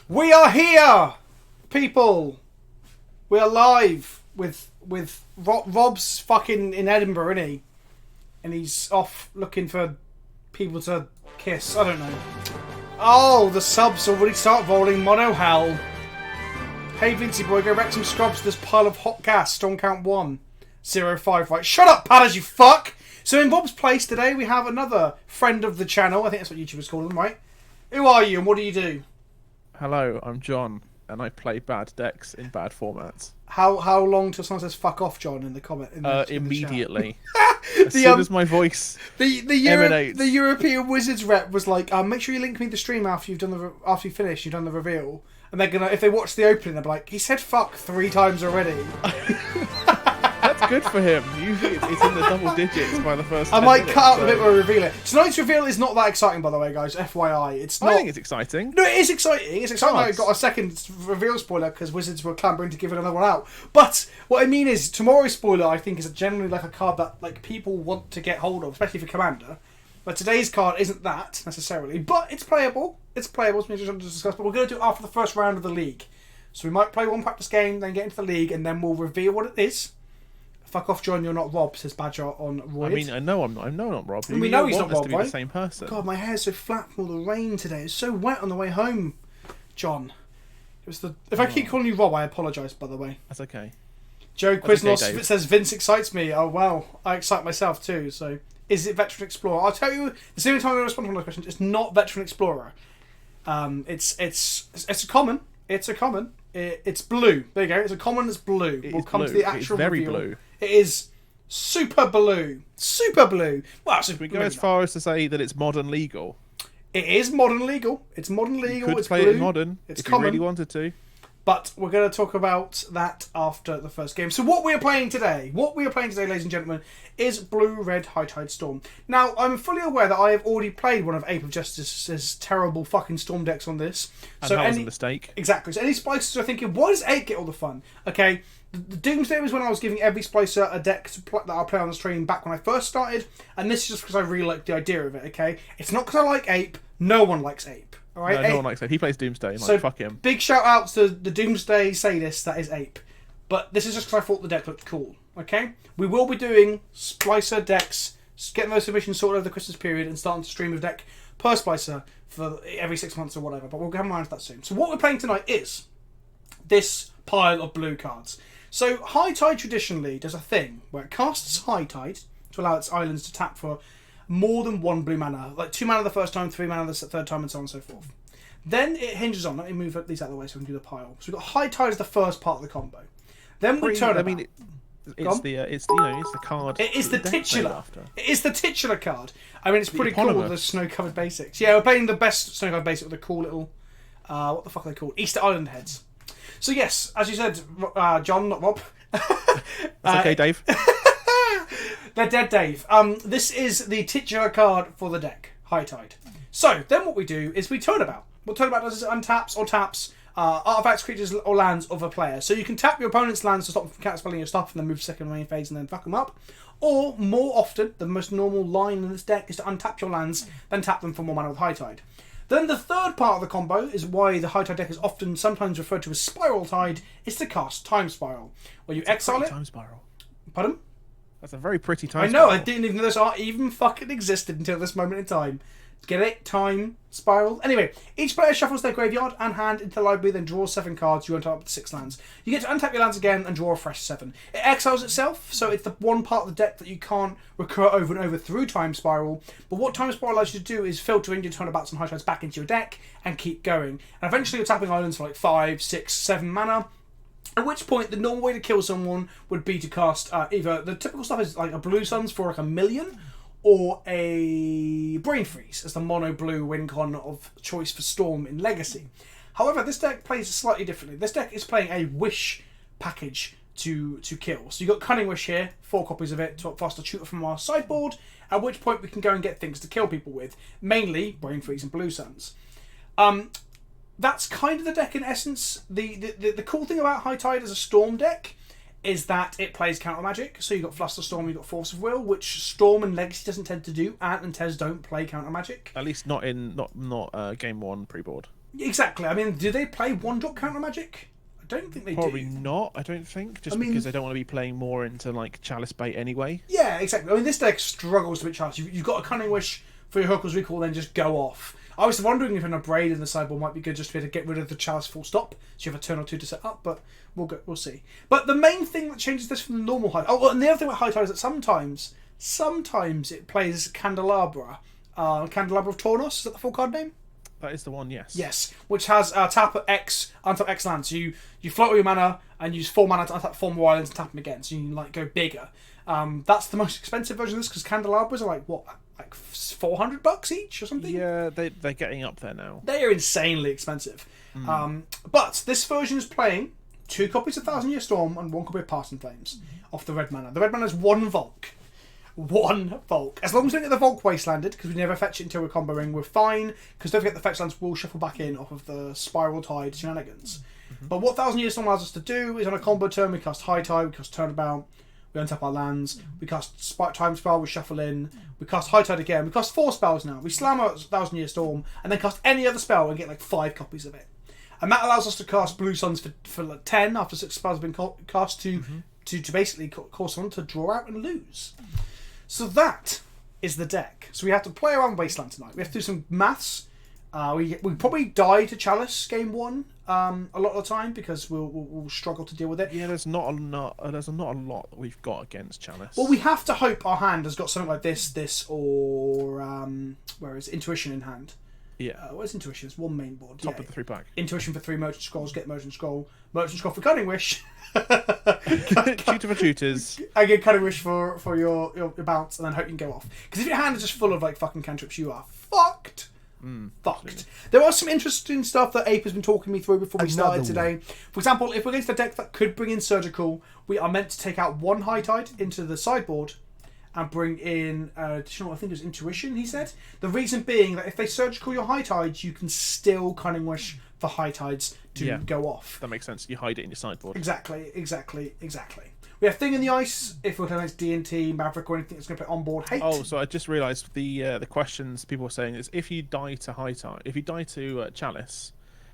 We are here, people. We are live with Rob's fucking in Edinburgh, isn't he? And he's off looking for people to kiss. I don't know. Oh, the subs already start rolling. Mono hell. Hey Vincey boy, go back some scrubs to this pile of hot gas. Storm count 1. 05. Right, shut up, padders, you fuck. So in Rob's place today, we have another friend of the channel. I think that's what YouTubers call them, right? Who are you and what do you do? Hello, I'm John, and I play bad decks in bad formats. How long till someone says "fuck off, John" in the comment? Immediately. As soon as my voice emanates. The European Wizards rep was like, make sure you link me the stream after you've finished, you've done the reveal. And they're gonna, if they watch the opening, they'll be like, he said "fuck" 3 times already. That's good for him. Usually it's in the double digits by the first. I might cut out the bit where we reveal it. Tonight's reveal is not that exciting, by the way, guys. FYI, it's not. I think it's exciting. No, it is exciting. It's exciting that I got a second reveal spoiler because Wizards were clambering to give another one out. But what I mean is, tomorrow's spoiler I think is generally like a card that like people want to get hold of, especially for Commander. But today's card isn't that necessarily, but it's playable. It's playable. It's something to discuss. But we're going to do it after the first round of the league. So we might play one practice game, then get into the league, and then we'll reveal what it is. Fuck off, John, you're not Rob, says Badger on Roy. I mean, I know I'm not Rob. We know he's not Rob, to be right? the same person. God, my hair's so flat from all the rain today. It's so wet on the way home, John. It was the. If I keep calling you Rob, I apologise, by the way. That's okay. Joe Quiznos says Vince excites me. Oh, well, I excite myself too, so... Is it Veteran Explorer? I'll tell you, the only time I'm going to respond to one of those questions, it's not Veteran Explorer. It's a common. It's a common. It's blue. There you go. It's a common that's blue. We'll come to the actual very reveal. Blue. It is super blue. Super blue. Well, should we go as far as to say that it's modern legal? It is modern legal. It's modern legal. You could it's play blue. it in modern it's if common. you really wanted to. But we're going to talk about that after the first game. So what we are playing today, ladies and gentlemen, is Blue-Red High Tide Storm. Now, I'm fully aware that I have already played one of ApeOfJustice's terrible fucking Storm decks on this. And that was a mistake. Exactly. So any splicers are thinking, why does 8 get all the fun? Okay, the Doomsday was when I was giving every splicer a deck that I'll play on the stream back when I first started. And this is just because I really like the idea of it, okay? It's not because I like Ape. No one likes Ape. All right? No one likes Ape. He plays Doomsday. And so fuck him. Big shout out to the Doomsday sadist that is Ape. But this is just because I thought the deck looked cool. Okay? We will be doing splicer decks, getting those submissions sorted over the Christmas period and starting to stream a deck per splicer for every 6 months or whatever. But we'll get around to that soon. So what we're playing tonight is this pile of blue cards. So High Tide traditionally does a thing where it casts High Tide to allow its islands to tap for more than 1 blue mana. Like 2 mana the first time, 3 mana the third time, and so on and so forth. Then it hinges on, let me move these out of the way so we can do the pile. So we've got High Tide as the first part of the combo. Then we turn it. I mean, it's the card. It is the titular. It is the titular card. I mean, it's the pretty eponymous. cool with the snow-covered basics. Yeah, we're playing the best snow-covered basic with the cool little, what the fuck are they called? Easter Island heads. So yes, as you said, John, not Rob. That's okay, Dave. They're dead, Dave. This is the titular card for the deck, High Tide. So then what we do is we turnabout. What turnabout does is it untaps or taps artifacts, creatures, or lands of a player. So you can tap your opponent's lands to stop them from counterspelling your stuff and then move second main phase and then fuck them up. Or, more often, the most normal line in this deck is to untap your lands, then tap them for more mana with High Tide. Then the third part of the combo is why the High Tide deck is often sometimes referred to as Spiral Tide, is to cast Time Spiral, where you exile it. Time Spiral. Pardon? That's a very pretty time. I know. Spiral. I didn't even know this art even fucking existed until this moment in time. Get it? Time Spiral. Anyway, each player shuffles their graveyard and hand into the library, then draws 7 cards. You untap up to 6 lands. You get to untap your lands again and draw a fresh 7. It exiles itself, so it's the one part of the deck that you can't recur over and over through Time Spiral. But what Time Spiral allows you to do is filter in your turnabouts and high tides back into your deck and keep going. And eventually you're tapping islands for like 5, 6, 7 mana. At which point, the normal way to kill someone would be to cast either the typical stuff is like a Blue Suns for like 1,000,000, or a Brain Freeze as the mono blue win con of choice for Storm in Legacy. However, this deck plays slightly differently. This deck is playing a Wish package to kill. So you've got Cunning Wish here, 4 copies of it to faster shooter from our sideboard, at which point we can go and get things to kill people with, mainly Brain Freeze and Blue Suns. That's kind of the deck in essence. The cool thing about High Tide as a Storm deck is that it plays counter magic. So you've got Flusterstorm, you've got Force of Will, which Storm and Legacy doesn't tend to do. Ant and Tez don't play counter magic. At least not in not game 1 pre-board. Exactly. I mean, do they play one-drop counter magic? I don't think they Probably do. not, I don't think. Just because they don't want to be playing more into like Chalice bait anyway. Yeah, exactly. I mean, this deck struggles to beat Chalice. You've got a Cunning Wish for your Hurkyl's Recall, then just go off. I was wondering if an Abrade in the sideboard might be good just to be able to get rid of the Chalice full stop, so you have a turn or two to set up, but we'll see. But the main thing that changes this from the normal High... Oh, and the other thing with High Tide is that sometimes it plays Candelabra. Candelabra of Tornos, is that the full card name? That is the one, yes. Yes, which has tap at X, untap X lands. So you float all your mana and use 4 mana to untap 4 more islands and tap them again. So you can like go bigger. That's the most expensive version of this because candelabras are like $400 each or something. Yeah, they're getting up there now. They are insanely expensive. But this version is playing 2 copies of Thousand Year Storm and 1 copy of Parson Flames off the red mana. The red mana is 1 Volk. 1 Volk. As long as we don't get the Volk wastelanded, because we never fetch it until we're comboing, we're fine. Because don't forget the fetch lands will shuffle back in off of the Spiral Tide shenanigans. But what Thousand Year Storm allows us to do is on a combo turn, we cast High Tide, we cast Turnabout, we untap our lands, we cast Time Spell, we shuffle in, we cast High Tide again, we cast 4 spells now, we slam out Thousand Year Storm, and then cast any other spell and get like 5 copies of it. And that allows us to cast Blue Suns for like 10 after 6 spells have been cast to basically cause someone to draw out and lose. So that is the deck. So we have to play around Wasteland tonight. We have to do some maths. We probably die to Chalice game 1 a lot of the time because we'll struggle to deal with it. Yeah, there's not a lot that we've got against Chalice. Well, we have to hope our hand has got something like this, or where is Intuition in hand? Yeah. Where's Intuition? It's 1 main board. Top of the 3-pack. Intuition for 3 Merchant Scrolls, get Merchant Scroll for Cunning Wish. Tutor for tutors. I get Cunning Wish for your bounce, and then hope you can go off. Because if your hand is just full of like fucking cantrips, you are fucked. Fucked. Absolutely. There are some interesting stuff that Ape has been talking me through before we started today. For example, if we're against a deck that could bring in Surgical, we are meant to take out 1 High Tide into the sideboard and bring in additional, I think it was Intuition, he said. The reason being that if they Surgical your High Tides, you can still Cunning Wish for High Tides to go off. That makes sense. You hide it in your sideboard. Exactly. We have Thing in the Ice, if we're playing D&T, Maverick, or anything that's going to put on board Hate. Oh, so I just realised the questions people were saying is if you die to High Tide, if you die to Chalice,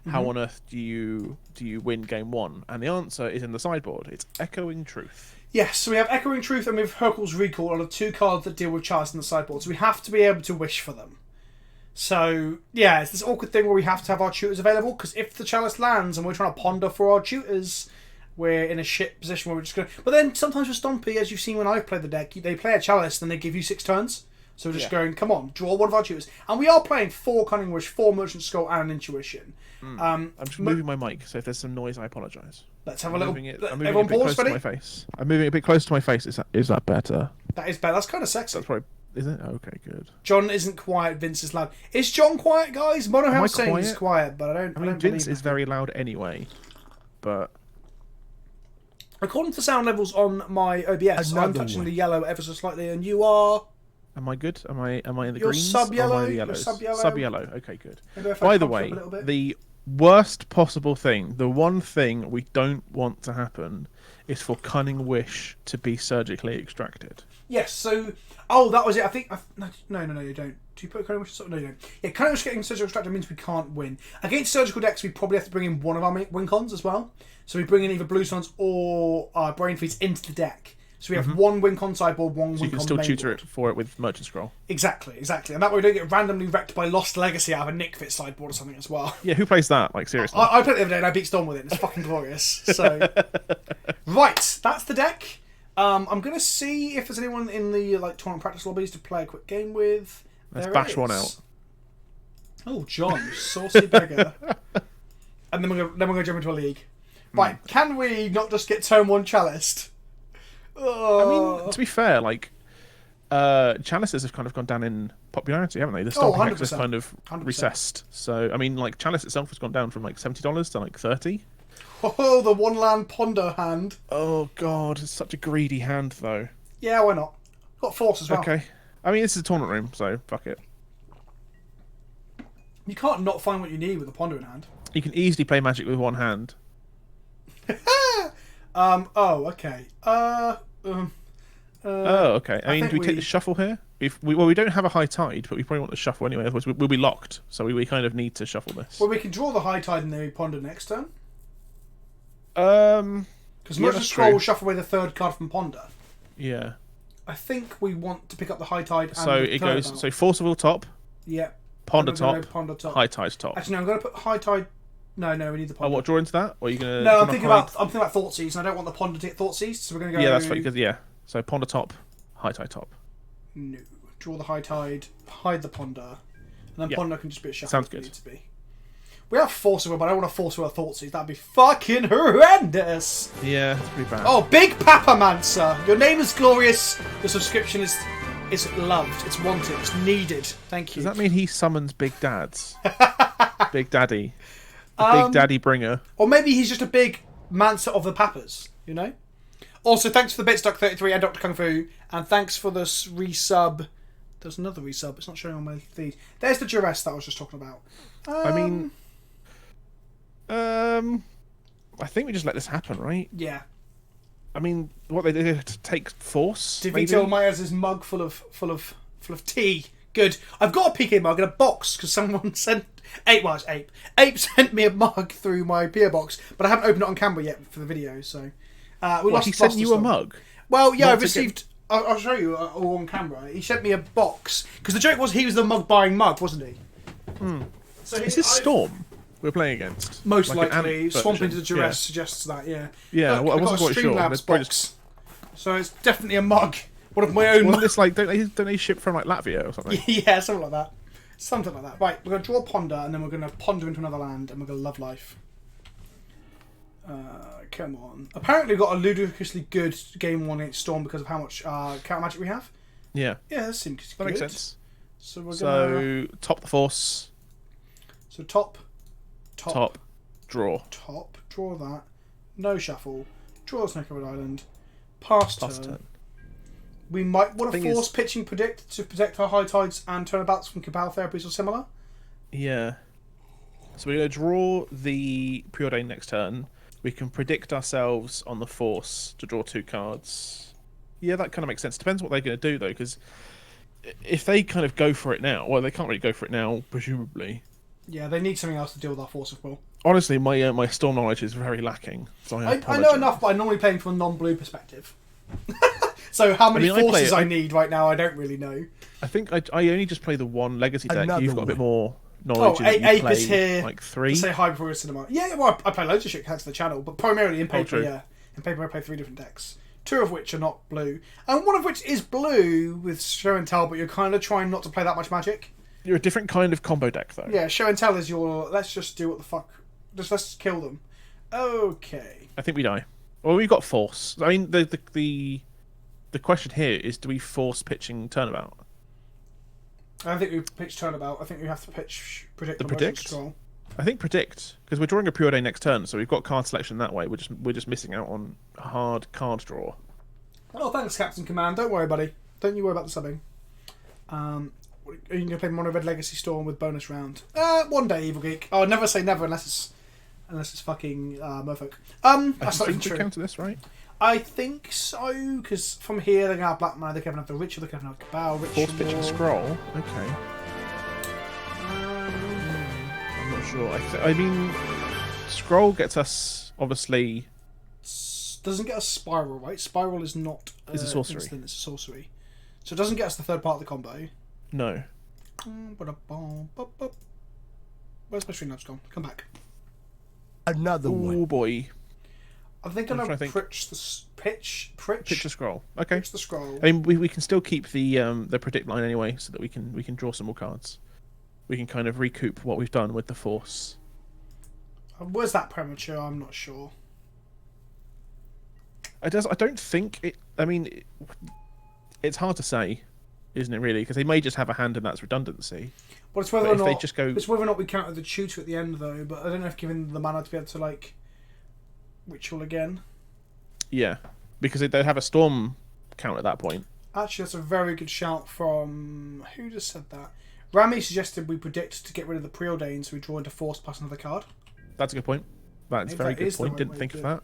how on earth do you win game 1? And the answer is in the sideboard. It's Echoing Truth. Yes, so we have Echoing Truth and we have Hurkyl's Recall on the 2 cards that deal with Chalice in the sideboard. So we have to be able to wish for them. So, yeah, it's this awkward thing where we have to have our tutors available, because if the Chalice lands and we're trying to ponder for our tutors, we're in a shit position where we're just going to... But then sometimes with Stompy, as you've seen when I've played the deck, they play a Chalice, then they give you 6 turns. So we're just going, come on, draw one of our tutors. And we are playing 4 Cunning Wish, 4 Merchant Skull, and an Intuition. I'm just moving my mic, so if there's some noise, I apologise. Let's have a little... Everyone pause, ready? I'm moving it a bit close to my face. Is that better? That is better. That's kind of sexy. That's probably... Is it? Okay, good. John isn't quiet, Vince is loud. Is John quiet, guys? Mono House saying he's quiet, but I don't Vince is very loud anyway, but... According to sound levels on my OBS, I'm touching the yellow ever so slightly, and you are... Am I good? Am I in the You're greens? sub-yellow. You're sub-yellow. Sub-yellow. Okay, good. By the way, the worst possible thing, the one thing we don't want to happen, is for Cunning Wish to be surgically extracted. Yes, so... Oh, that was it. I think... No, you don't. Do you put Cunning Wish... No, you don't. Yeah, Cunning Wish getting surgical extracted means we can't win. Against surgical decks, we probably have to bring in one of our win cons as well. So we bring in either Blue Suns or Brain Feeds into the deck. So we have 1 win con sideboard, 1 win con So you can still tutor it for it with Merchant Scroll. Exactly. And that way we don't get randomly wrecked by Lost Legacy out of a Nick Fit sideboard or something as well. Yeah, who plays that? Like, seriously. I played it the other day and I beat Storm with it. It's fucking glorious. So, right, that's the deck. I'm going to see if there's anyone in the tournament practice lobbies to play a quick game with. Let's bash one out. Oh, John, you saucy beggar. And then we're going to jump into a league. Right, can we not just get turn 1 chaliced? I mean, to be fair, Chalices have kind of gone down in popularity, haven't they? The stock index has kind of 100%. Recessed. So, I mean, Chalice itself has gone down from $70 to $30. Oh, the 1 land ponder hand. Oh, God, it's such a greedy hand, though. Yeah, why not? Got force as well. Okay. I mean, this is a tournament room, so fuck it. You can't not find what you need with a ponder in hand. You can easily play Magic with 1 hand. Oh, okay. Oh, okay. I mean, do we take the shuffle here? we don't have a high tide, but we probably want to shuffle anyway. Otherwise, we'll be locked. So we kind of need to shuffle this. Well, we can draw the high tide and then we ponder next turn. Because Yeah, Merchant that's Scroll true. will shuffle away the third card from ponder. Yeah. I think we want to pick up the high tide. And So the it goes. turnabout. So Force of Will top, Yeah. Ponder Then we're gonna top, Ponder top. High Tide top. Actually, no, I'm going to put high tide. No, we need the Oh, ponder. what, draw into that? Or are you gonna? No, I'm do you thinking wanna hide? about Thoughtseized, and I don't want the ponder to get Thoughtseized, so we're going to go. Yeah, that's fine. Yeah. So Ponder top, High Tide top. No. Draw the high tide, hide the ponder, and then Yeah. ponder can just be a shuffle. Sounds if it good. needs to be. We have Force of Will, but I don't want to Force of Will Thoughtseize. That'd be fucking horrendous. Yeah, that's pretty bad. Oh, Big Papamancer! Your name is glorious. Your subscription is loved. It's wanted. It's needed. Thank you. Does that mean he summons Big Dads? Big Daddy. The Big Daddy bringer. Or maybe he's just a big Mancer of the Papas, you know? Also, thanks for the bits, Duck33 and Dr. Kung Fu, and thanks for the resub. There's another resub. It's not showing on my feed. There's the duress that I was just talking about. I think we just let this happen, right? Yeah. I mean, what they did to take Force. maybe? DeVito Myers' mug full of tea. Good. I've got a PK mug in a box because someone sent Ape sent me a mug through my PO box, but I haven't opened it on camera yet for the video. So He sent you a mug. Well, yeah, Not I to received. I'll show you all on camera. He sent me a box because the joke was he was the mug buying mug, wasn't he? So Is this Storm we're playing against? Most Like an likely, ant Swamp into version? the Duress suggests that. Yeah. Yeah, Look, well, I I've got wasn't a quite sure. Streamlabs Let's probably box. So it's definitely a mug. One of my own. Wasn't this like don't they ship from like Latvia or something? Yeah, something like that. Something like that. Right, we're going to draw Ponder, and then we're going to ponder into another land, and we're going to love life. Come on. Apparently, we've got a ludicrously good game 1 against Storm because of how much counter magic we have. Yeah, Yeah, that seems good. that makes sense. So we're So top the Force, So top, draw. draw that. No shuffle. Draw Snake Over Island. Pass Pass turn. turn. We might want to Thing force is- pitching predict to protect our high tides and turnabouts from Cabal therapies or similar. Yeah. So we're going to draw the Preordain next turn. We can predict ourselves on the Force to draw 2 cards. Yeah, that kind of makes sense. Depends what they're going to do, though, because if they kind of go for it now, well, they can't really go for it now, presumably. Yeah, they need something else to deal with our force of will. Honestly, my Storm knowledge is very lacking. So I I know apologise. enough, but I'm normally playing from a non-blue perspective. So how many I play forces it- I need right now, I don't really know. I think I only just play the one Legacy deck. Another You've got a bit one. more knowledge. Oh, in that you Ape play is here like 3. to say hi before we cinema. Yeah, well, I play loads of shit cats to the channel, but primarily in paper, true. yeah. In paper, I play 3 different decks. 2 of which are not blue. And one of which is blue with Show and Tell, but you're kind of trying not to play that much magic. You're a different kind of combo deck, though. Yeah, Show and Tell is your, let's just do what the fuck. Let's kill them. Okay. I think we die. Well, we've got Force. I mean, the question here is, do we force pitching turnabout? I don't think we pitch turnabout. I think we have to pitch predict. The or motion predict? control. I think predict, because we're drawing a Preordain next turn, so we've got card selection that way. We're just missing out on a hard card draw. Oh, thanks, Captain Command. Don't worry, buddy. Don't you worry about the subbing. Are you going to play Mono Red Legacy Storm with bonus round? One day, Evil Geek. Oh, never say never unless it's fucking Merfolk. That's not I even think we true. counter this, right? I think so, because from here they're going to have Black Mana, they can have the Ritual, they can have Cabal, Ritual. Force pitching scroll. Okay. I'm not sure. I mean, scroll gets us obviously. Doesn't get us Spiral, right? Spiral is not. It's a sorcery. Instant, it's a sorcery. So it doesn't get us the third part of the combo. No. Where's my Streamlabs gone? Come back. Another Oh one. boy. I think I'm I'm going trying to to think. pitch Pitch the scroll. Okay. the scroll. I mean, we can still keep the predict line anyway, so that we can draw some more cards. We can kind of recoup what we've done with the Force. Was that premature? I'm not sure. I don't think it. I mean, it's hard to say, isn't it? Really, because they may just have a hand in that's redundancy. But it's whether But or if not they just go- it's whether or not we counter the tutor at the end though. But I don't know if given the mana to be able to like ritual again. Yeah, because they have a storm count at that point. Actually, that's a very good shout from who just said that. Rami suggested we predict to get rid of the preordained, so we draw into force plus another card. That's a good point. That's Maybe a very that good is the point. right Didn't way think to of do it. that.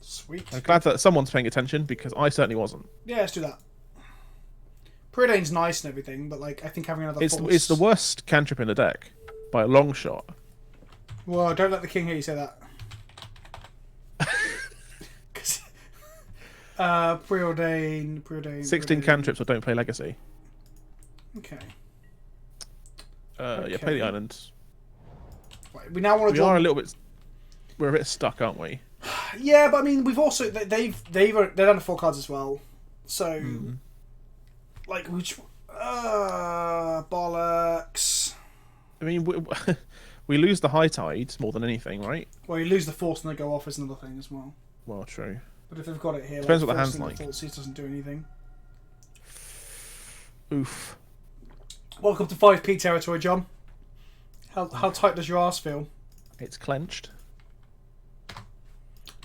Sweet. I'm glad that someone's paying attention because I certainly wasn't. Yeah, let's do that. Preordain's nice and everything, but like I think having another force... It's the worst cantrip in the deck by a long shot. Well, don't let the king hear you say that. Preordain. 16 cantrips or don't play Legacy. Okay. Yeah, play the island. Right, we now want to We draw... are a little bit... We're a bit stuck, aren't we? Yeah, but I mean, we've also... They're down to 4 cards as well. So... Like, which... bollocks. I mean, we lose the high tide more than anything, right? Well, you lose the force and they go off is another thing as well. Well, true. But if they've got it here... Depends like, what the hand's force like. Default doesn't do anything. Oof. Welcome to 5p territory, John. How tight does your arse feel? It's clenched.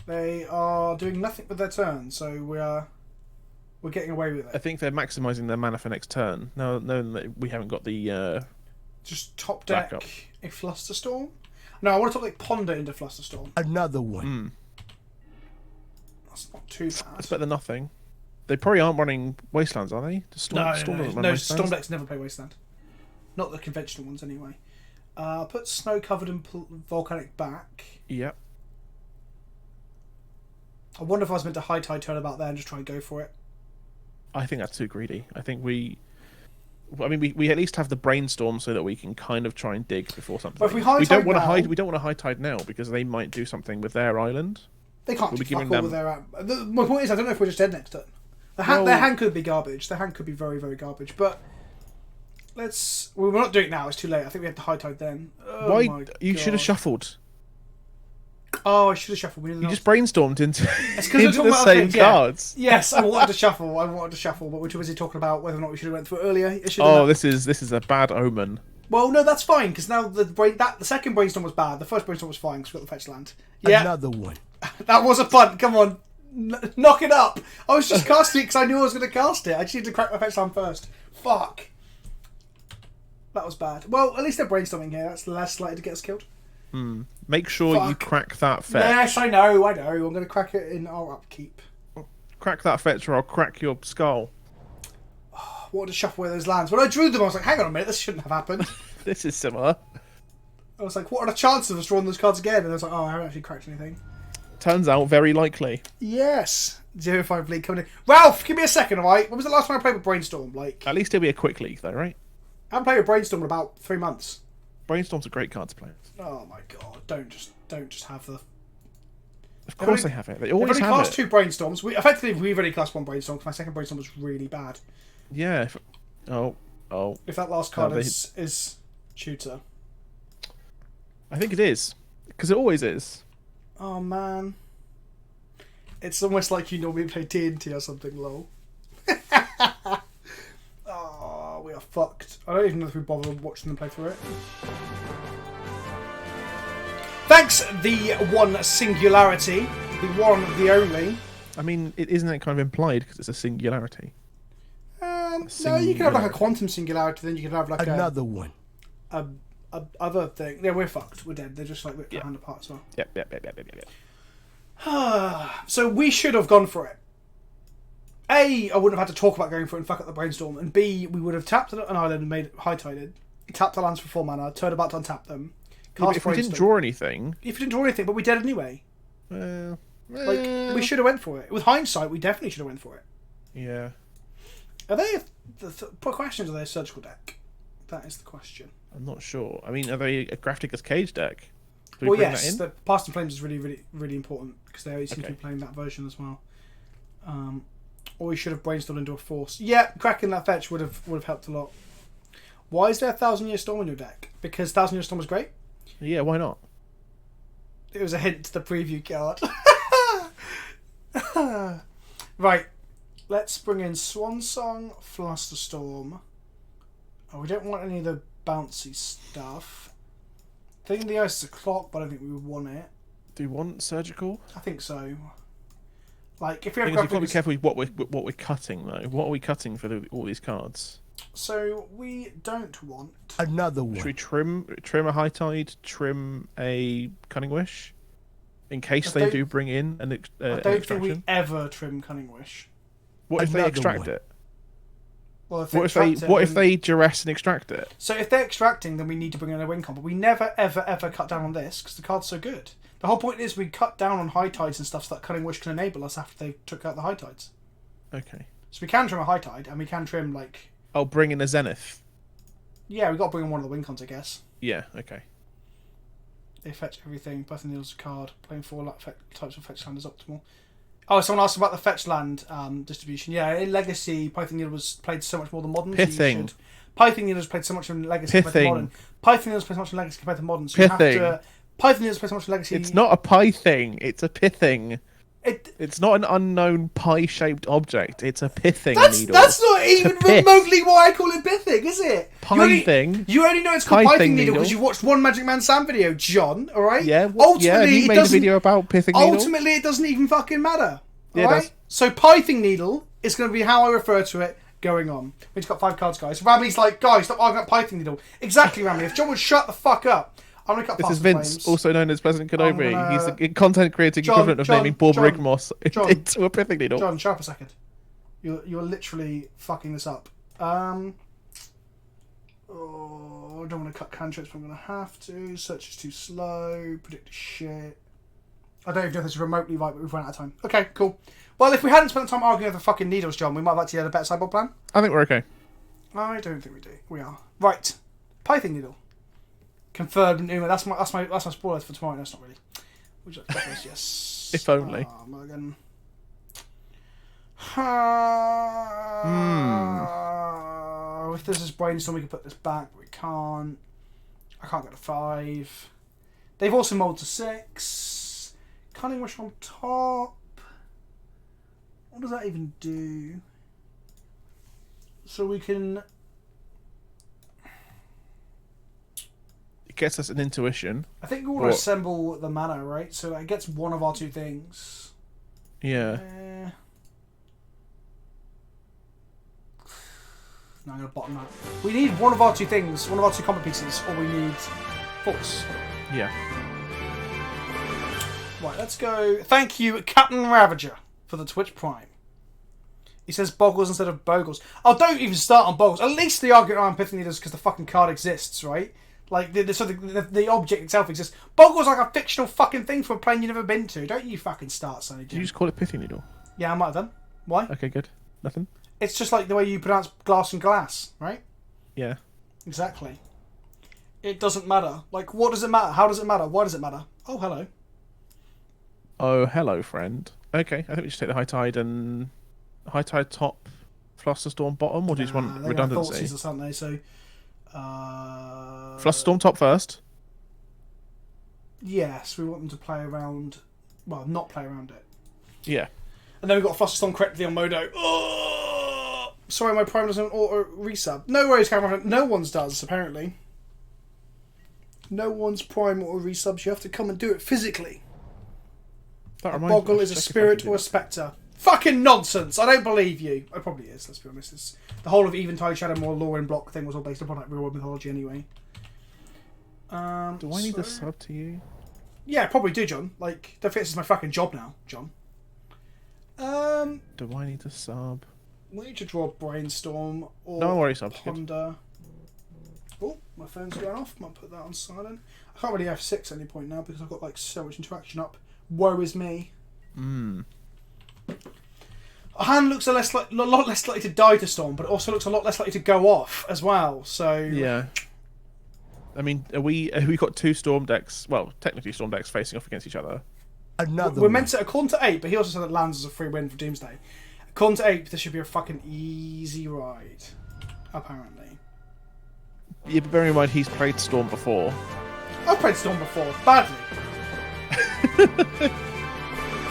They are doing nothing with their turn, so we're getting away with I it. think they're maximising their mana for next turn. Now, knowing that we haven't got the... Just top deck backup. a Flusterstorm? No, I want to top deck Ponder into Flusterstorm. Another one. That's not too bad. It's better than nothing. They probably aren't running Wastelands, are they? Storm doesn't run No, Wastelands? Storm decks never play Wasteland. Not the conventional ones, anyway. Put Snow Covered and Volcanic back. Yep. I wonder if I was meant to high tide turn about there and just try and go for it. I think that's too greedy. I think we at least have the brainstorm so that we can kind of try and dig before something. But if we high we don't tide want to now- hide. We don't want to high tide now because they might do something with their island. They can't We'll do be fuck giving all with them- their... My point is, I don't know if we're just dead next turn. Their hand could be garbage. Their hand could be very, very garbage. But let's... Well, we're not doing it now. It's too late. I think we have to high tide then. Oh Why? my You should have God. shuffled. Oh, I should have shuffled. We You just brainstormed into, we're into talking the about same things, yeah. cards. Yes, I wanted to shuffle, but we're too busy talking about whether or not we should have went through it earlier. It should have Oh, done- this is a bad omen. Well, no, that's fine, because now the second brainstorm was bad. The first brainstorm was fine, because we got the fetch land. Yeah, Another one. that was a punt. Come on. Knock it up. I was just casting it because I knew I was going to cast it. I just need to crack my fetch land first. Fuck. That was bad. Well, at least they're brainstorming here. That's less likely to get us killed. Make sure you Fuck. crack that fetch. Yes, I know. I'm going to crack it in our upkeep. Crack that fetch or I'll crack your skull. I wanted to shuffle away those lands. When I drew them, I was like, hang on a minute, this shouldn't have happened. This is similar. I was like, what are the chances of us drawing those cards again? And I was like, oh, I haven't actually cracked anything. Turns out very likely. Yes. 0-5 league coming in. Ralph, give me a second, alright? When was the last time I played with Brainstorm? Like, At least it'll be a quick league though, right? I haven't played with Brainstorm in about 3 months. Brainstorm's a great card to play. Oh my god, don't just have the... Of course they have it. They I've always already have cast it. 2 Brainstorms. We've already cast 1 Brainstorm, because my second Brainstorm was really bad. Yeah. Oh. If that last card No, they- is Tutor. I think it is. Because it always is. Oh man. It's almost like you normally play TNT or something, lol. Oh, we are fucked. I don't even know if we bother watching them play through it. Thanks, the one singularity. The one, the only. I mean, isn't it kind of implied because it's a singularity? No, you can have like a quantum singularity, then you can have like Another one. a other thing. Yeah, we're fucked. We're dead. They're just like ripped our hand apart as well. Yep. So we should have gone for it. A, I wouldn't have had to talk about going for it and fuck up the brainstorm. And B, we would have tapped an island and made it high-tided. Tapped the lands for 4 mana, turned about to untap them. Yeah, but Cast if we didn't Brainstorm. draw anything... If we didn't draw anything, but we did anyway. Like, We should have went for it. With hindsight, we definitely should have went for it. Yeah. Are they... Put questions, are they a surgical deck? That is the question. I'm not sure. I mean, are they a Grafticus Cage deck? Do we Well, bring yes, that in? the Past and Flames is really, really, really important because they seem to Okay. be playing that version as well. Or we should have brainstormed into a force. Yeah, cracking that fetch would have helped a lot. Why is there a 1,000-Year Storm in your deck? Because 1,000-Year Storm was great. Yeah, why not? It was a hint to the preview card. Right, let's bring in Swansong, Flusterstorm. Oh, we don't want any of the bouncy stuff. Thinking the Ice is a clock, but I don't think we would want it. Do you want surgical? I think so. Like, if we Thing have is, you've got to be graphics... careful with what we're cutting, though. What are we cutting for all these cards? So, we don't want... Another Should we one. trim a High Tide, trim a Cunning Wish? In case I they don't- do bring in an I don't think extraction? we ever trim Cunning Wish. What if they Another extract one. it? Well, if What if they? extract it, What if then- they duress and extract it? So if they're extracting, then we need to bring in a win con. But we never, ever, ever cut down on this because the card's so good. The whole point is we cut down on high tides and stuff so that Cunning Wish can enable us after they took out the high tides. Okay. So we can trim a high tide and we can trim like... I'll bring in a Zenith. Yeah, we got to bring in one of the win cons, I guess. Yeah. Okay. They fetch everything. Both Needles a card. Playing 4 types of fetch land is optimal. Oh, someone asked about the fetch land distribution. Yeah, in Legacy, Python Needle was played so much more than Modern. Pithing. So Python Needle was played so much in Legacy compared to Pithing. Modern. Python Needle was played so much in Legacy compared to Modern. So you have Pithing. to... Python Needle was played so much in Legacy... It's not a pie thing. It's a pithing. It, It's not an unknown pie-shaped object. It's a pithing needle. that's not even pith. remotely why I call it pithing, is it? Pie thing. You only know it's called Pie pithing thing needle needle. because you watched one Magic Man Sam video, John. All right. Yeah. Ultimately, and you it made a doesn't. video about pithing needle. Ultimately, it doesn't even fucking matter. Yeah, it alright? does. So pithing needle is going to be how I refer to it going on. We've got 5 cards, guys. Ramley's like, guys, stop arguing about pithing needle. Exactly, Ramley. If John would shut the fuck up, I'm going to cut This past is the Vince, flames. also known as PleasantKenobi. gonna- He's the content creating John, equivalent of John, naming Bob John, Rigmos John. into a pithing needle. John, shut up a second. You're literally fucking this up. Oh, I don't want to cut cantrips, but I'm going to have to. Search is too slow. Predict is shit. I don't even know if this is remotely right, but we've run out of time. Okay, cool. Well, if we hadn't spent the time arguing over the fucking needles, John, we might have actually had a better sideboard plan. I think we're okay. I don't think we do. We are. Right. Pithing needle. Confirmed. That's my spoiler for tomorrow. No, it's not really. Would you like to go first? Yes. If only. Mulligan. If there's this brainstorm, we can put this back. But we can't. I can't get to 5. They've also molded to 6. Cunning Wish on top. What does that even do? So we can... It gets us an intuition. I think we want to assemble the mana, right? So it gets one of our 2 things. Yeah. No, I'm going to bottom that. We need one of our 2 things, one of our 2 combat pieces, or we need force. Yeah. Right, let's go. Thank you, Captain Ravager, for the Twitch Prime. He says Boggles instead of Bogles. Oh, don't even start on Boggles. At least the argument around Pithing Needles because the fucking card exists, right? Like, the object itself exists. Boggles like a fictional fucking thing from a plane you've never been to. Don't you fucking start, Sonny Did Jim. you just call it pithing needle? Yeah, I might have done. Why? Okay, good. Nothing? It's just like the way you pronounce glass and glass, right? Yeah. Exactly. It doesn't matter. Like, what does it matter? How does it matter? Why does it matter? Oh, hello. Oh, hello, friend. Okay, I think we should take the high tide and high tide top, Flusterstorm bottom, or do you just want redundancy? Thoughts, aren't they? So, Flusterstorm top first. yes, we want them to play around. Well, not play around it. Yeah. And then we've got Flusterstorm correctly on Modo. Oh! Sorry, my Prime doesn't auto resub. No worries, Cameron. No one's does, apparently. No one's Prime auto resubs. You have to come and do it physically. That A reminds me, Boggle I is should a check if I spirit can do or a that. spectre. Fucking nonsense! I don't believe you. It probably is, let's be honest. It's, the whole of Eventide Shadowmoor lore and block thing was all based upon like real world mythology anyway. Do I need a sub to you? Yeah, I probably do, John. Like, don't think this is my fucking job now, John. Do I need a sub? We need to draw Brainstorm or No worries, sub's good. Ponder. Oh, my phone's going off. Might put that on silent. I can't really F6 at any point now because I've got like so much interaction up. Woe is me. Our hand looks a lot less likely to die to Storm, but it also looks a lot less likely to go off as well. So Yeah. I mean, we got 2 storm decks. Well, technically storm decks facing off against each other. Another we're one. meant to, according to Ape, but he also said that lands as a free win for Doomsday. According to Ape, this should be a fucking easy ride. Apparently. Yeah, but bear in mind he's played storm before. I've played Storm before, badly.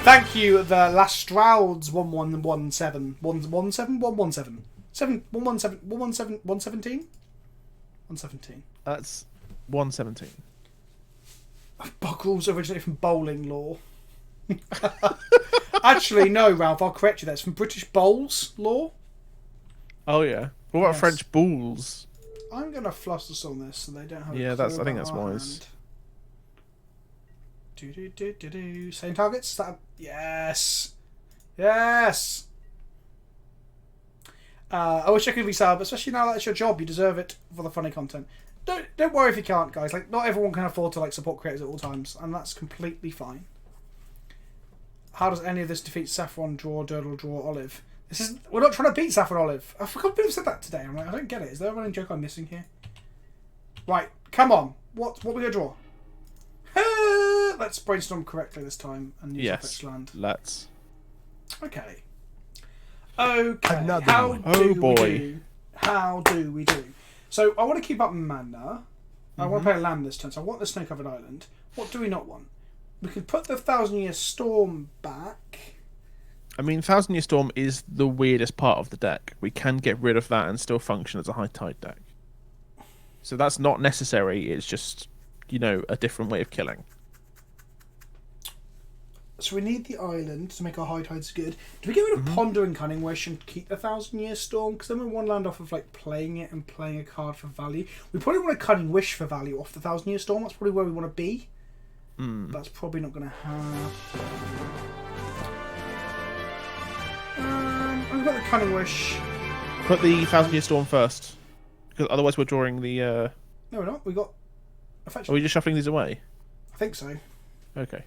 Thank you, the Lastrouds 1117. 117? 117. 117? 117? 117? 117. That's 117. Boggles originated from bowling lore. Actually, no, Ralph, I'll correct you. That's from British bowls lore. Oh yeah. What about Yes. French bulls? I'm going to fluster on this so they don't have a Yeah, clue I think about that's our wise. hand. Same targets? Yes. Yes. I wish I could resub, especially now that it's your job. You deserve it for the funny content. Don't worry if you can't, guys. Like, not everyone can afford to like support creators at all times, and that's completely fine. How does any of this defeat Saffron, draw, Durdle, draw, Olive? We're not trying to beat Saffron Olive. I forgot people said that today. I'm like, I don't get it. Is there a running joke I'm missing here? Right, come on. What we gonna draw? Let's brainstorm correctly this time and use Yes, land. let's. Okay. Okay. Another How one. do Oh, boy. we do? How do we do? So I want to keep up mana. I want to play a land this turn. So I want the snow-covered island. What do we not want? We could put the 1,000-Year Storm back. I mean, 1,000-Year Storm is the weirdest part of the deck. We can get rid of that and still function as a high tide deck. So that's not necessary. It's just, a different way of killing. So we need the island to make our high tides good. Do we get rid of Ponder and Cunning Wish and keep the 1,000-Year Storm? Because then we're one land off of like playing it and playing a card for value. We probably want a Cunning Wish for value off the 1,000-Year Storm. That's probably where we want to be. That's probably not going to happen. I've got the Cunning Wish. Put the 1,000-Year Storm first. Because otherwise we're drawing the... No, we're not. We got... Are we just shuffling these away? I think so. Okay.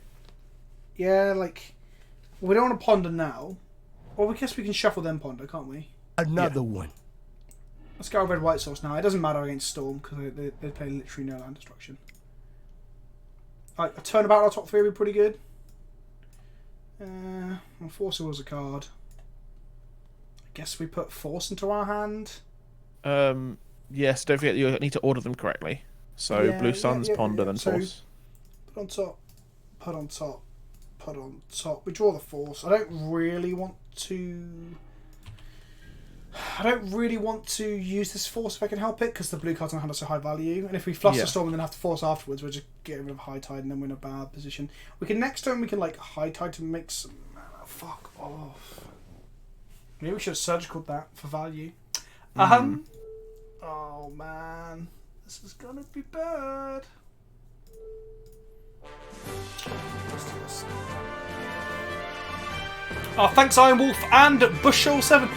Yeah, like... We don't want to Ponder now. Well, I guess we can shuffle then Ponder, can't we? Another one. Let's go red-white source now. It doesn't matter against Storm, because they play literally no land destruction. Like, a turnabout our top three would be pretty good. Force was a card. I guess we put Force into our hand. Yes, don't forget you need to order them correctly. So Blue Suns, Ponder, then Force. Put on top, put on top, put on top. We draw the Force. I don't really want to use this Force if I can help it, because the blue cards on hand are so high value. And if we flush the Storm and then have to Force afterwards, we're just getting rid of High Tide and then we're in a bad position. We can next turn we can like High Tide to make some mana. Fuck off. Maybe we should have surgicaled that for value. Oh man, this is gonna be bad. Let's do this. Oh, thanks Iron Wolf and Bushel7.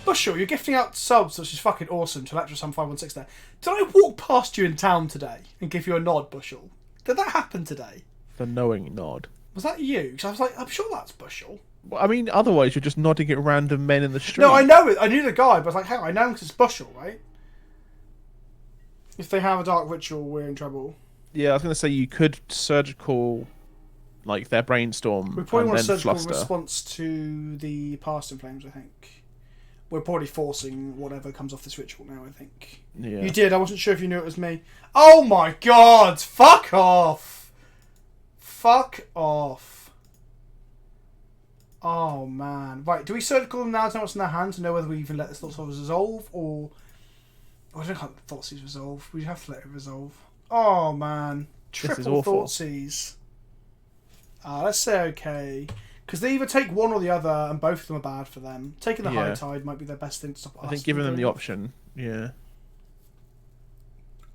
Bushel, you're gifting out subs, which is fucking awesome, to Electro75116 there. Did I walk past you in town today and give you a nod, Bushel? Did that happen today? The knowing nod. Was that you? Because I was like, I'm sure that's Bushel. Well, I mean, otherwise you're just nodding at random men in the street. No, I know it. I knew the guy, but I was like, hang on, I know him because it's Bushel, right? If they have a Dark Ritual, we're in trouble. Yeah, I was going to say you could surgical, like, their brainstorm. We probably want a surgical fluster. response to the Past in Flames, I think. We're probably forcing whatever comes off this ritual now, I think. Yeah. You did, I wasn't sure if you knew it was me. Oh my god! Fuck off! Fuck off. Oh man. Right, do we surgical them now to know what's in their hand to know whether we even let this Thought Seize resolve, or... Oh, I don't think Thought Seize resolve. We have to let it resolve. Oh man. Triple Thought Seize. Let's say okay. Because they either take one or the other, and both of them are bad for them. Taking the High Tide might be their best thing to stop us. I think giving them the option, yeah.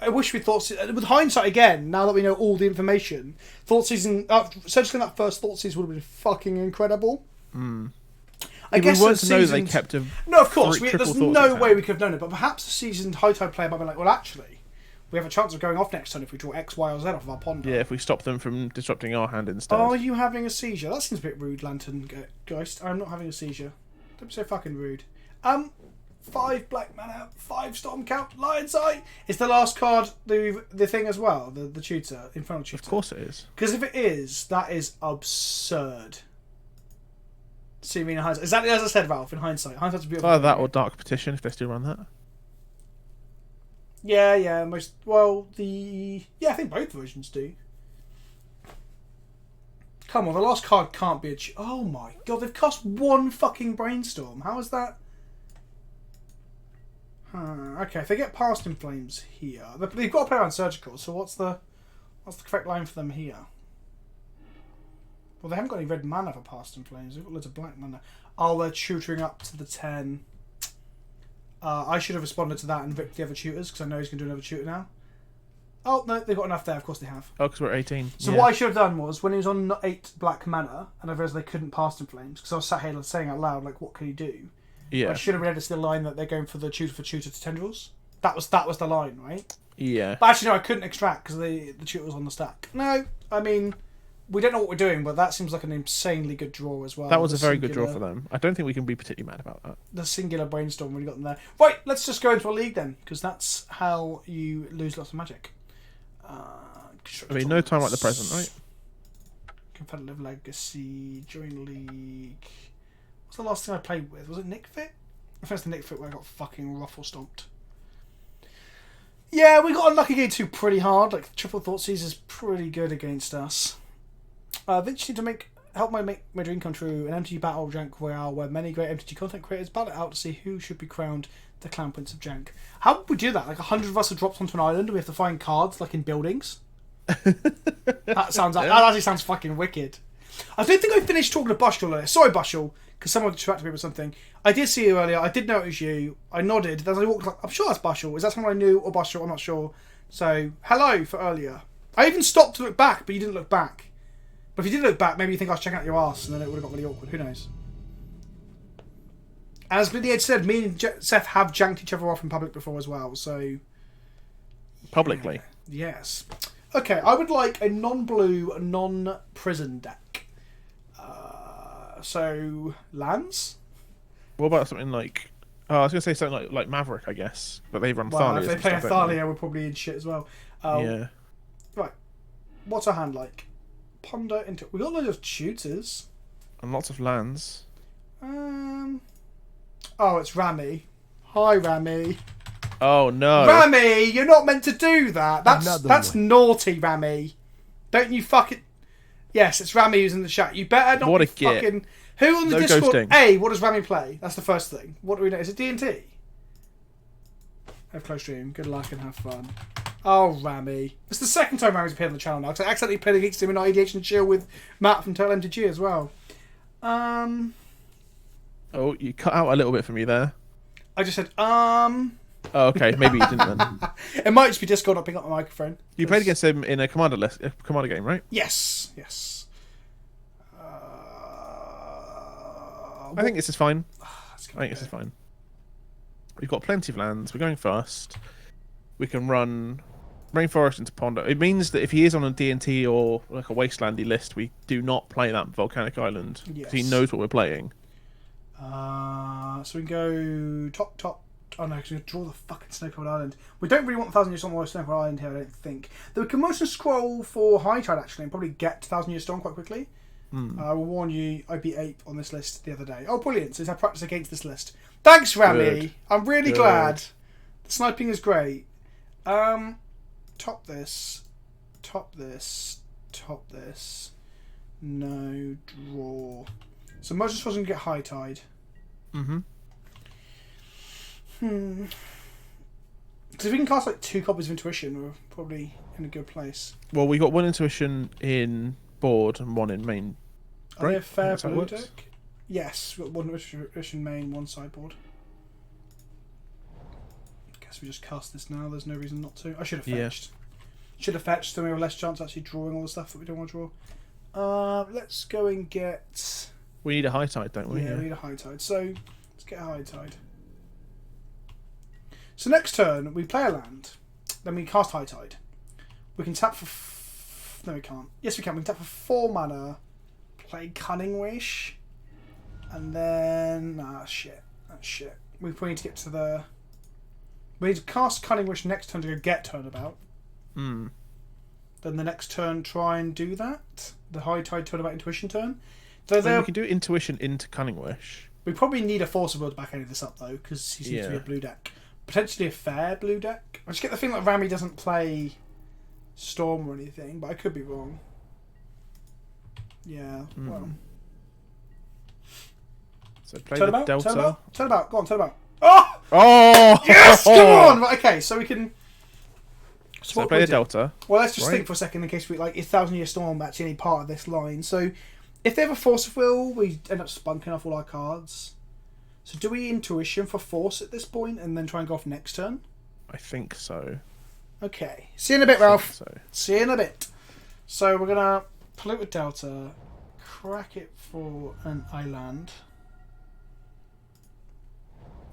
I wish we thought... With hindsight again, now that we know all the information, Thought Season... Essentially that first Thought Seize would have been fucking incredible. I guess we weren't the to know they seasoned... kept a... No, of course. triple There's Thought no Seize way hand. we could have known it, but perhaps a seasoned High Tide player might be like, well, actually, we have a chance of going off next turn if we draw X, Y, or Z off of our Ponder. Yeah, if we stop them from disrupting our hand instead. Are you having a seizure? That seems a bit rude, Lantern Ghost. I'm not having a seizure. Don't be so fucking rude. 5 black mana, 5 storm count, Lion's Eye. Is the last card the thing as well? The tutor, Infernal Tutor? Of course it is. Because if it is, that is absurd. See me in hindsight. Exactly as I said, Ralph, in hindsight. Hindsight's a beautiful. Either that or Dark Petition, if they still run that. Yeah, most... Well, the... Yeah, I think both versions do. Come on, the last card can't be a... Oh my god, they've cost 1 fucking Brainstorm. How is that... Okay, if they get Past in Flames here... They've got to play around Surgical, so what's the correct line for them here? Well, they haven't got any red mana for Past in Flames. They've got loads of black mana. Oh, they're tutoring up to the 10. I should have responded to that and Vic the other tutors, because I know he's going to do another tutor now. Oh, no, they've got enough there. Of course they have. Oh, because we're 18. So what I should have done was, when he was on 8 black mana, and I realised they couldn't Past in Flames, because I was sat here saying out loud, like, what can he do? Yeah. I should have read it to the line that they're going for the tutor to tendrils. That was the line, right? Yeah. But actually, no, I couldn't extract because the tutor was on the stack. No, I mean, we don't know what we're doing, but that seems like an insanely good draw as well. That was a very good draw for them. I don't think we can be particularly mad about that. The singular brainstorm when you got them there. Right, let's just go into a league then, because that's how you lose lots of magic. I mean, no time like the present, right? Competitive legacy, join league. What's the last thing I played with? Was it Nick Fit? I think it's the Nick Fit where I got fucking ruffle stomped. Yeah, we got unlucky game 2 pretty hard. Like, Triple Thoughtseize is pretty good against us. Eventually to help make my dream come true, an MTG battle of Jank Royale where many great MTG content creators battle it out to see who should be crowned the Clown Prince of Jank. How would we do that? Like 100 of us are dropped onto an island and we have to find cards like in buildings? That actually sounds fucking wicked. I don't think I finished talking to Bushel earlier. Sorry, Bushel, because someone distracted me with something. I did see you earlier. I did know it was you. I nodded. Then I walked like, I'm sure that's Bushel. Is that someone I knew or Bushel? I'm not sure. So, hello for earlier. I even stopped to look back, but you didn't look back. But if you did look back, maybe you think I was checking out your ass, and then it would have got really awkward. Who knows? As Billy Edge said, me and Seth have janked each other off in public before as well, so... Publicly? Yeah. Yes. Okay, I would like a non-blue, non-prison deck. So, lands? What about something like... Oh, I was going to say something like Maverick, I guess. But they run Thalia. If they play a Thalia, we're probably in shit as well. Yeah. Right. What's our hand like? Ponder into... We got loads of tutors. And lots of lands. Oh, it's Rami. Hi, Rami. Oh, no. Rami, you're not meant to do that. That's naughty, Rami. Don't you fucking... Yes, it's Rami who's in the chat. You better not What a be fucking... Who on the No Discord... ghosting. A, what does Rami play? That's the first thing. What do we know? Is it D&T? Have close stream. Good luck and have fun. Oh, Rami. It's the second time Rami's appeared on the channel now, because I accidentally played against him in IDH and Chill with Matt from Total MTG as well. Oh, you cut out a little bit for me there. I just said, Oh, okay. Maybe you didn't then. It might just be Discord not picking up my microphone. You played against him in a commander game, right? Yes. I think this is fine. I think This is fine. We've got plenty of lands. We're going first. We can run Rainforest into Ponder. It means that if he is on a D&T or like a Wastelandy list, we do not play that Volcanic Island. Because he knows what we're playing. So we can go top. Oh no, because we draw the fucking Snowcold Island. We don't really want 1,000 Year Storm or Snowcold Island here, I don't think. Though we can motion scroll for High Tide actually and probably get to 1,000 Year Storm quite quickly. I will warn you, I beat Ape on this list the other day. Oh, brilliant. So he's had practice against this list. Thanks, Rami. Good. I'm really glad. The sniping is great. Top this. No, draw. So Moses wasn't get High Tide. Because if we can cast like 2 copies of Intuition, we're probably in a good place. Well, we got 1 Intuition in board and 1 in main. Are they a Right? fair That's how it blue works. deck? Yes, we've got 1 Intuition main, 1 sideboard. Guess we just cast this now, there's no reason not to. I should have fetched. Should have fetched, so we have less chance of actually drawing all the stuff that we don't want to draw. Let's go and get... We need a High Tide, don't we? Yeah, we need a High Tide. So, let's get a High Tide. So next turn, we play a land. Then we cast High Tide. We can tap for... No, we can't. Yes, we can. We can tap for 4 mana. Play Cunning Wish. And then... That's shit. We probably need to get to the... We need to cast Cunning Wish next turn to go get Turnabout. Then the next turn try and do that. The High Tide Turnabout Intuition turn. We can do Intuition into Cunning Wish. We probably need a Force of Will to back any of this up, though, because he seems to be a blue deck. Potentially a fair blue deck. I just get the feeling that Rami doesn't play Storm or anything, but I could be wrong. Yeah, well. So play Turnabout? the Delta. Turnabout. Go on, Turnabout. Oh! Oh! Yes! Come on! Right, okay, so we can... So play the Delta. Well, let's just think for a second in case we like, is 1,000 Year Storm actually any part of this line? So, if they have a Force of Will, we end up spunking off all our cards. So, do we Intuition for Force at this point and then try and go off next turn? I think so. Okay. See you in a bit, Ralph. So. See you in a bit. So, we're going to pollute with Delta, crack it for an island.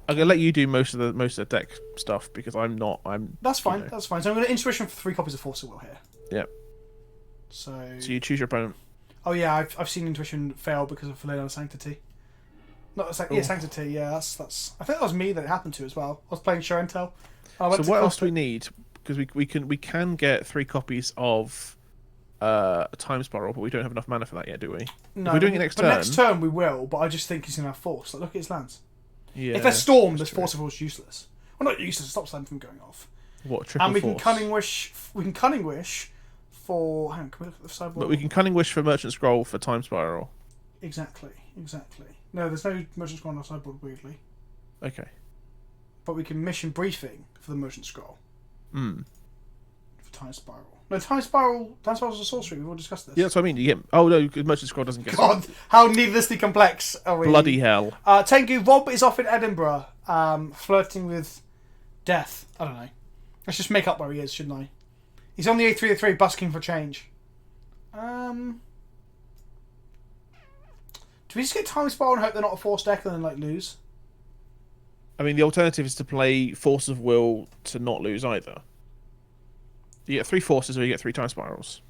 I'm gonna let you do most of the deck stuff because I'm not. That's fine. You know. That's fine. So I'm going to intuition for 3 copies of Force of Will here. Yep. So you choose your opponent. Oh yeah, I've seen intuition fail because of Leyline of Sanctity. Not Sanctity. Yeah, that's. I think that was me that it happened to as well. I was playing Show and Tell. So what else do we need? Because we can get 3 copies of a Time Spiral, but we don't have enough mana for that yet, do we? No, if we're doing it next turn. Next turn we will, but I just think he's gonna have Force. Like, look at his lands. Yeah. If there's Storm, this Force of Will is useless. Well, not useless. It stops them from going off. What triple And we force? can Cunning Wish. We can Cunning Wish for. Hang on, can we look at the sideboard? But we can Cunning Wish for Merchant Scroll for Time Spiral. Exactly. No, there's no Merchant Scroll on our sideboard, weirdly. Okay. But we can Mission Briefing for the Merchant Scroll. Hmm. For Time Spiral. No, Time Spiral's a sorcery. We've all discussed this. Yeah, that's what I mean. You get. Oh no, because Merchant Scroll doesn't get. God, how needlessly complex are we? Bloody hell. Tengu, Rob is off in Edinburgh, flirting with death. I don't know. Let's just make up where he is, shouldn't I? He's on the A303, busking for change. Do we just get Time Spiral and hope they're not a Force deck and then like lose? I mean, the alternative is to play Force of Will to not lose either. You get 3 Forces or you get 3 Time Spirals.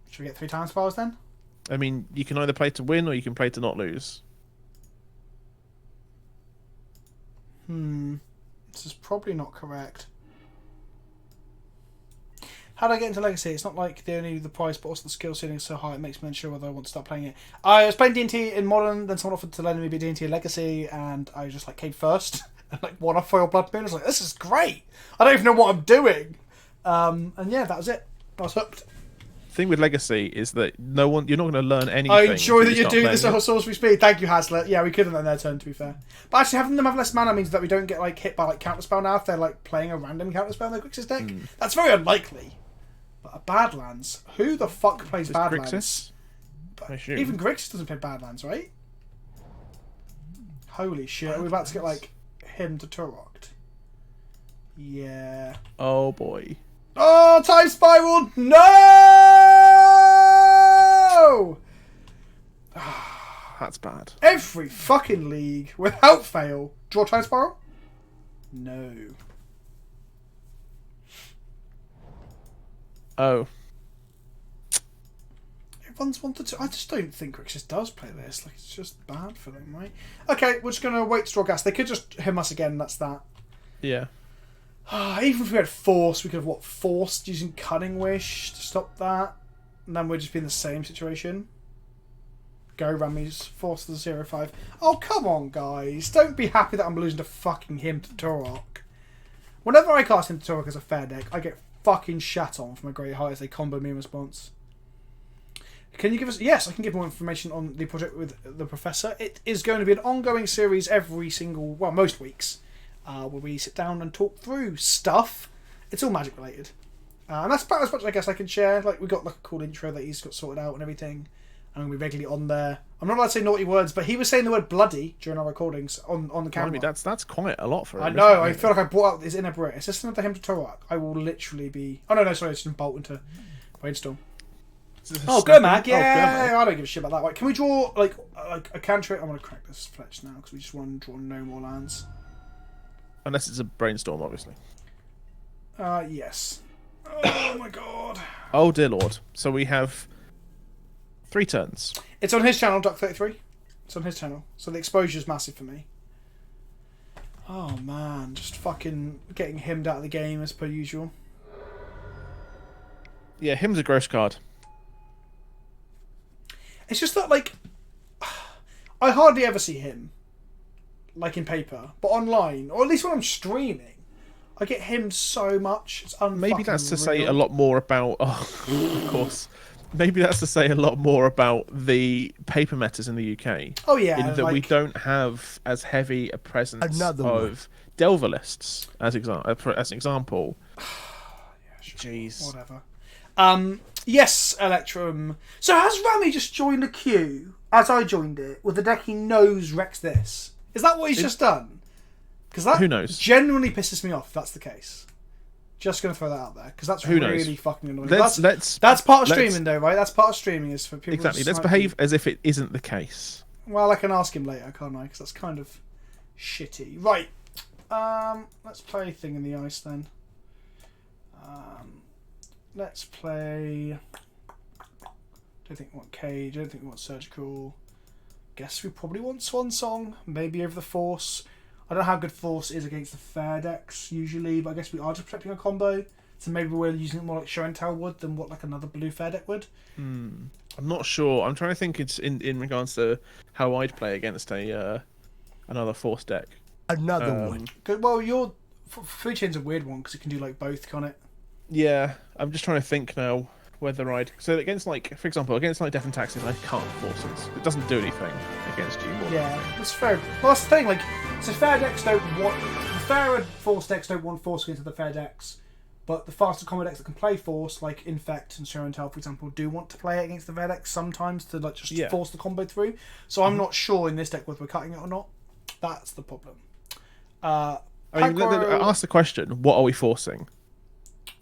Should we get 3 Time Spirals then? I mean, you can either play to win or you can play to not lose. This is probably not correct. How do I get into Legacy? It's not like the price, but also the skill ceiling is so high it makes me unsure whether I want to start playing it. I was playing D&T in Modern, then someone offered to lend me D&T in Legacy, and I just like came first and like won a foil Blood Moon. I was like, this is great. I don't even know what I'm doing. And yeah, that was it. I was hooked. The thing with Legacy is that you're not going to learn anything. I enjoy that until you do this start whole sorcery speed. Thank you, Haslet. Yeah, we could have done their turn, to be fair. But actually, having them have less mana means that we don't get like hit by like counterspell now if they're like playing a random counterspell in their Grixis deck. That's very unlikely. But Badlands, who the fuck plays Badlands? Grixis? Even Grixis doesn't play Badlands, right? Holy shit! We're about to get like him to Turok. Yeah. Oh boy. Oh, Time Spiral! No! That's bad. Every fucking league, without fail. Draw Time Spiral? No. Oh. Everyone's wanted to. I just don't think Grixis does play this. Like, it's just bad for them, right? Okay, we're just going to wait to draw gas. They could just him us again, that's that. Yeah. Even if we had Force, we could have, forced using Cunning Wish to stop that. And then we'd just be in the same situation. Go, Rammies. Force the 0-5. Oh, come on, guys. Don't be happy that I'm losing to fucking him to Turok. Whenever I cast him to Turok as a fair deck, I get fucking shat on from a Great Heart as they combo me in response. Can you give us... Yes, I can give more information on the project with the Professor. It is going to be an ongoing series every single... Well, most weeks. Where we sit down and talk through stuff. It's all Magic related. And that's about as much, I guess, I can share. Like, we got like a cool intro that he's got sorted out and everything. And I'm going to be regularly on there. I'm not allowed to say naughty words, but he was saying the word bloody during our recordings on the camera. I mean, that's quite a lot for him. I know, I feel like I brought out his inner Brit. Assistant to him to Turok, I will literally be... Oh, no, sorry, it's just Bolt into Brainstorm. Oh, Gurmag, yeah, I don't give a shit about that. Right, can we draw, like a cantrip? I'm going to crack this Fletch now, because we just want to draw no more lands. Unless it's a Brainstorm, obviously. Yes. Oh, my God. Oh, dear Lord. So we have 3 turns. It's on his channel, Duck33. It's on his channel. So the exposure's massive for me. Oh, man. Just fucking getting himmed out of the game as per usual. Yeah, him's a gross card. It's just that, like, I hardly ever see him, like, in paper. But online, or at least when I'm streaming, I get him so much. It's Maybe that's to say a lot more about... Oh, of course. Maybe that's to say a lot more about the paper metas in the UK. Oh, yeah. In that we don't have as heavy a presence of Delver lists, as an example. Yeah, sure. Jeez. Whatever. Yes, Electrum. So has Rami just joined a queue, as I joined it, with the deck he knows wrecks this? Is that what he's just done? Because that who knows? Genuinely pisses me off if that's the case. Just going to throw that out there, because that's really fucking annoying. That's part of streaming, though, right? That's part of streaming, is for people Exactly. Let's behave as if it isn't the case. Well, I can ask him later, can't I? Because that's kind of shitty. Right. Let's play Thing in the Ice then. Let's play. Don't think we want Cage. Don't think we want Surgical. Guess we probably want Swan Song. Maybe over the Force. I don't know how good Force is against the fair decks usually, but I guess we are just protecting a combo. So maybe we're using it more like Show and Tell would than what like another blue fair deck would. I'm not sure. I'm trying to think. It's in regards to how I'd play against a another Force deck. Another one. Well, your Food Chain's a weird one because it can do like both, can't it? Yeah, I'm just trying to think now whether I'd. So against like, for example, against like Death and Taxes, I can't Forces. It doesn't do anything against you. Yeah, that's fair. Well, that's the thing. Like, so fair decks don't want the fair and Force decks don't want Force against the fair decks. But the faster combo decks that can play Force, like Infect and Show and Tell, for example, do want to play it against the fair decks sometimes to like just force the combo through. So I'm not sure in this deck whether we're cutting it or not. That's the problem. I mean, ask the question: what are we forcing?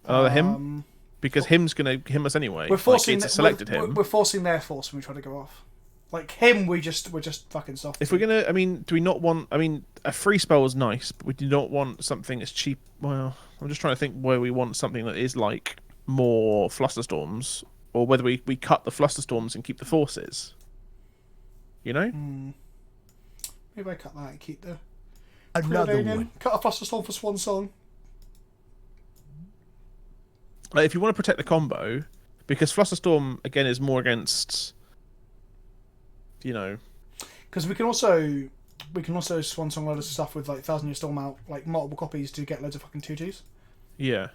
Another him? Because him's gonna him us anyway. We're forcing. Like, selected him. We're forcing their Force when we try to go off. Like him, we're just fucking soft. If we're gonna, I mean, do we not want? I mean, a free spell is nice, but we do not want something that's cheap. Well, I'm just trying to think where we want something that is like more Flusterstorms, or whether we cut the Flusterstorms and keep the Forces. You know? Maybe I cut that and keep the Another Preordain in. one. Cut a Flusterstorm for Swan Song. Like, if you want to protect the combo, because Flusterstorm again is more against, you know, because we can also Swan Song load of stuff with like 1,000-Year Storm out, like multiple copies to get loads of fucking 2/2s. yeah,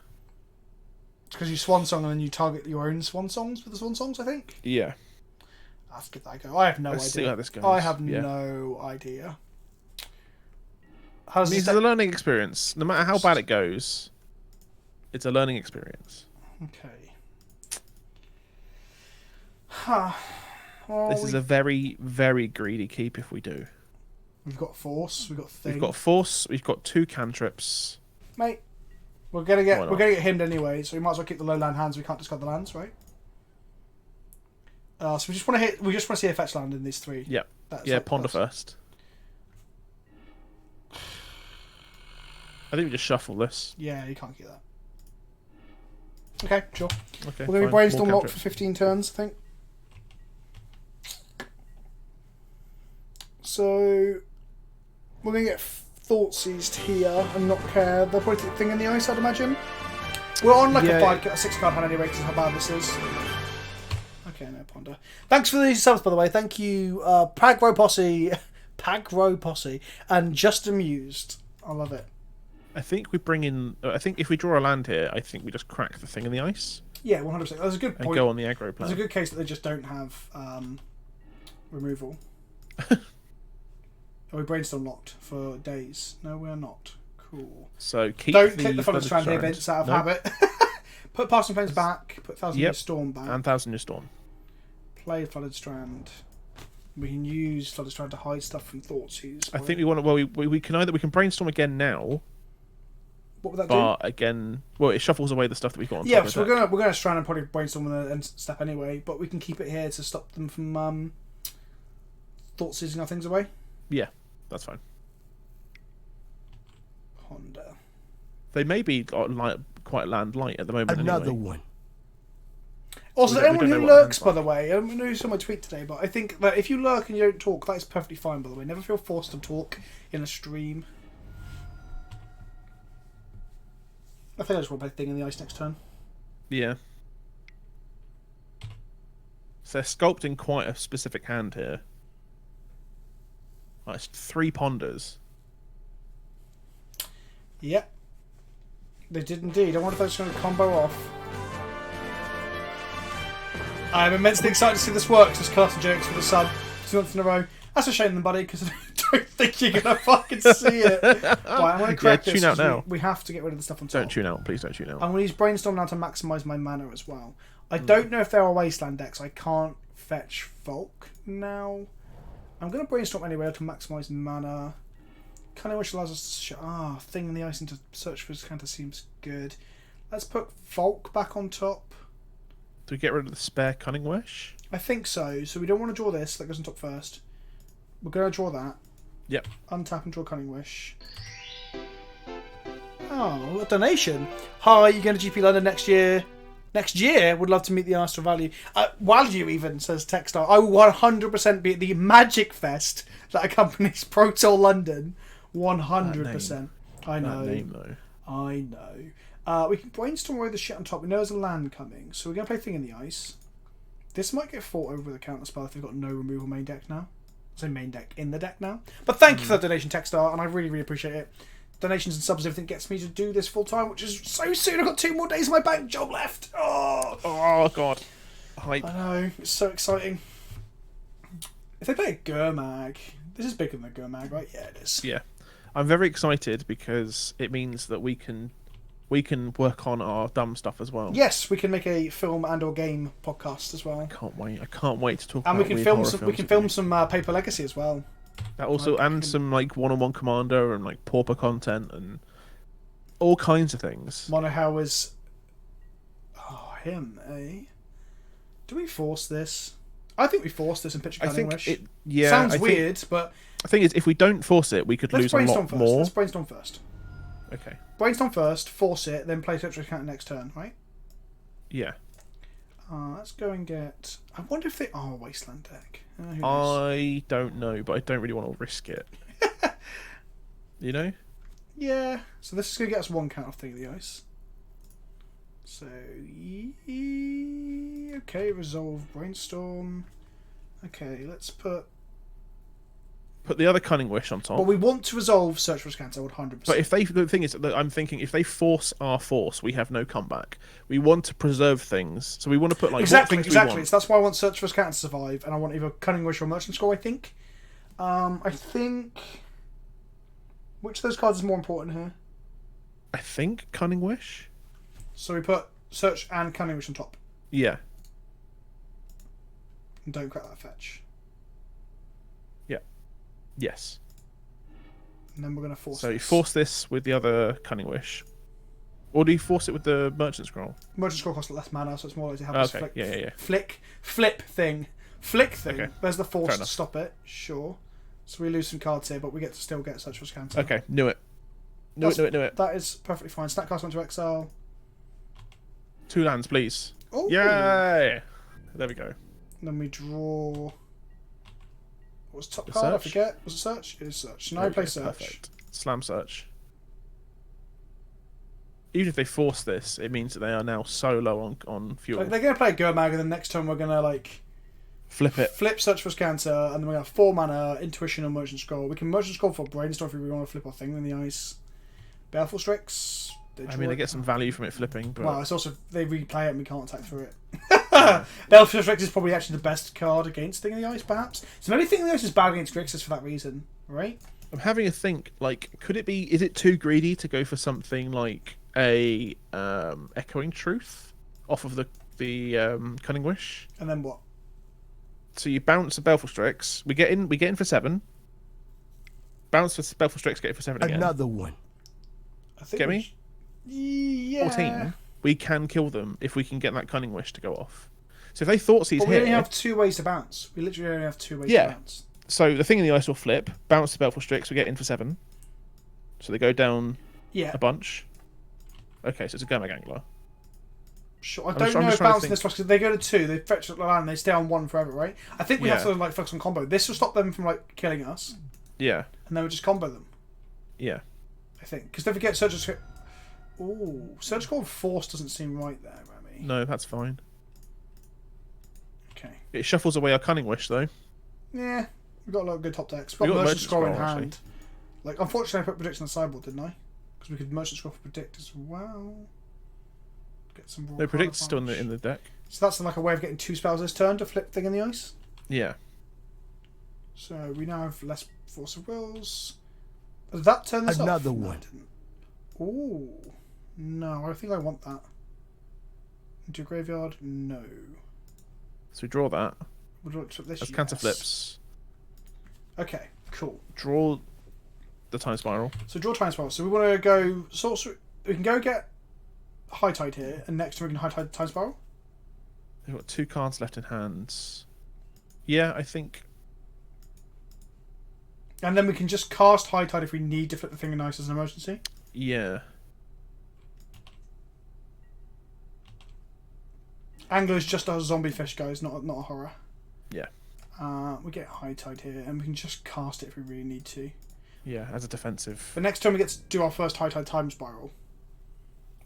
Because you Swan Song and then you target your own Swan Songs with the Swan Songs, I think. yeah. Let's give that a go. I have no Let's see idea. how this goes. I have Yeah. no idea. How does It means this it's a learning experience. No matter how bad it goes, it's a learning experience. Okay. Huh. Well, This is a very, very greedy keep if we do. We've got Force. We've got Thing. We've got Force. We've got 2 cantrips. Mate, we're gonna get Why not? himmed anyway, so we might as well keep the low land hands. We can't discard the lands, right? So we just want to hit. We just want to see a fetch land in these 3. Yeah. That's Yeah, like- ponder that's- first. I think we just shuffle this. Yeah, you can't keep that. Okay, sure. Okay. We're gonna be fine. brainstorm More locked for cantrips. 15 turns, I think. So we're gonna get thought seized here and not care. They'll probably take Thing in the Ice, I'd imagine. We're on like a 6 card hand anyway, because of how bad this is. Okay, no ponder. Thanks for these subs, by the way. Thank you, Pagro Posse, and Just Amused. I love it. I think we bring in. I think if we draw a land here, I think we just crack the Thing in the Ice Yeah, 100%. That's a good and point. go on the aggro There's plan. a good case that they just don't have removal. Are we brainstorm locked for days? No, we're not. Cool. So keep Don't the click the Flooded Strand here, Vince, out of habit. Put Passing Flames back. Put 1,000-Year Storm back. And 1,000-Year Storm. Play Flooded Strand. We can use Flooded Strand to hide stuff from Thoughtseize. I think we want to. Well, we can brainstorm again now, What would that but again, well, it shuffles away the stuff that we've got on do? Yeah, top so of we're gonna Strand and probably brainstorm on the end step anyway, but we can keep it here to stop them from Thoughtseizing our things away. Yeah, that's fine. Ponder. They may be quite land light at the moment. Another anyway. one. Also, We don't- anyone we who don't know what lurks, by the way, I know you saw my tweet today, but I think that if you lurk and you don't talk, that is perfectly fine, by the way. Never feel forced to talk in a stream. I think I just want to play Thing in the Ice next turn. Yeah. So they're sculpting quite a specific hand here. It's 3 ponders. Yep. They did indeed. I wonder if they're just going to combo off. I'm immensely excited to see this work. Just casting jokes for the sub 2 months in a row. That's a shame then, buddy, because I don't think you're going to fucking see it. Right, I'm going to correct this. tune out 'cause now. We have to get rid of the stuff on top. Don't tune out, please don't tune out. I'm going to use Brainstorm now to maximise my mana as well. I don't know if there are wasteland decks. I can't fetch Volk now. I'm going to Brainstorm anyway to maximise mana. Cunning Wish allows us to Thing in the Ice into search for his counter seems good. Let's put Volk back on top. Do we get rid of the spare Cunning Wish? I think so. So we don't want to draw this. That goes on top first. We're going to draw that. Yep. Untap and draw Cunning Wish. Oh, a donation. Hi, you're going to GP London next year. Next year, would love to meet the Arsenal Value. Value even, says Techstar. I will 100% be at the Magic Fest that accompanies Pro Tour London. 100%. I know. That name, though. I know. We can brainstorm away the shit on top. We know there's a land coming, so we're going to play Thing in the Ice. This might get fought over with a counter spell if they've got no removal main deck now. I say main deck in the deck now. But thank you for that donation, Techstar, and I really, really appreciate it. Donations and subs, everything gets me to do this full time, which is so soon. I've got 2 more days of my bank job left. Oh God. Hype. I know, it's so exciting. If they play a Gurmag, this is bigger than a Gurmag, right? Yeah, it is. Yeah. I'm very excited because it means that we can work on our dumb stuff as well. Yes, we can make a film and or game podcast as well. I can't wait to talk And about we can film some Paper Legacy as well. That also, and some like one-on-one commander and like pauper content and all kinds of things. Monohow is... Oh, him, eh? Do we force this? I think we force this and pitch a Cunning Wish. Sounds weird, but... I think if we don't force it, we could lose a lot more. Let's brainstorm first. Okay. Brainstorm first, force it, then play Tetris Counter next turn, right? Yeah. Let's go and get... I wonder if they are a Wasteland deck. Who knows? I don't know, but I don't really want to risk it. You know? Yeah. So this is going to get us 1 count off Thing of the Ice. So... Okay, resolve, brainstorm. Okay, let's put the other Cunning Wish on top. But we want to resolve Search for Scanter 100%. But the thing is that I'm thinking if they force our force, we have no comeback. We want to preserve things, so we want to put like exactly. What things So we want. that's why I want Search for Scanter to survive, and I want either Cunning Wish or Merchant Scroll. I think. Which of those cards is more important here? I think Cunning Wish. So we put Search and Cunning Wish on top. Yeah. And don't crack that fetch. Yes. And then we're going to force So you this. force this with the other Cunning Wish. Or do you force it with the Merchant Scroll? Merchant Scroll costs less mana, so it's more likely to have this Okay, flick thing. Okay. There's the force Fair to enough. stop it, sure. So we lose some cards here, but we get to still get Search for Scanter. Okay, knew it. Knew it. That is perfectly fine. Snapcast went to exile. 2 lands, please. Oh. Yay! There we go. Then we draw... What was top The card? I Search? forget. Was it Search? It is Search. Now There I we play go, Search. Perfect. Slam Search. Even if they force this, it means that they are now so low on fuel. Like, they're going to play Gurmag, and then next turn we're going to like Flip it. flip Search for Scanter, and then we're going to have 4 mana, Intuition, and Merchant Scroll. We can Merchant Scroll for Brainstorm if we really want to flip our Thing in the Ice. Baleful Strix. They get some value from it flipping, but Well, it's also they replay it and we can't attack through it. Baleful Strix is probably actually the best card against Thing in the Ice, perhaps. So maybe Thing in the Ice is bad against Grixis for that reason, right? I'm having a think. Like, could it be? Is it too greedy to go for something like a Echoing Truth off of the Cunning Wish? And then what? So you bounce a Baleful Strix. We get in for 7. Bounce for Baleful Strix. Get it for 7 again. Another one. I think Get me? Yeah. 14. We can kill them if we can get that Cunning Wish to go off. So if they thought he's But we here, only have 2 ways to bounce. We literally only have 2 ways Yeah. to bounce. so the Thing in the Ice will flip. Bounce the Baleful Strix. We get in for 7. So they go down Yeah. a bunch. Okay, so it's a Gurmag Angler. Sure. I I'm don't just know trying if to bouncing think. this because they go to 2, they fetch the land, and they stay on 1 forever, right? I think we have Yeah. to like focus on combo. This will stop them from like killing us, Yeah, and then we just combo them. yeah. I think because don't forget Surgical. Ooh, Surgical Force doesn't seem right there, Remy. No, that's fine. Okay. It shuffles away our Cunning Wish, though. Yeah, we've got a lot of good top decks. We We've got got Merchant Merchant Scroll in Scroll, hand. Like, unfortunately, I put Predict on the sideboard, didn't I? Because we could Merchant Scroll for Predict as well. Get some raw No, Predict's card still advantage. in the deck. So that's like a way of getting 2 spells this turn to flip Thing in the Ice. Yeah. So we now have less Force of Wills. Does that turn this Another off? No, one. it didn't. Ooh. No, I think I want that. Into a graveyard? No. So we draw that. Would you like to flip this? As counter Yes. flips. Okay, cool. Draw the Time Spiral. So draw Time Spiral. So we want to go sorcery. We can go get High Tide here, and next turn we can High Tide Time Spiral. We've got 2 cards left in hands. Yeah, I think. And then we can just cast High Tide if we need to flip the thing in ice as an emergency. Yeah. Angler's just a zombie fish, guys, not a horror. Yeah. We get High Tide here, and we can just cast it if we really need to. Yeah, as a defensive. The next turn we get to do our first High Tide time spiral.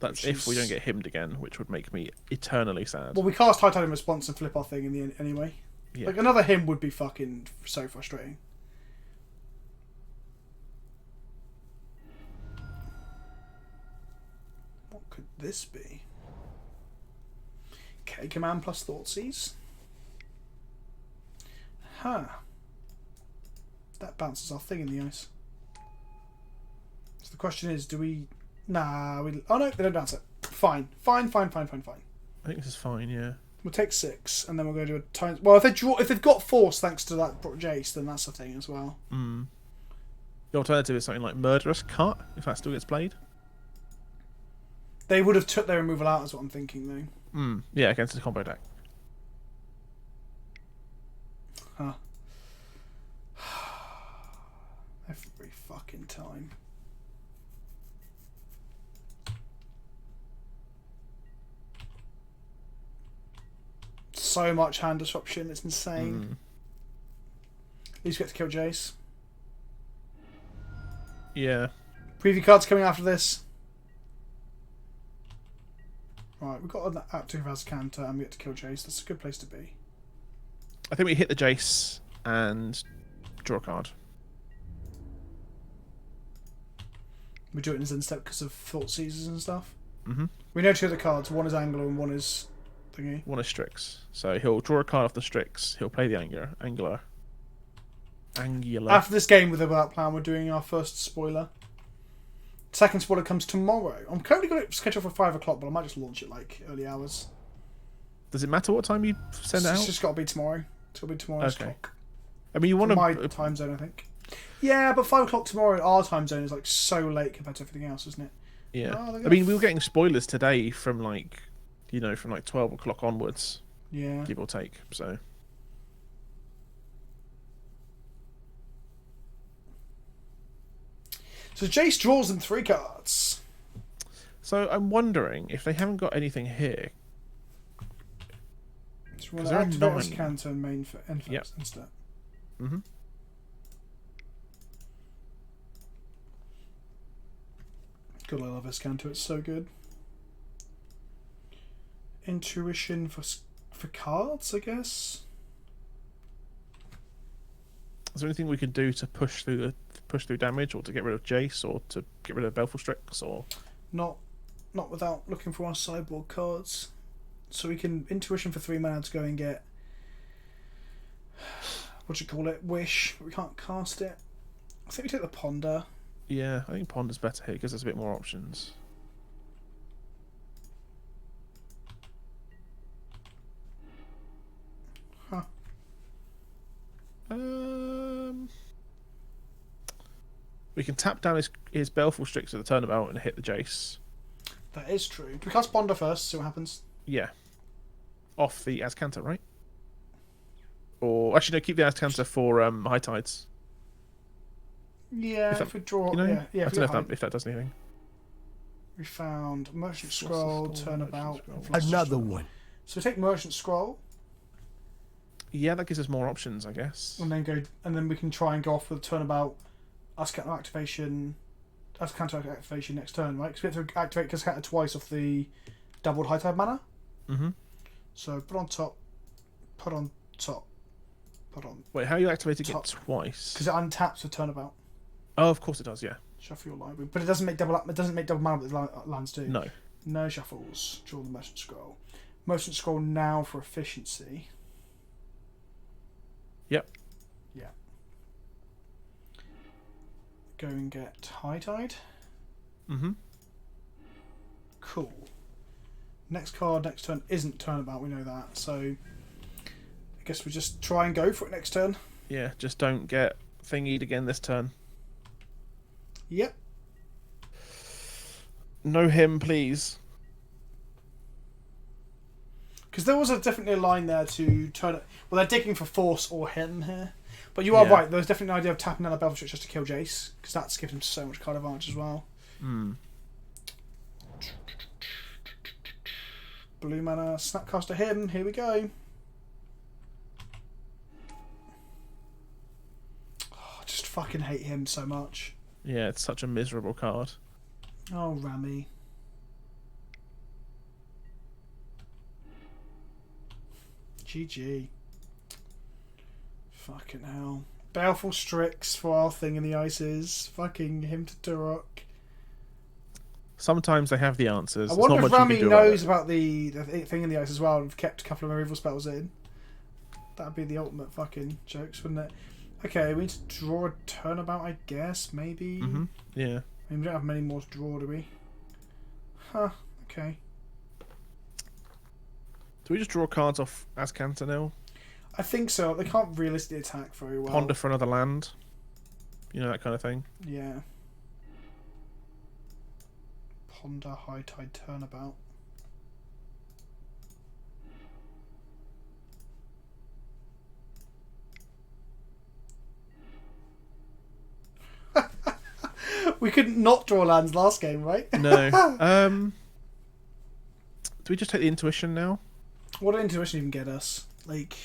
That's if we don't get himmed again, which would make me eternally sad. Well, we cast High Tide in response and flip our thing in the end anyway. Yeah. Like, another him would be fucking so frustrating. What could this be? K command plus Thoughtseize. Huh. That bounces our thing in the ice. So the question is, do we... Nah, we... Oh no, they don't bounce it. Fine. Fine. I think this is fine, yeah. We'll take 6, and then we're going to do a time... Well, if they've got force thanks to that Jace, then that's a thing as well. Mm. The alternative is something like Murderous Cut, if that still gets played. They would have took their removal out, is what I'm thinking, though. Mm. Yeah, against the combo deck. Huh. Every fucking time. So much hand disruption, it's insane. At least we get to kill Jace. Yeah. Preview cards coming after this. Right, we've got an active as counter and we get to kill Jace. That's a good place to be. I think we hit the Jace and draw a card. We do it in Zen step because of Thought Seizures and stuff. Mm-hmm. We know 2 of the cards. One is Angler and one is thingy. One is Strix. So he'll draw a card off the Strix. He'll play the Angular. After this game with the Without Plan, we're doing our first spoiler. Second spoiler comes tomorrow. I'm currently got it scheduled for 5 o'clock, but I might just launch it like early hours. Does it matter what time you send it out? It's just got to be tomorrow. It's got to be tomorrow's Okay. clock. I mean, you want My to... time zone, I think. Yeah, but 5 o'clock tomorrow, our time zone is like so late compared to everything else, isn't it? Yeah. Oh, I mean, we were getting spoilers today from like, from like 12 o'clock onwards. Yeah. Give or take, so... So Jace draws them 3 cards. So I'm wondering if they haven't got anything here. So we're there are going to activate his 9. counter and main for Yep. instead. Mm-hmm. God, I love his counter. It's so good. Intuition for cards, I guess. Is there anything we can do to push through damage, or to get rid of Jace, or to get rid of Baleful Strix, or Not without looking for our sideboard cards. So we can intuition for 3 mana to go and get Wish, but we can't cast it. I think we take the Ponder. yeah, I think Ponder's better here because there's a bit more options. Huh. We can tap down his Baleful Strix at the turnabout and hit the Jace. That is true. Do we cast Ponder first, see what happens? Yeah. Off the Azcanta, right? Or actually, no, keep the Azcanta for High Tides. Yeah, if we draw... Yeah, I if don't know if that does anything. We found Merchant Scroll, Turnabout. Another one. So we take Merchant Scroll, Yeah, that gives us more options, I guess. and then we can try and go off with Turnabout, Azcanta activation, Azcanta activation next turn, right? Because we have to activate Azcanta twice off the doubled High Tide mana. Mm-hmm. So put on top, put on top, put on... Wait, how are you activating Top. it twice? Because it untaps with Turnabout. Oh, of course it does, yeah. Shuffle your library. But it doesn't make double mana, but the lands do. No. No shuffles. Draw the Merchant Scroll. Merchant Scroll now for efficiency. Yep. Yeah. Go and get High Tide. Mm-hmm. Cool. Next card, next turn isn't Turnabout, we know that. So I guess we just try and go for it next turn. Yeah, just don't get thingied again this turn. Yep. No him, please. Because there was definitely a line there to turn it. Well, they're digging for force or him here. But you are Yeah. right. There's definitely an idea of tapping out the Belfast just to kill Jace, because that's given him so much card advantage as well. Blue mana, Snapcaster him. Here we go. Oh, I just fucking hate him so much. Yeah, it's such a miserable card. Oh, Rami. GG. Fucking hell. Baleful Strix for our thing in the ices. Fucking him to Turok. Sometimes they have the answers. I There's wonder not if much you Rami can do about knows it. about the thing in the ice as well and kept a couple of removal spells in. That'd be the ultimate fucking jokes, wouldn't it? Okay, we need to draw a turnabout, I guess, maybe? Yeah. I mean, we don't have many more to draw, do we? Huh, okay. Do we just draw cards off as Cantonil? I think so. They can't realistically attack very well. Ponder for another land? You know, that kind of thing? Yeah. Ponder, High Tide, Turnabout. We couldn't not draw lands last game, right? No. Do we just take the intuition now? What did intuition even get us? Like,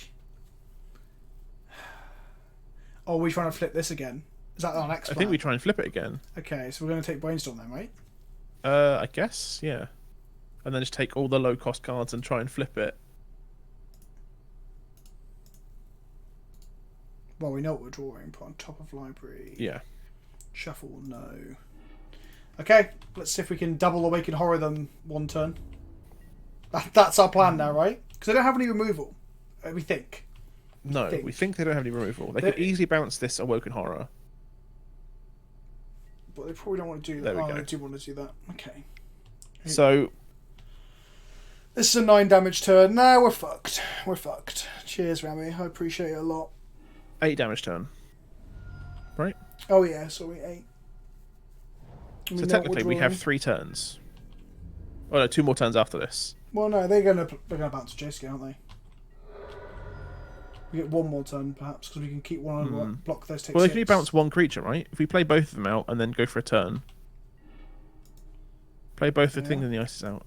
oh, we're trying to flip this again. Is that our next I plan? think we try and flip it again. Okay, so we're going to take Brainstorm then, right? I guess, yeah. And then just take all the low cost cards and try and flip it. Well, we know what we're drawing. Put on top of library. Yeah. Shuffle, no. Okay, let's see if we can double Awaken Horror them one turn. That's our plan now, right? Because they don't have any removal. We think. No, we think they don't have any removal. They could easily bounce this Awoken Horror. But they probably don't want to do that. There we go. They do want to do that. Okay. So, This is a 9 damage turn. No, we're fucked. We're fucked. Cheers, Rami. I appreciate it a lot. 8 damage turn. Right? Oh, yeah, so we 8. So technically we have 3 turns. Oh no, 2 more turns after this. Well, no, they're gonna bounce Jace again, aren't they? We get one more turn, perhaps, because we can keep one on block those. Well, they can only bounce one creature, right? If we play both of them out and then go for a turn. Play both the things in the ices out.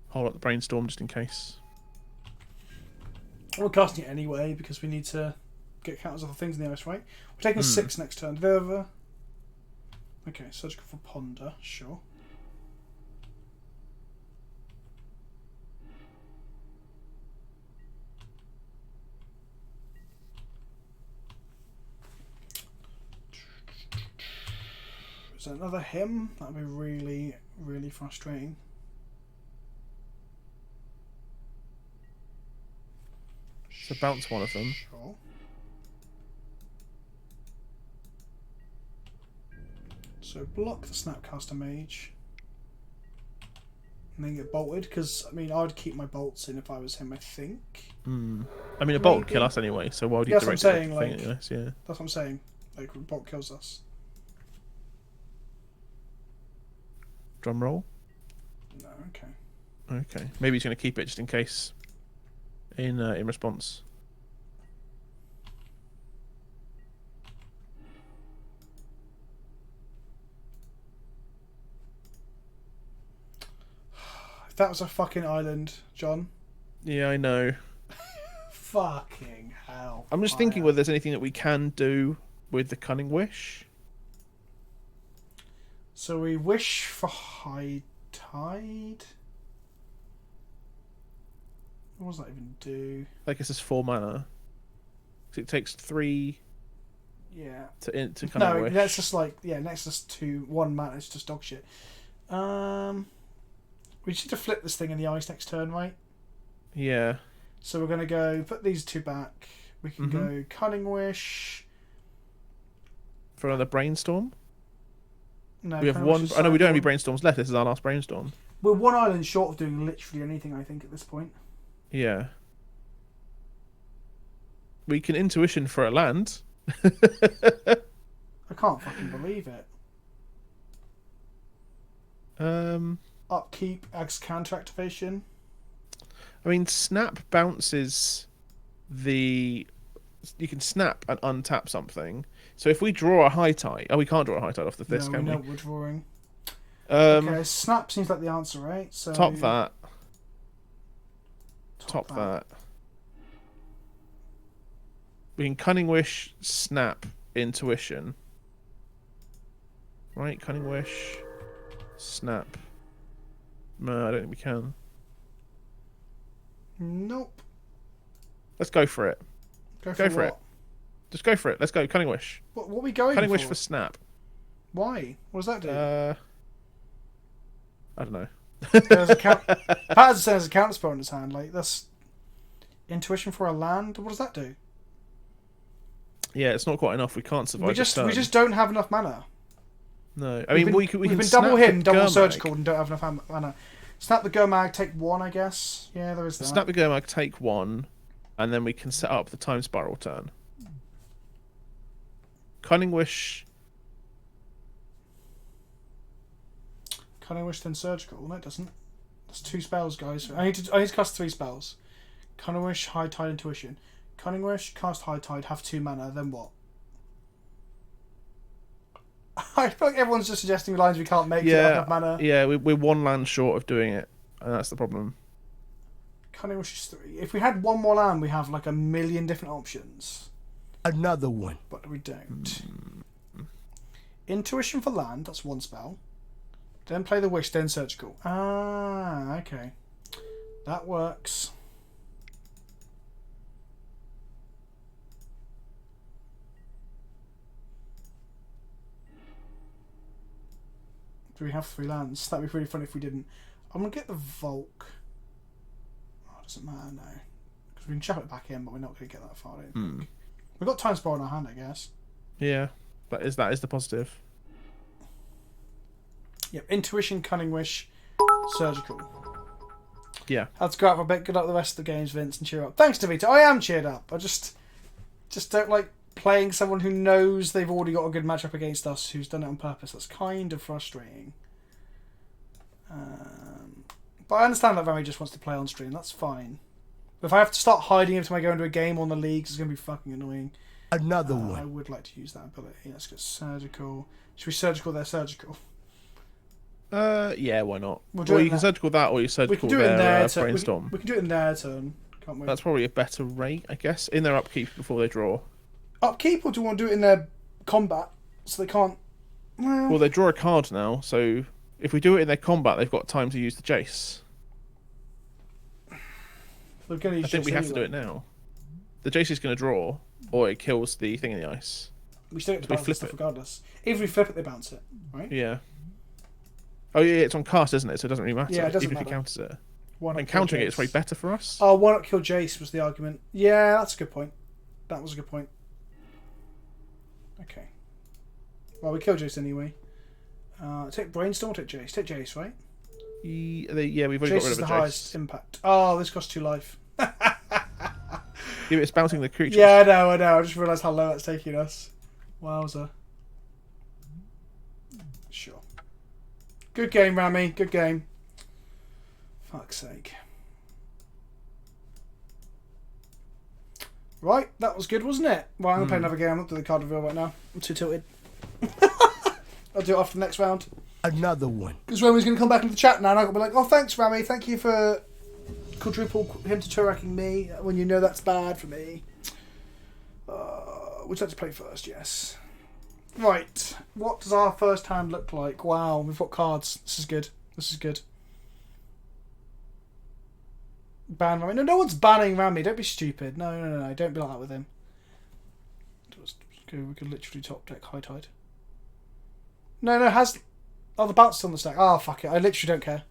Hold up the Brainstorm just in case. We're casting it anyway, because we need to get counters of the things in the ice, right? We're taking 6 next turn. Do they have a... Okay, Surgical for Ponder, sure. Is there another him? That'd be really, really frustrating. So bounce one of them. Sure. So block the Snapcaster Mage. And then get bolted, because, I mean, I'd keep my bolts in if I was him, I think. I mean, a bolt would Maybe. kill us anyway, so why would you That's what I'm direct saying, it? like- Yes, yeah. That's what I'm saying. Like, bolt kills us. Drum roll. No, okay. Okay. Maybe he's going to keep it just in case. In response. If that was a fucking island, John. Yeah, I know. Fucking hell. I'm just thinking whether there's anything that we can do with the Cunning Wish. So we wish for High Tide. What does that even do? I guess it's 4 mana. 'Cause it takes 3 Yeah. to Cunning No, Wish. that's just like, yeah, next just to 1 mana, it's just dog shit. We just need to flip this thing in the ice next turn, right? Yeah. So we're going to go, put these 2 back. We can go Cunning Wish. For another Brainstorm. No, We have Cunning Wish one. is Oh no, we don't have any sideboard. Brainstorms left. This is our last Brainstorm. We're 1 island short of doing literally anything, I think, at this point. Yeah. We can intuition for a land. I can't fucking believe it. Upkeep, Axe counter activation. I mean, snap bounces the. You can snap and untap something. So if we draw a high tide, we can't draw a high tide off the this, No, can we know we? what we're drawing. Um, Okay, snap seems like the answer, right? So top that. top that. We can Cunning Wish, snap, intuition. Right, Cunning Wish, snap. No, I don't think we can. Nope. Let's go for it. Go for what? it. Just go for it. Let's go. Cunning Wish. What are we going Cunning for? Wish for snap. Why? What does that do? I don't know. There's a Pat says a counter spell in his hand. Like that's intuition for a land. What does that do? Yeah, it's not quite enough. We can't survive. We just don't have enough mana. No, I mean we can been snap double hidden, the double Gurmag. surgical, and don't have enough mana. Snap the Gurmag, take one, I guess. Yeah, there is that. Snap the Gurmag, take one, and then we can set up the time spiral turn. Cunning Wish. Cunning Wish, then surgical. No, it doesn't. That's 2 spells, guys. I need to cast 3 spells. Cunning Wish, High Tide, Intuition. Cunning Wish, cast High Tide, have 2 mana. Then what? I feel like everyone's just suggesting lines we can't make. Yeah, enough mana. yeah, we're 1 land short of doing it, and that's the problem. Cunning Wish is 3. If we had 1 more land, we have like a million different options. Another one. But we don't. Intuition for land, that's 1 spell. Then play the Wish, then surgical. Ah, okay. That works. Do we have 3 lands? That'd be pretty funny if we didn't. I'm going to get the Volk. Oh, it doesn't matter, no. Because we can chuck it back in, but we're not going to get that far, I don't think. We've got Time Spiral in our hand, I guess. Yeah, that is the positive. Yep, Intuition, Cunning Wish, Surgical. Yeah. Let's go out for a bit. Good luck with the rest of the games, Vince, and cheer up. Thanks, Davita. I am cheered up. I just don't like playing someone who knows they've already got a good matchup against us, who's done it on purpose. That's kind of frustrating. But I understand that Rami just wants to play on stream. That's fine. But if I have to start hiding every time I go into a game on the leagues, it's going to be fucking annoying. Another I one. would like to use that ability. Let's get Surgical. Should we Surgical there, Surgical? Yeah, why not? We'll do Or it you can surgical that, or you surgical We can do it in their their turn. brainstorm. We can do it in their turn, can't we? That's probably a better rate, I guess, in their upkeep before they draw. Upkeep, or do you want to do it in their combat so they can't? Well, they draw a card now, so if we do it in their combat, they've got time to use the Jace. We're going to use I think Jace we have to do anyway. it now. The Jace is going to draw, or it kills the thing in the ice. We still get to We bounce flip stuff it. regardless. If we flip it, they bounce it, right? Yeah. Oh yeah, it's on cast, isn't it? So it doesn't really matter. Yeah, it doesn't even if matter. he counters it. Why not And kill countering it Jace? is way better for us. Oh, why not kill Jace was the argument. Yeah, that's a good point. That was a good point. Okay. Well, we kill Jace anyway. Take Brainstorm or take Jace? Take Jace, right? Yeah, we've already Jace got rid is of the a highest Jace. impact. Oh, this costs 2 life. Yeah, it's bouncing the creatures. Yeah, I know. I just realised how low that's taking us. Wowza. Sure. Good game, Rami. Good game. Fuck's sake. Right, that was good, wasn't it? Right, I'm going to play another game. I'm not doing the card reveal right now. I'm too tilted. I'll do it after the next round. Another one. Because Rami's going to come back into the chat now and I'm going to be like, oh, thanks, Rami. Thank you for quadruple him to Turaking me when you know that's bad for me. Would you like to play first? Yes. Right. What does our first hand look like? Wow, we've got cards. This is good. This is good. Ban Rami. No one's banning Rami. Don't be stupid. No. Don't be like that with him. We could literally top deck High Tide. No, has... Oh, the bounce on the stack. Oh, fuck it. I literally don't care.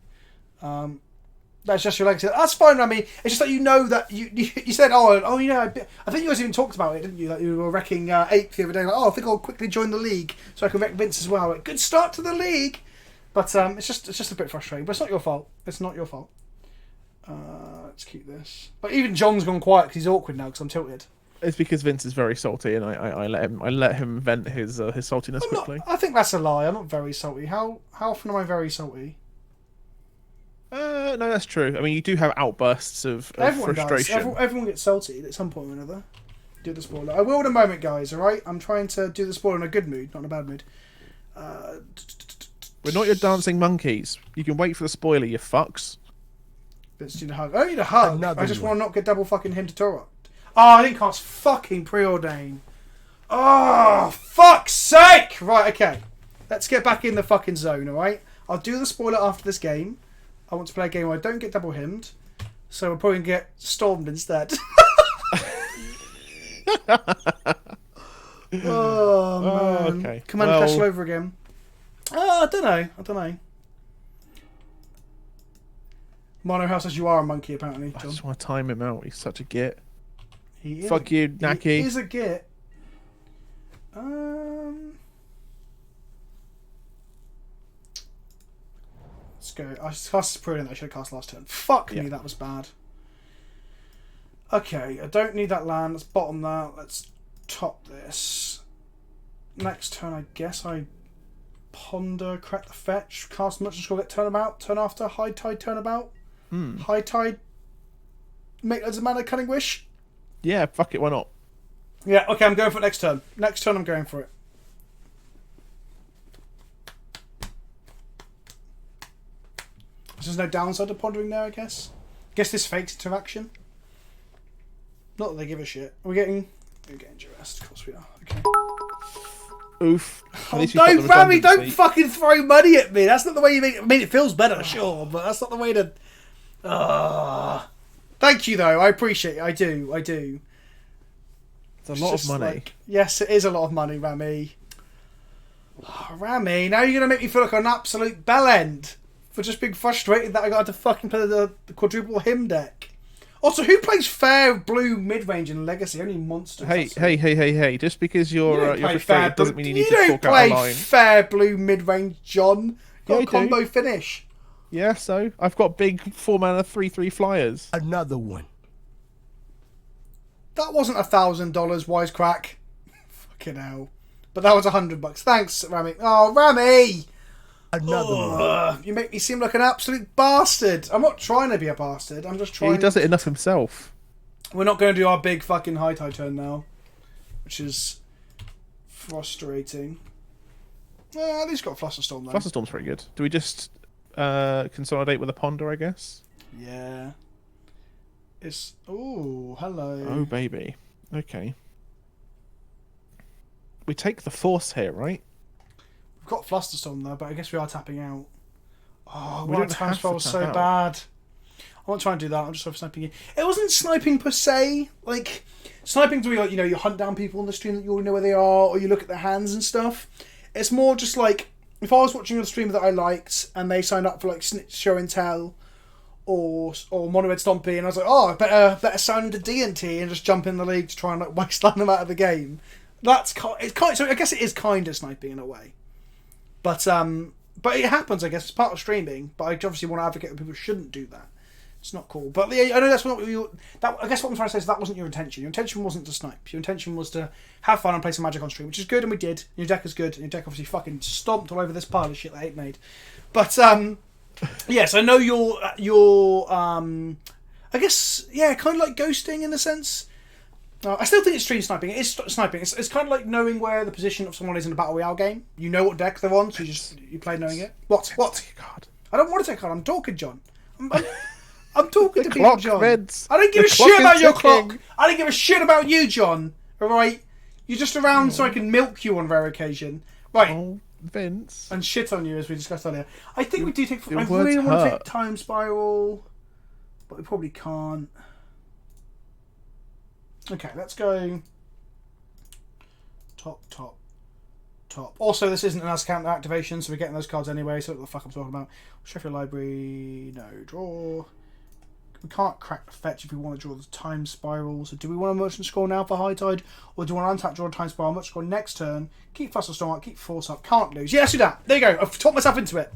That's just your legacy. That's fine, Rami. It's just that you know that you said, oh, yeah. I think you guys even talked about it, didn't you? That you were wrecking Ape the other day. Like, oh, I think I'll quickly join the league so I can wreck Vince as well. Like, good start to the league. But it's just a bit frustrating. But it's not your fault. It's not your fault. Let's keep this. But even John's gone quiet because he's awkward now because I'm tilted. It's because Vince is very salty, and I let him vent his saltiness quickly. I think that's a lie. I'm not very salty. How often am I very salty? No, that's true. I mean, you do have outbursts of Everyone frustration. does. Everyone gets salty at some point or another. Do the spoiler. I will in a moment, guys. All right. I'm trying to do the spoiler in a good mood, not in a bad mood. We're not your dancing monkeys. You can wait for the spoiler, you fucks. Let's do the hug. I don't need a hug. Another I just one. want to not get double fucking him to Torah. Oh, I didn't cast fucking preordain. Oh, fuck's sake! Right, okay. Let's get back in the fucking zone, alright? I'll do the spoiler after this game. I want to play a game where I don't get double himmed. So we're probably going to get stormed instead. Oh, man. Okay. Commander Castle over again. Oh, I don't know. Mono House says you are a monkey, apparently, I John. just want to time him out. He's such a git. He is Fuck you, Naki. He is a git. Let's go. I cast Prudent. I should have cast last turn. Fuck me, that was bad. Okay, I don't need that land. Let's bottom that. Let's top this. Next turn, I guess I ponder, crack the fetch, cast Merchant Scroll, get turnabout, turn after, High Tide, turnabout. High Tide, make loads of mana, Cunning Wish. Yeah, fuck it, why not? Yeah, okay, I'm going for it next turn. Next turn, I'm going for it. There's no downside to pondering there, I guess. Guess this fakes interaction. Not that they give a shit. We're getting duressed. Of course we are. Okay. Oof. Oh, don't, Rami, don't fucking throw money at me. That's not the way you make it. I mean, it feels better, sure, but that's not the way to... Thank you, though. I appreciate it. I do. It's a lot of money. Like, yes, it is a lot of money, Rami. Oh, Rami, now you're going to make me feel like an absolute bellend for just being frustrated that I got to fucking play the quadruple him deck. Also, who plays fair blue mid-range in Legacy? Only monsters. Hey. Just because you're frustrated doesn't mean you need to talk out of You line. don't play fair blue mid-range, John. Got a combo finish. Yeah, so I've got big 4-mana 3/3 flyers. Another one. That wasn't $1,000, wisecrack. Fucking hell. But that was $100. Thanks, Rami. Oh, Rami! Another one. You make me seem like an absolute bastard. I'm not trying to be a bastard. I'm just trying. He does it enough himself. We're not going to do our big fucking high tide turn now, which is frustrating. At least got Flusterstorm though. Flusterstorm's pretty good. Do we just consolidate with a ponder, I guess? Yeah. It's... Ooh, hello. Oh, baby. Okay. We take the force here, right? We've got Flusterstorm though, but I guess we are tapping out. Oh, We my don't time have spell to was tap so out. bad. I won't try and do that. I'm just over sniping you. It wasn't sniping per se. Like, sniping to be like, you hunt down people on the stream that you already know where they are, or you look at their hands and stuff. It's more just like, if I was watching a streamer that I liked, and they signed up for like Snitch Show and Tell, or Mono Red Stompy, and I was like, oh, I better sign into D&T and just jump in the league to try and like wasteland them out of the game. It's kind. So I guess it is kind of sniping in a way, but it happens. I guess it's part of streaming. But I obviously want to advocate that people shouldn't do that. It's not cool. But I know that's what I guess what I'm trying to say is that wasn't your intention. Your intention wasn't to snipe. Your intention was to have fun and play some Magic on stream, which is good, and we did. Your deck is good, and your deck obviously fucking stomped all over this pile of shit that Ape made. But yes, I know you're I guess kind of like ghosting in a sense. I still think it's stream sniping. It is sniping. It's kind of like knowing where the position of someone is in a battle royale game. You know what deck they're on, so you play knowing it. What? God. I don't want to take a card. I'm talking, John. I'm talking to people, clock, John. Reds. I don't give The a shit about is your ticking. clock. I don't give a shit about you, John. All right, you're just around so I can milk you on rare occasion, right? Oh, Vince. And shit on you, as we discussed earlier. I think we do take. your I words really want to hurt. take Time Spiral, but we probably can't. Okay, let's go. Top. Also, this isn't an as counter activation, so we're getting those cards anyway. So what the fuck I'm talking about? Sheffield Library, no draw. We can't crack the fetch if we want to draw the Time Spiral. So do we want a Merchant Scroll now for High Tide, or do we want to untap, draw a Time Spiral, Merchant Scroll next turn, keep Flusterstorm up, keep Force up, can't lose. Yeah, let's do that. There you go. I've talked myself into it.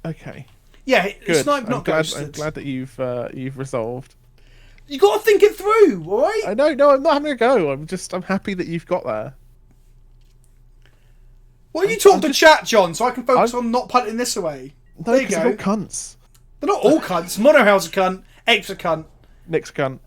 Okay. Yeah, Good. snipe, not ghosted. I'm glad that you've resolved. You got to think it through, all right? I know. No, I'm not having a go. I'm happy that you've got there. Well, you talk to chat, John, so I can focus on not punting this away. No, There you because go. they're all cunts. They're not all cunts. Monohell's a cunt. Ape's a cunt. Nick's cunt.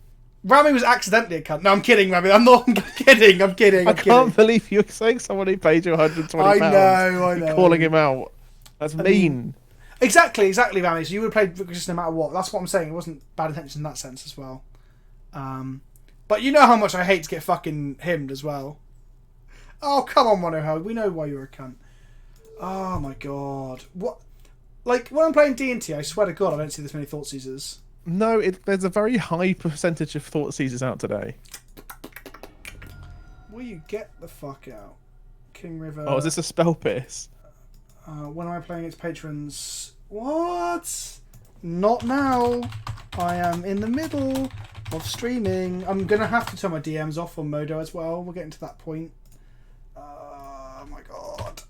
Rami was accidentally a cunt. No, I'm kidding, Rami. I'm not. I'm kidding. I'm kidding. I can't believe you're saying someone who paid you £120. I know. You're calling him out. That's mean. Exactly, Rami. So you would have played just no matter what. That's what I'm saying. It wasn't bad intention in that sense as well. But you know how much I hate to get fucking hymned as well. Oh, come on, Monohell. We know why you're a cunt. Oh, my God. What? Like, when I'm playing D&T, I swear to God, I don't see this many Thought Seizers. No, there's a very high percentage of Thought Seizers out today. Will you get the fuck out? King River. Oh, is this a spell pierce? When am I playing its patrons? What? Not now. I am in the middle of streaming. I'm going to have to turn my DMs off on Modo as well. We're getting to that point. Oh my God.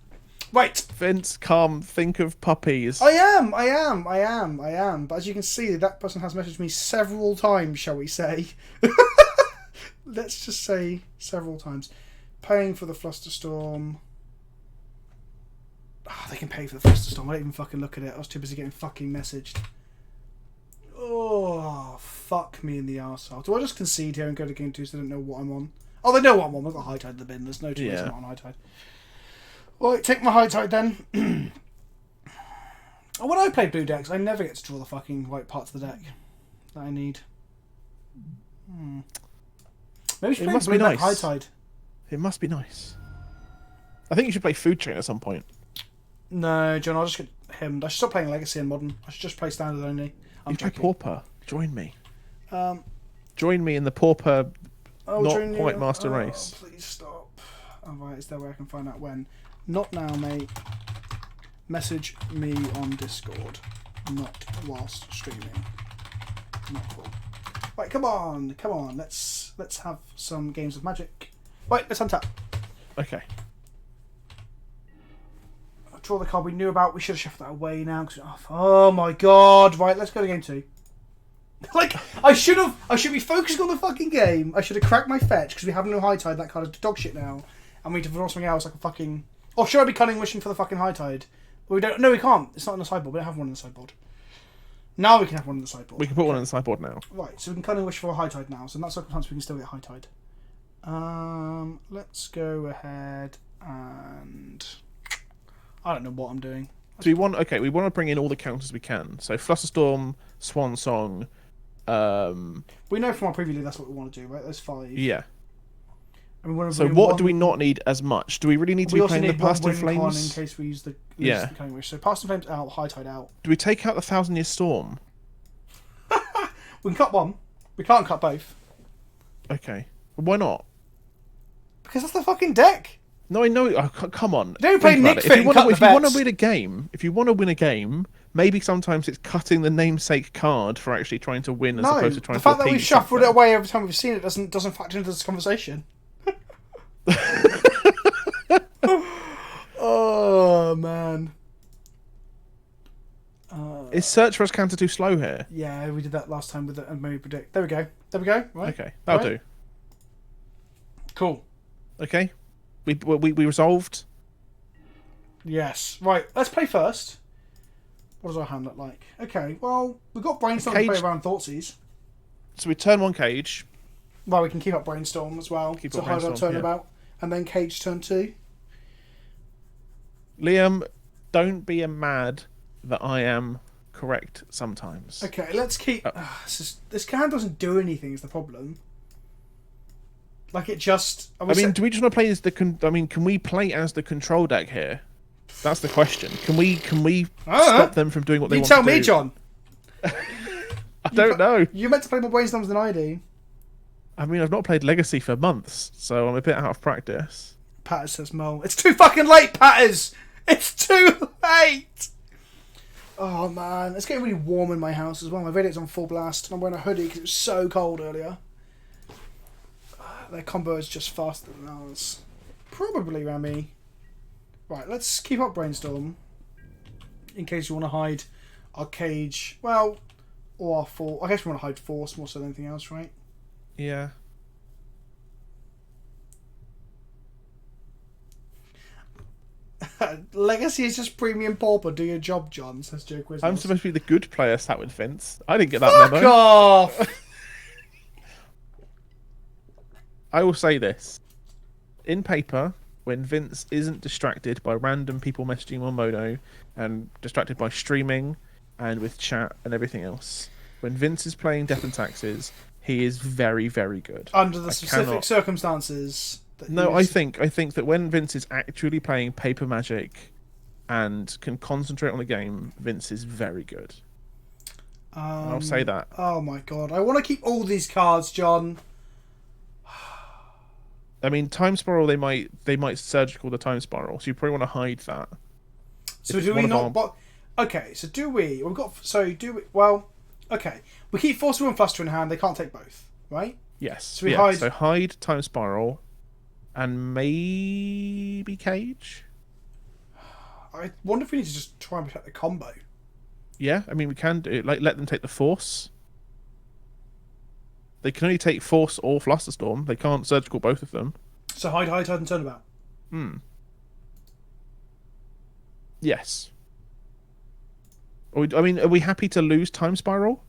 Right. Vince, calm. Think of puppies. I am. But as you can see, that person has messaged me several times, shall we say. Let's just say several times. Paying for the Flusterstorm. Oh, they can pay for the Flusterstorm. I didn't even fucking look at it. I was too busy getting fucking messaged. Oh, fuck me in the arsehole. Do I just concede here and go to game 2 so they don't know what I'm on? Oh, they know what I'm on. I've got High Tide in the bin. There's no two ways I'm not on High Tide. Right, take my High Tide then. When I play blue decks, I never get to draw the fucking right parts of the deck that I need. Maybe we should play blue deck High Tide. It must be nice. I think you should play Food Chain at some point. No, John, I'll just get hymned. I should stop playing Legacy and Modern. I should just play Standard only. You play Pauper. Join me. Join me in the Pauper not Point Master race. Please stop. Oh, right, is there a way I can find out when? Not now, mate. Message me on Discord. Not whilst streaming. Not cool. Right, come on. Let's have some games of Magic. Right, let's untap. Okay. Draw the card we knew about. We should have shuffled that away now. Oh my God! Right, let's go to game 2. Like I should be focusing on the fucking game. I should have cracked my fetch because we have no High Tide. That card is dog shit now, and we need to draw something else like a fucking. Or should I be cunning wishing for the fucking High Tide? Well, we don't. No, we can't. It's not in the sideboard. We don't have one in the sideboard. Now we can have one in the sideboard. We can put one in the sideboard now. Right, so we can cunning wish for a High Tide now. So in that circumstance, we can still get High Tide. Let's go ahead and. I don't know what I'm doing. So we want to bring in all the counters we can. So Flusterstorm, Swan Song. We know from our preview league that's what we want to do, right? There's 5. Yeah. And we want to so what do we not need as much? Do we really need to be playing the Past in Flames? In case we use the Cunning Wish. So Past in Flames out, High Tide out. Do we take out the 1,000-Year Storm? We can cut one. We can't cut both. Okay. Why not? Because that's the fucking deck. No, I know. Oh, come on. Don't play Nick Fit. If you want to win a game, maybe sometimes it's cutting the namesake card for actually trying to win as opposed to trying to. The fact that we've shuffled it away every time we've seen it doesn't factor into this conversation. Oh man. Is Search for Counter too slow here? Yeah, we did that last time with the maybe predict. There we go. Right. Okay, that'll do. Cool. Okay. We resolved. Yes. Right. Let's play first. What does our hand look like? Okay. Well, we've got Brainstorm to play around Thoughtseize. So we turn one cage. Well, we can keep up Brainstorm as well. So hide our turnabout, and then cage turn 2. Liam, don't be mad that I am correct sometimes. Okay. Let's keep. This hand doesn't do anything. Is the problem? Like it just. Do we just want to play as the? Can we play as the control deck here? That's the question. Can we stop them from doing what they want to do? You tell me, John. I don't know. You're meant to play more Brainstorms than I do. I mean, I've not played Legacy for months, so I'm a bit out of practice. Patters says Mole. It's too fucking late, Patters. It's too late. Oh man, it's getting really warm in my house as well. My radiator's on full blast, and I'm wearing a hoodie because it was so cold earlier. Their combo is just faster than ours. Probably, Rami. Right, let's keep up Brainstorm. In case you want to hide our cage. Well, or our force. I guess we want to hide force more so than anything else, right? Yeah. Legacy is just premium pauper. Do your job, John, says Joe Quiznos. I'm supposed to be the good player sat with Vince. I didn't get that Fuck memo. off! I will say this. In paper, when Vince isn't distracted by random people messaging on Modo and distracted by streaming and with chat and everything else, when Vince is playing Death and Taxes, he is very, very good. Under the specific circumstances. No, I think that when Vince is actually playing Paper Magic and can concentrate on the game, Vince is very good. I'll say that. Oh my god. I want to keep all these cards, John. I mean, Time Spiral, they might surgical the Time Spiral, so you probably want to hide that. So do we not... Okay, so do we... We've got... So do we... Well, okay. We keep Force and Fluster in hand. They can't take both, right? Yes. So we hide... So hide Time Spiral and maybe Cage? I wonder if we need to just try and protect the combo. Yeah, I mean, we can do it. Like, let them take the Force. They can only take Force or Flusterstorm. They can't surgical both of them. So hide, and turnabout. Yes. I mean, are we happy to lose Time Spiral?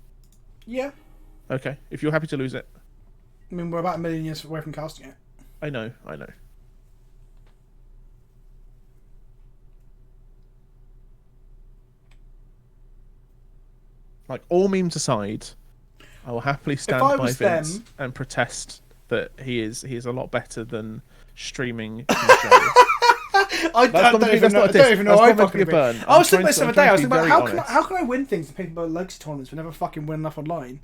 Yeah. Okay, if you're happy to lose it. I mean, we're about 1 million years away from casting it. I know. Like, all memes aside, I will happily stand by Vince and protest that he is a lot better than streaming. I don't even know. I was thinking this the other day. I was thinking about how can I win things in paper legacy tournaments? We never fucking win enough online.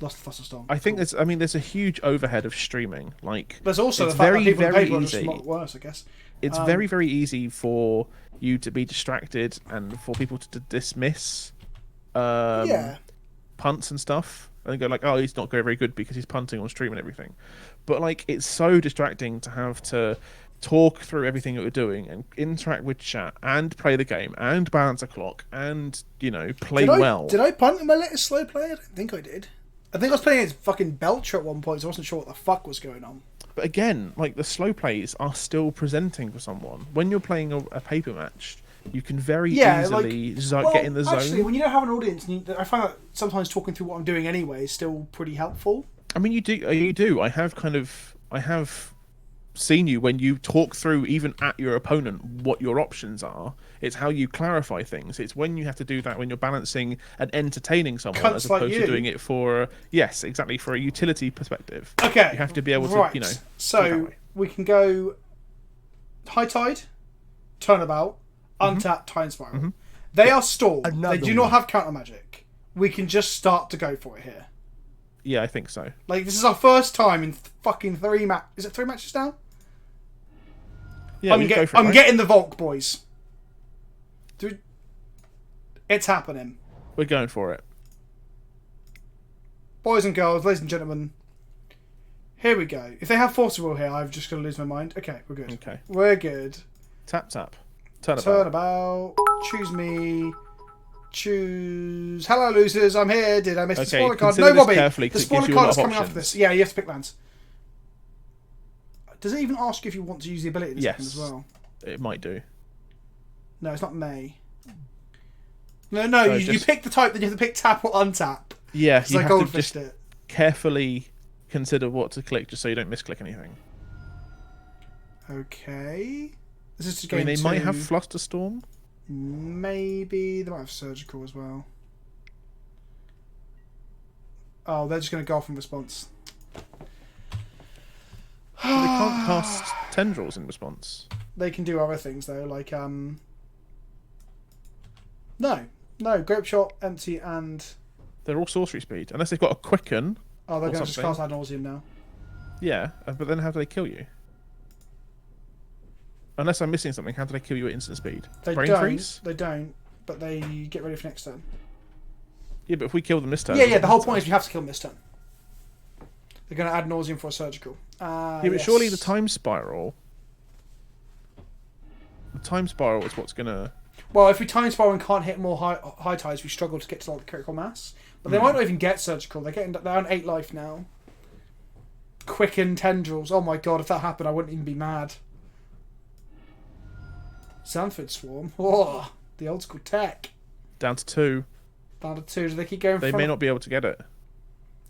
Lost the Flusterstorm. I think there's a huge overhead of streaming. Like, there's also it's the fact very, that people in very paper are easy. just a lot worse, I guess. It's very, very easy for you to be distracted and for people to dismiss punts and stuff and go like, oh, he's not very good because he's punting on stream and everything. But like, it's so distracting to have to talk through everything that we're doing and interact with chat and play the game and balance a clock and, play well. Did I punt in my latest slow play? I don't think I did. I think I was playing against fucking Belcher at one point, so I wasn't sure what the fuck was going on. But again, like, the slow plays are still presenting for someone. When you're playing a paper match, you can very easily get in the zone. Actually, when you don't have an audience, I find that sometimes talking through what I'm doing anyway is still pretty helpful. I mean, you do. I have seen you when you talk through, even at your opponent, what your options are. It's how you clarify things. It's when you have to do that when you're balancing and entertaining someone, as opposed to doing it for for a utility perspective. Okay, you have to be able to, So we can go High Tide, Turnabout, Untap, Time Spiral. They are stalled. They do not have counter magic. We can just start to go for it here. Yeah, I think so. Like, this is our first time in fucking 3 matches. Is it 3 matches now? Yeah, I'm getting the Volk, boys. It's happening. We're going for it. Boys and girls, ladies and gentlemen, here we go. If they have Force of Will here, I'm just going to lose my mind. Okay, we're good. Okay. We're good. Tap. Turnabout. Choose me. Choose. Hello, losers. I'm here. Did I miss the spoiler card? No, Robbie. The spoiler card is coming after this. Yeah, you have to pick lands. Does it even ask you if you want to use the ability this second as well? It might do. No, it's not May. No, so you pick the type, then you have to pick tap or untap. Yeah, you have to just carefully consider what to click just so you don't misclick anything. Okay. This is just they might have Flusterstorm. Maybe they might have Surgical as well. Oh, they're just going to go off in response. They can't cast Tendrils in response. They can do other things though, like No, Grape Shot, Empty, and they're all sorcery speed, unless they've got a Quicken. Oh, they're going to just cast Ad Nauseam now. Yeah, but then how do they kill you? Unless I'm missing something, how do they kill you at instant speed? Brain freeze? They don't, but they get ready for next turn. Yeah, but if we kill them this turn... Yeah, the whole point is you have to kill them this turn. They're going to Ad Nauseam for a Surgical. But surely the Time Spiral... The Time Spiral is what's going to... Well, if we Time Spiral and can't hit more high tides, we struggle to get to the critical mass. But they might not even get Surgical. They're on 8 life now. Quicken Tendrils. Oh my god, if that happened, I wouldn't even be mad. Sanford Swarm. Oh, the old school tech. Down to 2. Down to 2. Do they keep going? They may not be able to get it.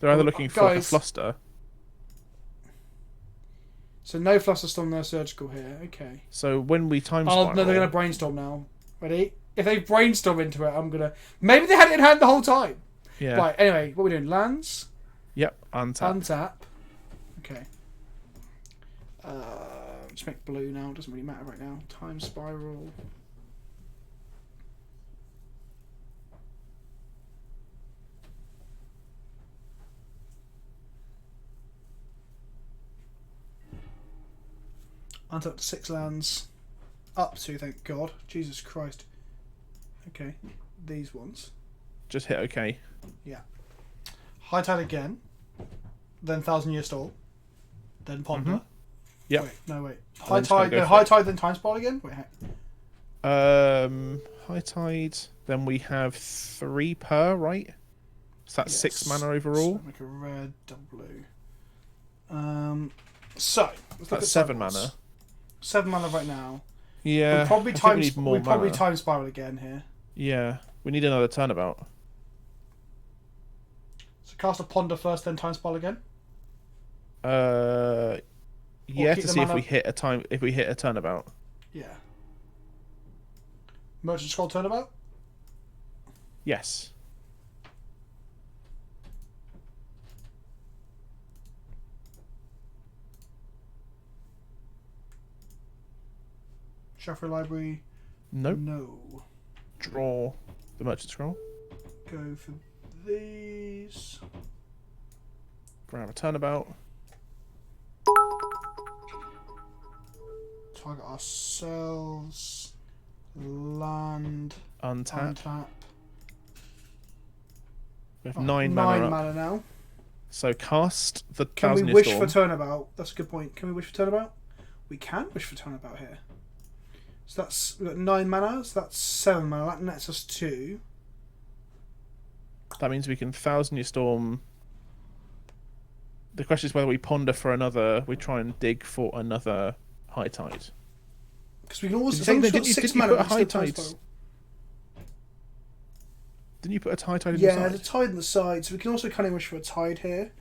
They're either looking for like a fluster. So no Flusterstorm, no Surgical here. Okay. So when we time spiral... Oh, no, they're going to brainstorm now. Ready? If they brainstorm into it, I'm going to... Maybe they had it in hand the whole time. Yeah. Right, anyway, what are we doing? Lands? Yep, untap. Untap. Okay. Just make blue now. Doesn't really matter right now. Time Spiral. Untap to 6 lands. Up to, thank God. Jesus Christ. Okay. These ones. Just hit OK. Yeah. High Tide again. Then Thousand Year Stall. Then Ponder. Mm-hmm. Yep. Wait, no, wait. High Tide, High Tide, then Time Spiral again? Wait, High Tide. Then we have 3 per, right? So that's 6 mana overall. So make a red, double blue. So let's that's 7 mana. 7 mana right now. Yeah. We'll probably time spiral again here. Yeah. We need another turnabout. So cast a Ponder first, then time spiral again. Yeah, to see if we hit a turnabout. Yeah. Merchant Scroll turnabout. Yes. Shuffle Library. Nope. No. Draw the Merchant Scroll. Go for these. Grab a turnabout. Target ourselves. Land. Untap. We have 9 mana up. mana now. So cast the Can we Thousand Year wish Storm. for turnabout? That's a good point. Can we wish for turnabout? We can wish for turnabout here. So that's we've got 9 mana. So that's 7 mana. That nets us 2. That means we can Thousand Year Storm. The question is whether we ponder for another. We try and dig for another High Tide. Because we can also. Didn't you Six put mana. a High Tide? Didn't you put a High Tide in the Yeah, side? the tide on the side. So we can also kind of wish for a tide here.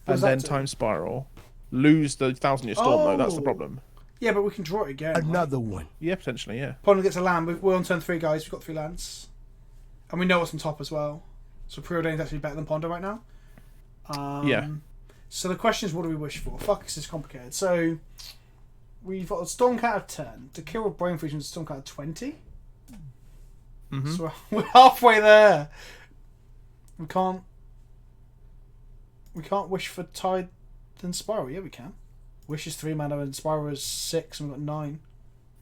And then time spiral. Lose the Thousand Year Storm though. That's the problem. Yeah, but we can draw it again. Another one. Yeah, potentially. Yeah. Ponder gets a land. We're on turn 3, guys. We've got 3 lands, and we know what's on top as well. So Preordained is actually better than Ponder right now. Yeah. So the question is, what do we wish for? Fuck, this is complicated. So we've got a Stormcat of 10 to kill a Brain Freeze with a Stormcat of 20. Mm-hmm. So we're halfway there. We can't wish for Tide and Spiral. Yeah, we can. Wish is 3 mana and Spiral is 6, and we've got 9.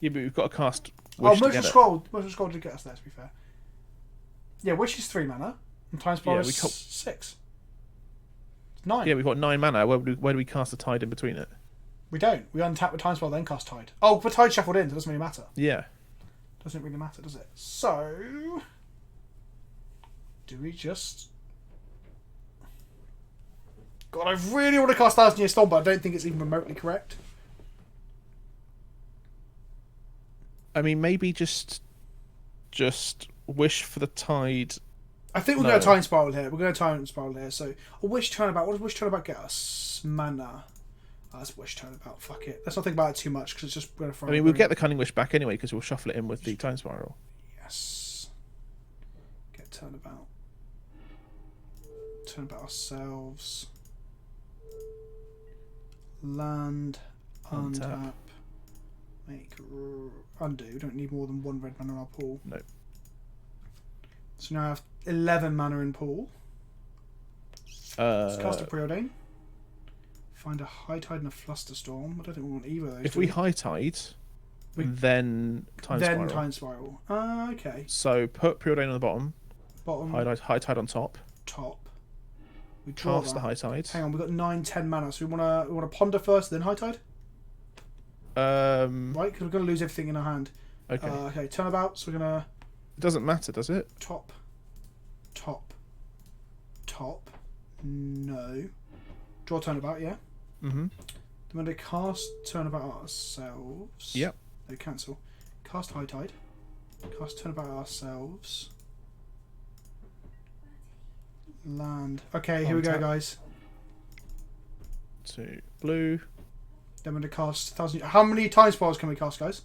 Yeah, but we've got to cast. Wish to Merchant get it. Scroll. Merchant Scroll did get us there, to be fair. Yeah, Wish is 3 mana and Time Spiral is 6. It's 9. Yeah, we've got 9 mana. Where do we cast a Tide in between it? We don't. We untap with Time Spiral, then cast Tide. Oh, but Tide shuffled in, so it doesn't really matter. Yeah. Doesn't really matter, does it? So, do we just... God, I really want to cast Thousand Year Storm, but I don't think it's even remotely correct. I mean, maybe just wish for the Tide. I think we're going to Time Spiral here. We're going to Time Spiral here. So, a Wish Turnabout. What does Wish Turnabout get us? Mana. Oh, let's Wish Turnabout. Fuck it. Let's not think about it too much, because it's just going to throw... I mean, we'll get the Cunning Wish back anyway, because we'll shuffle it in with the Time Spiral. Yes. Get Turnabout. Turnabout ourselves. Land. Untap. Make... Undo. We don't need more than 1 red mana in our pool. No. So now I have 11 mana in pool. Let's cast a Preordain. Find a High Tide and a Flusterstorm. I don't think we want either of those. If we High Tide, then Time Spiral. Then Time Spiral. Okay. So put Preordain on the bottom. Bottom. High Tide on top. Top. We draw Cast the High Tide. Hang on, we've got 9-10 mana, so we wanna Ponder first, then High Tide? Right, because we're gonna lose everything in our hand. Okay. Okay, turnabout, so we're gonna It doesn't matter, does it? top. No. Draw turnabout, yeah? Mm-hmm. Then we're gonna cast turnabout ourselves. Yep. No, cancel. cast High Tide. Cast Turnabout ourselves. Land. Okay, here we go, guys. 2 blue. Then we're going to cast 1,000. How many time spirals can we cast, guys?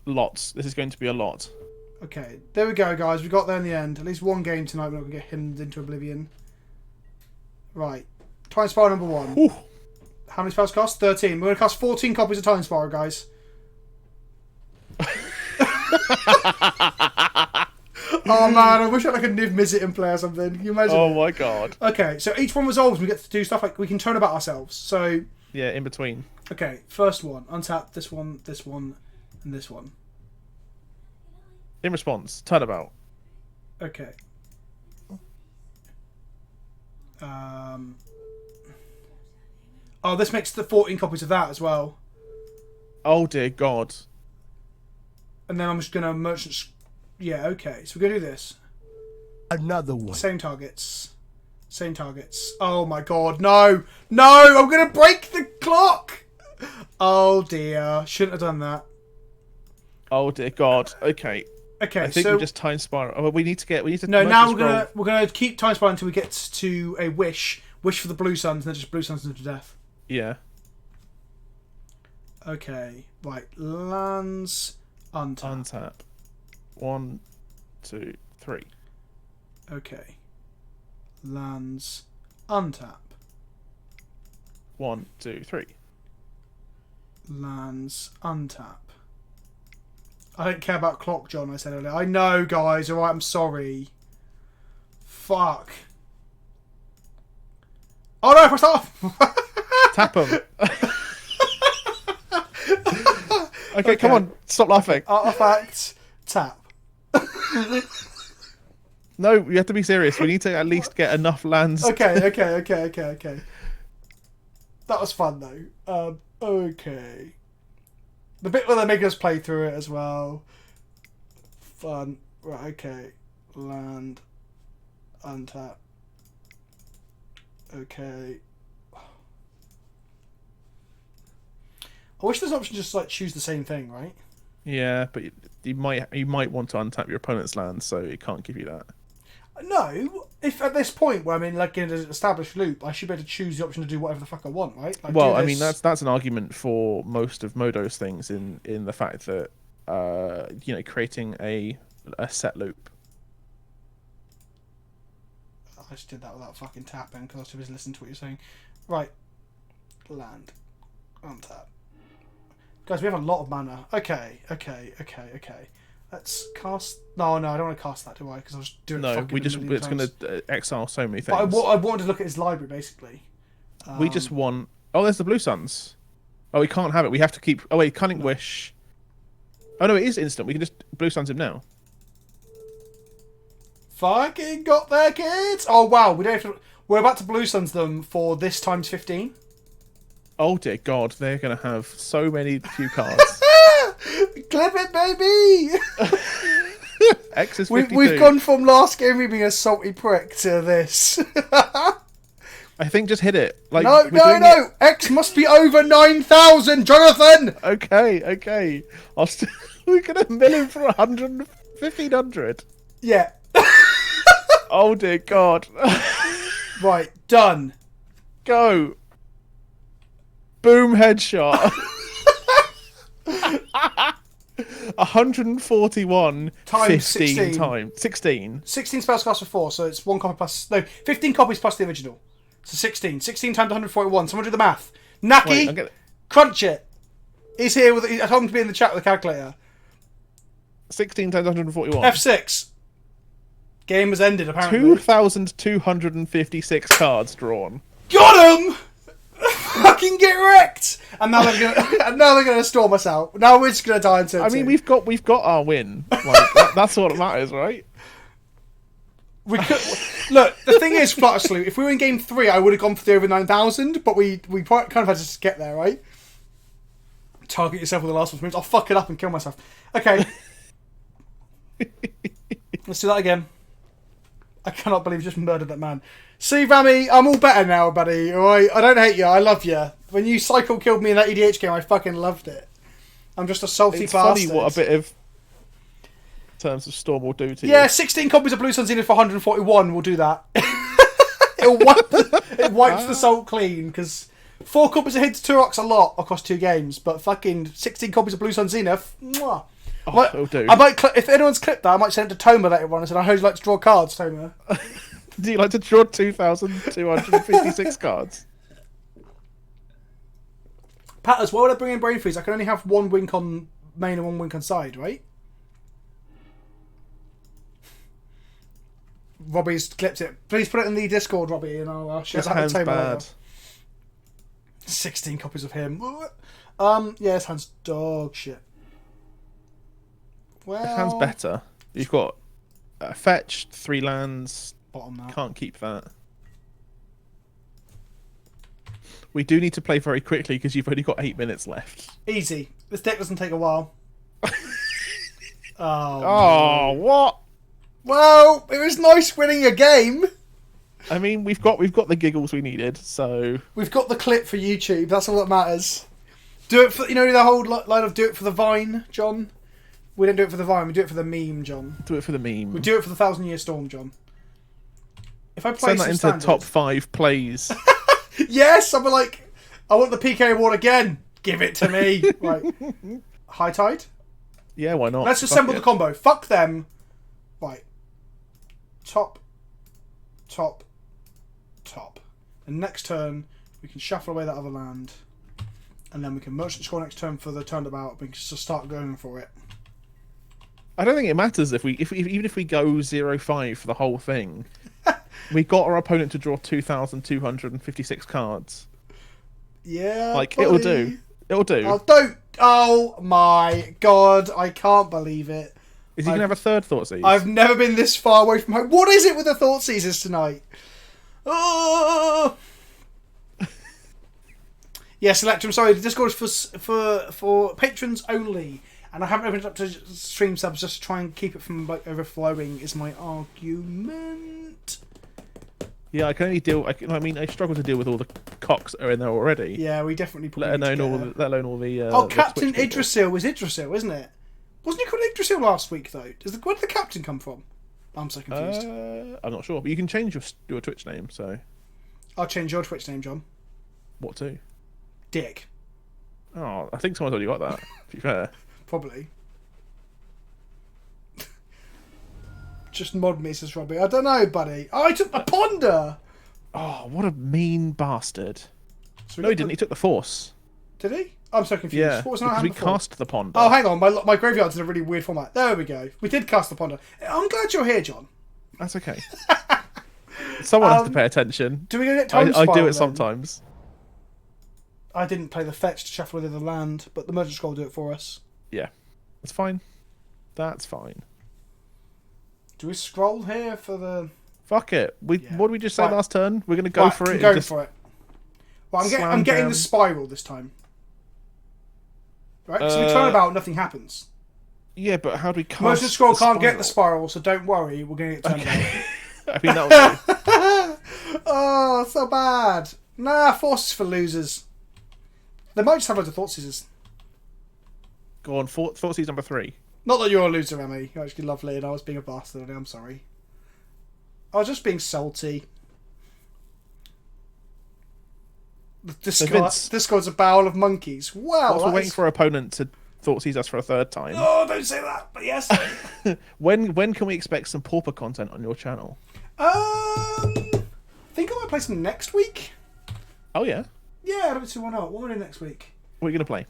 Lots. This is going to be a lot. Okay, there we go, guys. We got there in the end. At least one game tonight. We're not going to get hemmed into oblivion. Right. Time Spiral number 1. Ooh. How many spells cost? 13. We're going to cast 14 copies of Time Spiral, guys. Oh man, I wish I had like a Niv Mizzet and play or something. Can you imagine? Oh my god. Okay, so each one resolves. We get to do stuff like we can turn about ourselves. So Yeah, in between. okay, first one, untap this one, and this one. In response, turnabout. Okay. Oh, this makes the 14 copies of that as well. Oh dear god. And then I'm just gonna merchant. Yeah, okay. So we're gonna do this. Another one. Same targets. Same targets. Oh my god, no! No! I'm gonna break the clock! Oh dear. Shouldn't have done that. Oh dear god. Okay. Okay, I think so we just time spiral. Oh, we need to no, merge now this we're gonna keep time spiral until we get to a wish for the blue suns, and then just blue suns into death. Yeah. Okay, right. Lands untap. Untap. 1, 2, 3. Okay. Lands untap. 1, 2, 3. Lands untap. I don't care about clock, John, I said earlier. I know, guys, alright, I'm sorry. Fuck. Oh no, press off! Tap them. Okay, come on, stop laughing. Artifact, tap. No, you have to be serious. We need to at least get enough lands. Okay. That was fun, though. Okay. The bit where they're making us play through it as well. Fun. Right, okay. Land. Untap. Okay. I wish there's an option just like choose the same thing, right? Yeah, but you might want to untap your opponent's land, so it can't give you that. No, if at this point where I'm in like in an established loop, I should be able to choose the option to do whatever the fuck I want, right? Like, Well, I mean that's an argument for most of Modo's things in the fact that creating a set loop. I just did that without fucking tapping because I was too busy listening to what you're saying. Right, land, untap. Guys, we have a lot of mana. Okay. Let's cast. No, I don't want to cast that, do I? Because I was doing. No, it it's going to exile so many things. But I wanted to look at his library basically. We just want. Oh, there's the Blue Suns. Oh, we can't have it. We have to keep. Oh wait, Cunning Wish. Oh no, it is instant. We can just Blue Suns him now. Fucking got there, kids! Oh wow, we don't have to. We're about to Blue Suns them for this times 15. Oh dear God, they're going to have so many few cards. Clip it, baby! X is 52. We've gone from last game we being a salty prick to this. I think just hit it. Like no! X must be over 9,000, Jonathan! Okay. We're going to mill him for 1,500. Yeah. Oh dear God. Right, done. Go. Boom, headshot. 141 times 15 16. times 16. 16 spells cost for 4, so it's 1 copy plus. No, 15 copies plus the original. So 16. 16 times 141. Someone do the math. Naki, Wait, crunch it. He's here with. I told him to be in the chat with the calculator. 16 times 141. F6. Game has ended, apparently. 2,256 cards drawn. Got him! Fucking get wrecked! And now they're gonna storm us out. Now we're just gonna die in turn. I mean, we've got our win. Like, that's what matters, right? We could look. The thing is, Flutter Salute. If we were in game 3, I would have gone for the over 9,000, but we kind of had to just get there, right? Target yourself with the last one moves. I'll fuck it up and kill myself. Okay. Let's do that again. I cannot believe you just murdered that man. See, Rami, I'm all better now, buddy. Alright, I don't hate you. I love you. When you cycle killed me in that EDH game, I fucking loved it. I'm just a salty It's bastard. funny what a bit of terms of Storm will do to you. Yeah, 16 copies of Blue Sun Zenith for 141 will do that. It wipes the salt clean, because 4 copies of Hidden Turok's a lot across 2 games, but fucking 16 copies of Blue Sun Zenith, mwah. It'll do. I might if anyone's clipped that, I might send it to Toma later on and said, I heard you like to draw cards, Toma. Do you like to draw 2,256 cards? Patters, why would I bring in Brain Freeze? I can only have 1 wink on main and 1 wink on side, right? Robbie's clipped it. Please put it in the Discord, Robbie, and I'll share that with Toma later. 16 copies of him. Yeah, his hand's dog shit. Well, His hand's better. You've got fetch, 3 lands. Bottom that. Can't keep that. We do need to play very quickly because you've only got 8 minutes left. Easy. This deck doesn't take a while. Oh, what? Well, it was nice winning a game. I mean, we've got the giggles we needed, so We've got the clip for YouTube. That's all that matters. Do it for the whole line of do it for the Vine, John. We don't do it for the Vine. We do it for the meme, John. do it for the meme. We do it for the 1,000-Year Storm, John. If I play Send that into standard, top 5 plays. Yes, I'll be like, I want the PK award again. Give it to me. Right. High Tide. Yeah, why not? Let's assemble the combo. Fuck them. Right. Top. And next turn, we can shuffle away that other land. And then we can merchant score next turn for the turnabout. We can just start going for it. I don't think it matters even if we go 0-5 for the whole thing. We got our opponent to draw 2,256 cards. Yeah, like buddy. it'll do. It'll do. Oh, don't! Oh my god! I can't believe it. Is he gonna have a third thought seize? I've never been this far away from home. What is it with the thought seizes tonight? Oh! Yes, Electrum. Sorry, the Discord is for patrons only, and I haven't opened it up to stream subs just to try and keep it from like overflowing. Is my argument? Yeah, I can only deal. I struggle to deal with all the cocks that are in there already. Yeah, we definitely put. Let alone all the. Oh, Captain Idrisil was Idrisil, isn't it? Wasn't he called Idrisil last week though? Where did the captain come from? I'm so confused. I'm not sure, but you can change your Twitch name. So I'll change your Twitch name, John. what to? Dick. Oh, I think someone's already got that. To be fair. Probably. Just mod me, says Robbie. I don't know, buddy. Oh, I took the ponder! Oh, what a mean bastard. So No, he didn't. He took the force. Did he? I'm so confused. Yeah, What was because not we before? cast the ponder. Oh, hang on. My graveyard's in a really weird format. There we go. We did cast the ponder. I'm glad you're here, John. That's okay. Someone has to pay attention. Do we go get time I spiral do it then? sometimes. I didn't play the fetch to shuffle within the land, but the merchant scroll will do it for us. Yeah, that's fine. That's fine. Do we scroll here for the... Fuck it. What did we just say Right. last turn? We're going to go for it. Go for it. Well, I'm getting down. the spiral this time. Right? So we turn about, nothing happens. Yeah, but how do we cast Merchant scroll the can't get the spiral? spiral, so don't worry. We're going to get turned about. I mean, that'll do. Oh, so bad. Nah, forces for losers. They might just have loads of thought seizers. Go on, thought seize number 3. Not that you're a loser, Emmy. You're actually lovely, and I was being a bastard. I'm sorry. I was just being salty. Discord's a barrel of monkeys. Wow. We're waiting for our opponent to thought seize us for a third time. Oh, don't say that. But yes. When can we expect some pauper content on your channel? I think I might play some next week. Oh yeah. Yeah, I don't see why not. What are we doing next week? What are you gonna play?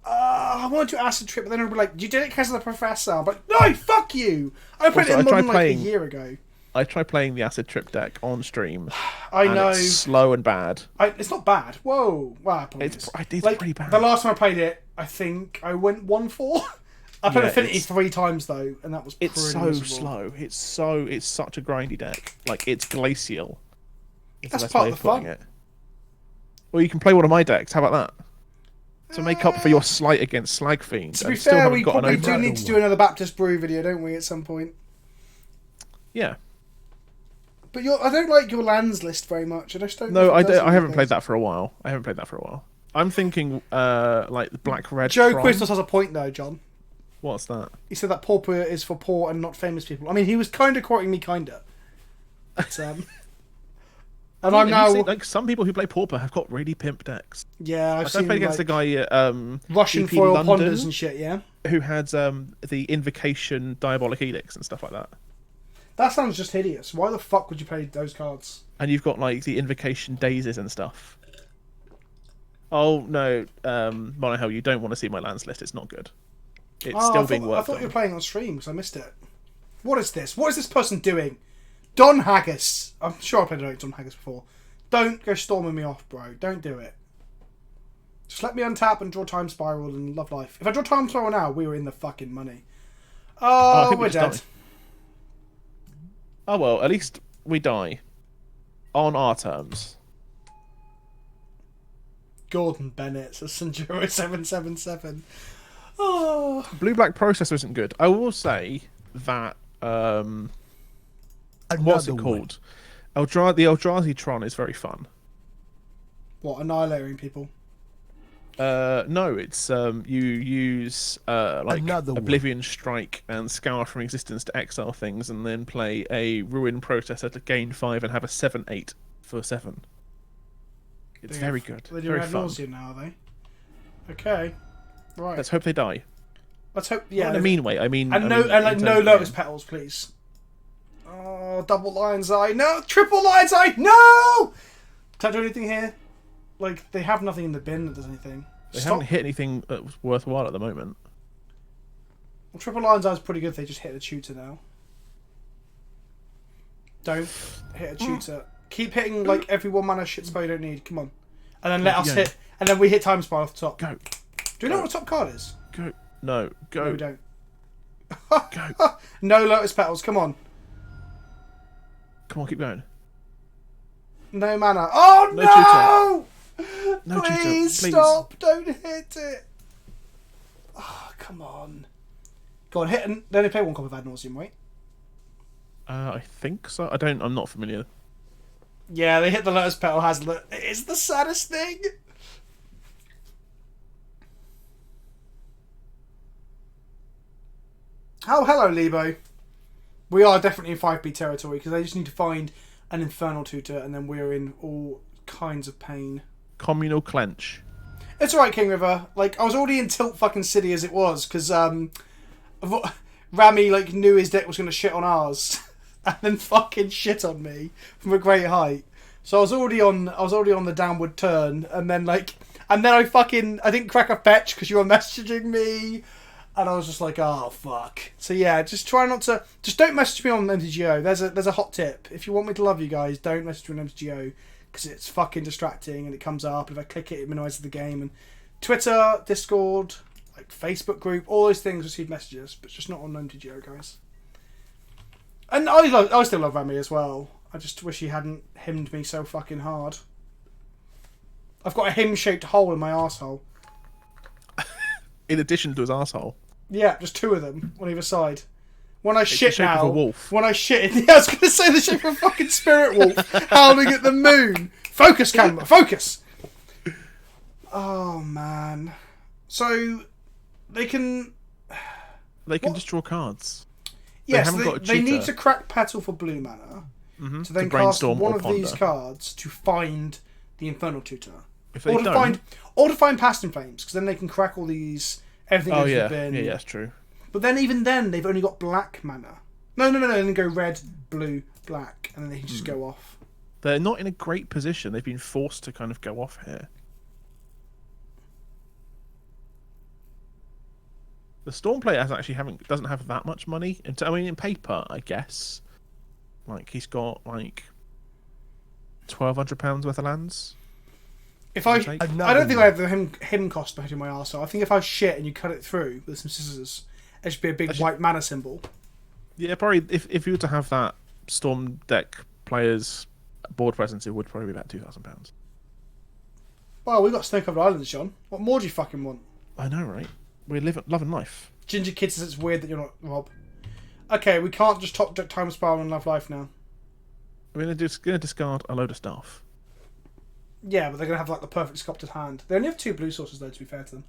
I want to do Acid Trip, but then everybody like, you did it because of the Professor. I'm like, no, fuck you. I played it in Modern like a year ago. I tried playing the Acid Trip deck on stream. I know. It's slow and bad. It's not bad. Whoa. Wow, It's like, pretty bad. The last time I played it, I think I went 1-4. I played Yeah, Affinity 3 times though, and that was pretty It's so miserable. slow. It's such a grindy deck. Like it's glacial. That's part of the fun. It. Well, you can play one of my decks. How about that? To make up for your slight against Slag Fiend. To be fair, we probably do need to do another Baptist Brew video, don't we, at some point? Yeah. But I don't like your lands list very much. I just don't. No, I haven't played that for a while. I'm thinking like the black red. Joe Tron. Quistos has a point though, John. What's that? He said that pauper is for poor and not famous people. I mean, he was kind of quoting me, kinda. But, and I'm now like some people who play pauper have got really pimp decks. yeah. I've I seen played against a guy Russian VP foil London, ponders and shit. Yeah, who had the Invocation Diabolic Helix and stuff like that. that sounds just hideous. Why the fuck would you play those cards? And you've got like the Invocation Daisies and stuff. Oh no, Monohell, you don't want to see my lands list. It's not good. It's still being worked I thought on. you were playing on stream because I missed it. What is this? What is this person doing? Don Haggis. I'm sure I played against Don Haggis before. Don't go storming me off, bro. Don't do it. Just let me untap and draw Time Spiral and love life. If I draw Time Spiral now, we were in the fucking money. I Oh, think we're just dead. died. Oh well, at least we die on our terms. Gordon Bennett says Sanjuro 777. Oh. Blue-black processor isn't good. I will say that what's it Another called? The Eldrazi Tron is very fun. What, annihilating people? No, it's you use like Another one. Oblivion Strike and Scour from Existence to exile things, and then play a Ruin Processor to gain 5 and have a 7/8 for 7. It's very good. They do Very have fun. nausea now, are they? Okay. Right. Let's hope they die. Let's hope. Not Yeah. in a mean way. I mean, And I no, mean, and like in no terms of lotus game. petals, please. Oh, double lion's eye. No, triple lion's eye. No. Can't do anything here. Like they have nothing in the bin that does anything. They Stop. haven't hit anything that's worthwhile at the moment. Well, triple lion's eye is pretty good. If they just hit a tutor now. Don't hit a tutor. Keep hitting like every 1 mana shit spell you don't need. Come on, and then let us Yeah. hit. And then we hit time spiral off the top. Go, Do we know what the top card is? go, no, go, No, we don't. go. No lotus petals. Come on. Come on, keep going. No mana. Oh No no! No tutor, Please please. stop! Don't hit it. Oh, come on. Go on, hit and then they play one copy of Ad Nauseam, right? I think so. I'm not familiar. Yeah, they hit the Lotus Petal Hazlet. It's the saddest thing. Oh, hello, Lebo. We are definitely in 5B territory because they just need to find an Infernal Tutor and then we're in all kinds of pain. Communal Clench. It's alright, King River. Like, I was already in Tilt fucking City as it was because Rami like knew his deck was going to shit on ours and then fucking shit on me from a great height. So I was already on the downward turn, and then I didn't crack a fetch because you were messaging me, and I was just like, oh fuck. So yeah, just don't message me on MTGO. There's a hot tip. If you want me to love you guys, don't message me on MTGO because it's fucking distracting and it comes up. And if I click it, it minimises the game. And Twitter, Discord, like Facebook group, all those things receive messages, but just not on MTGO, guys. And I still love Rami as well. I just wish he hadn't hemmed me so fucking hard. I've got a him-shaped hole in my arsehole. In addition to his asshole. Yeah, just 2 of them on either side. When I the shit shape of now, a wolf. when I shit, yeah, I was going to say the shape of a fucking spirit wolf howling at the moon. Focus, camera, focus. Oh man. So they can just draw cards. Yes, haven't got a they need tutor. to crack Petal for blue mana to then cast brainstorm one or of these ponder. cards to find the Infernal Tutor. If they Or to don't, find Past in Flames, because then they can crack all these, everything oh goes yeah, to the bin. yeah, that's true. But then even then, they've only got black mana. No, then go red, blue, black, and then they can just go off. They're not in a great position. They've been forced to kind of go off here. The Storm player doesn't have that much money. In paper, I guess. Like he's got like £1,200 worth of lands. If I Take- don't think I have the him cost behind my arsehole. I think if I shit and you cut it through with some scissors, it should be a big white mana symbol. Yeah, probably if you were to have that Storm deck player's board presence, it would probably be about £2,000. Well, we got Snow-Covered Islands, John. What more do you fucking want? I know, right? We're loving life. Ginger Kid says it's weird that you're not Rob. Okay, we can't just top deck Time Spiral and Love Life now. We're gonna discard a load of stuff. Yeah, but they're going to have like the perfect sculpted hand. They only have 2 blue sources though, to be fair to them.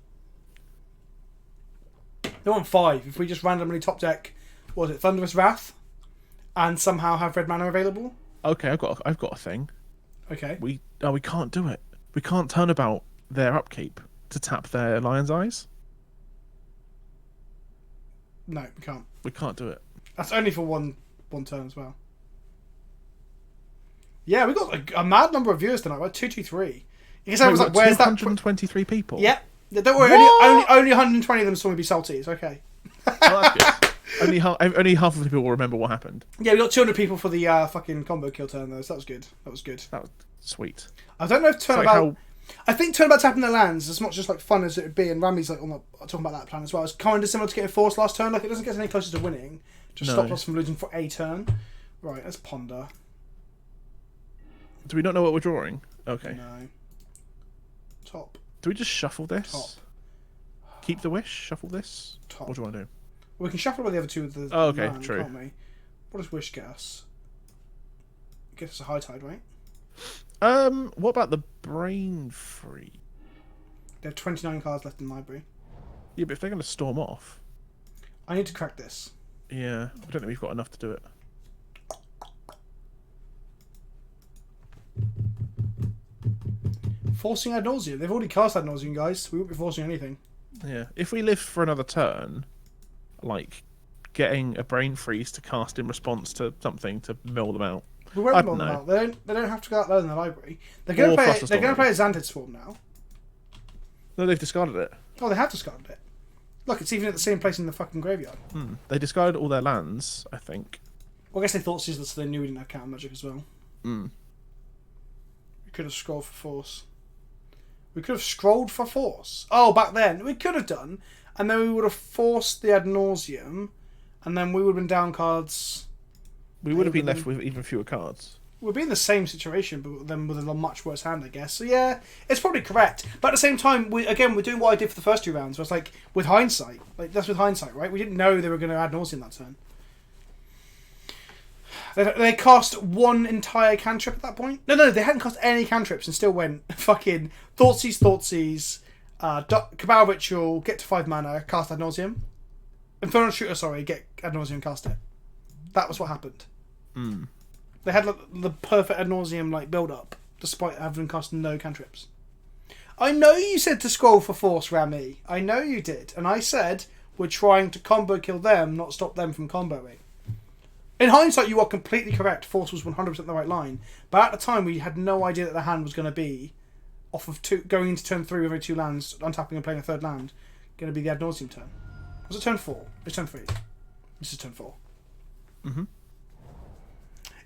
They want 5. If we just randomly top deck, what was it, Thunderous Wrath, and somehow have red mana available. Okay, I've got a thing. Okay. We can't do it. We can't turn about their upkeep to tap their Lion's Eyes. No, we can't. We can't do it. That's only for one turn as well. Yeah, we got a mad number of viewers tonight. Like 223. Because I was like, "Where's that?" 223 people. Yeah. Don't worry. Only 120 of them saw me be salty. It's okay. Oh, that's good. Only half of the people will remember what happened. Yeah, we got 200 people for the fucking combo kill turn though. So that was good. That was good. That was sweet. I don't know if turnabout. I think turnabout tapping the lands as much as like fun as it would be, and Rami's like talking about that plan as well. It's kind of similar to getting forced last turn. Like it doesn't get any closer to winning. Just stops us from losing for a turn. Right, let's ponder. Do we not know what we're drawing? Okay. No. Top. Do we just shuffle this? Top. Keep the wish. Shuffle this. Top. What do you want to do? We can shuffle away the other two with the okay, land, true. can't we? What does wish get us? It gets us a high tide, right? What about the brain free? They have 29 cards left in the library. Yeah, but if they're going to storm off, I need to crack this. yeah, I don't think we've got enough to do it. Forcing ad nauseam. They've already cast ad nauseam, guys. We won't be forcing anything. Yeah, if we live for another turn, like getting a brain freeze to cast in response to something to mill them out. We won't mill them out. They don't have to go out there in the library. They're going to play a Zeniths Swarm now. No, they've discarded it. Oh, they have discarded it. Look, it's even at the same place in the fucking graveyard. They discarded all their lands, I think. Well, I guess they thought so they knew we didn't have counter magic as well. Mm. We could have scrolled for force. Oh, back then. We could have done. And then we would have forced the ad nauseam. And then we would have been down cards. We would have been left with even fewer cards. We'd be in the same situation, but then with a much worse hand, I guess. So yeah, it's probably correct. But at the same time, we're doing what I did for the first 2 rounds. Where it's like, with hindsight. Like, that's with hindsight, right? We didn't know they were going to ad nauseam that turn. They cast 1 entire cantrip at that point. No, they hadn't cast any cantrips and still went fucking Thoughtseize, Cabal Ritual, get to 5 mana, cast ad nauseam. Infernal Shooter, sorry, get ad nauseam, cast it. That was what happened. They had the perfect ad nauseam build up, despite having cast no cantrips. I know you said to scroll for force, Rami. I know you did, and I said we're trying to combo kill them, not stop them from comboing. In hindsight, you are completely correct. Force was 100% the right line, but at the time, we had no idea that the hand was going to be off of going into turn 3 with only 2 lands, untapping and playing a 3rd land. Going to be the ad nauseam turn. Was it turn 4? It's turn 3. This is turn 4.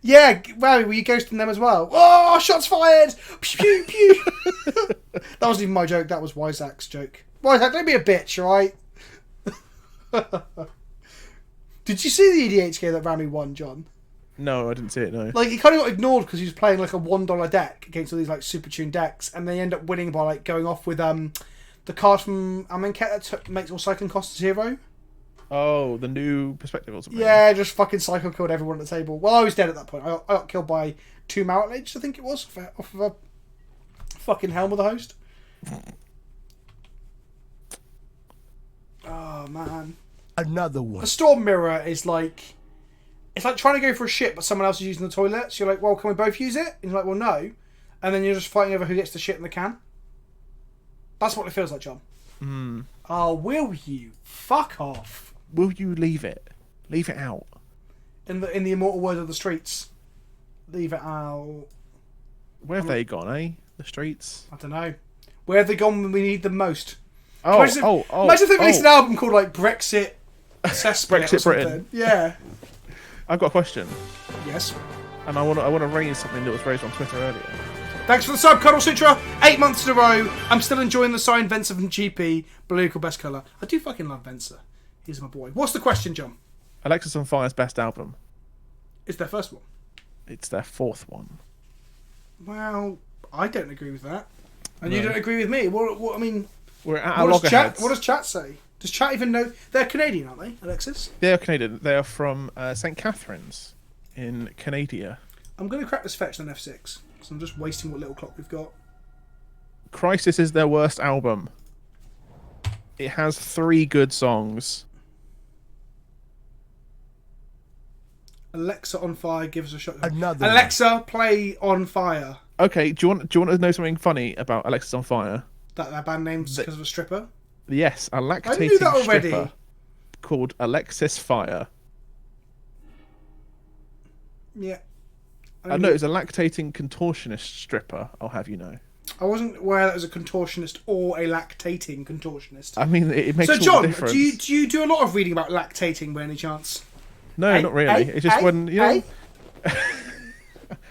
Yeah, Rami, were you ghosting them as well? Oh, shots fired! Pew, pew, pew. That wasn't even my joke. That was Wyzak's joke. Wyzak, don't be a bitch, alright? Did you see the EDHK that Rami won, John? No, I didn't see it, no. He kind of got ignored because he was playing a $1 deck against all these super tuned decks, and they end up winning by going off with the card from Amenket that makes all cycling costs 0. Oh, the new perspective or something. Yeah, just fucking cycle killed everyone at the table. Well, I was dead at that point. I got killed by 2 Marit Legs, I think it was, off of a fucking Helm of the Host. Oh, man. Another one. A Storm Mirror is it's like trying to go for a shit, but someone else is using the toilet. So you're like, well, can we both use it? And you're like, well, no. And then you're just fighting over who gets the shit in the can. That's what it feels like, John. Oh, will you? Fuck off. Will you leave it? Leave it out. In the immortal words of the streets, leave it out. Where have they gone, eh? The streets? I don't know. Where have they gone when we need them most? Imagine if they released an album called Brexit Cesspit Brexit or something. Britain. Yeah. I've got a question. Yes. And I want to raise something that was raised on Twitter earlier. Thanks for the sub, Cuddle Sutra. 8 months in a row. I'm still enjoying the signed Venser from GP. Blue equal best colour. I do fucking love Venser. He's my boy. What's the question, John? Alexis on Fire's best album. It's their first one. It's their 4th one. Well, I don't agree with that. And you don't agree with me. What I mean... We're at our loggerheads. What does chat say? Does chat even know? They're Canadian, aren't they, Alexis? They are Canadian. They are from St. Catherine's in Canada. I'm going to crack this fetch on F6, because I'm just wasting what little clock we've got. Crisis is their worst album. It has 3 good songs. Alexa on fire gives a shot. Another one. Alexa, play On Fire. Okay, do you want to know something funny about Alexis on Fire? That band name's because of a stripper? Yes, a I lactating knew that already. stripper called Alexis Fire. Yeah. No, it's a lactating contortionist stripper, I'll have you know. I wasn't aware that was a contortionist or a lactating contortionist. I mean, it makes So, all the John, difference. do you do a lot of reading about lactating by any chance? No, Hey, not really. hey, It's just hey, when, you know... hey.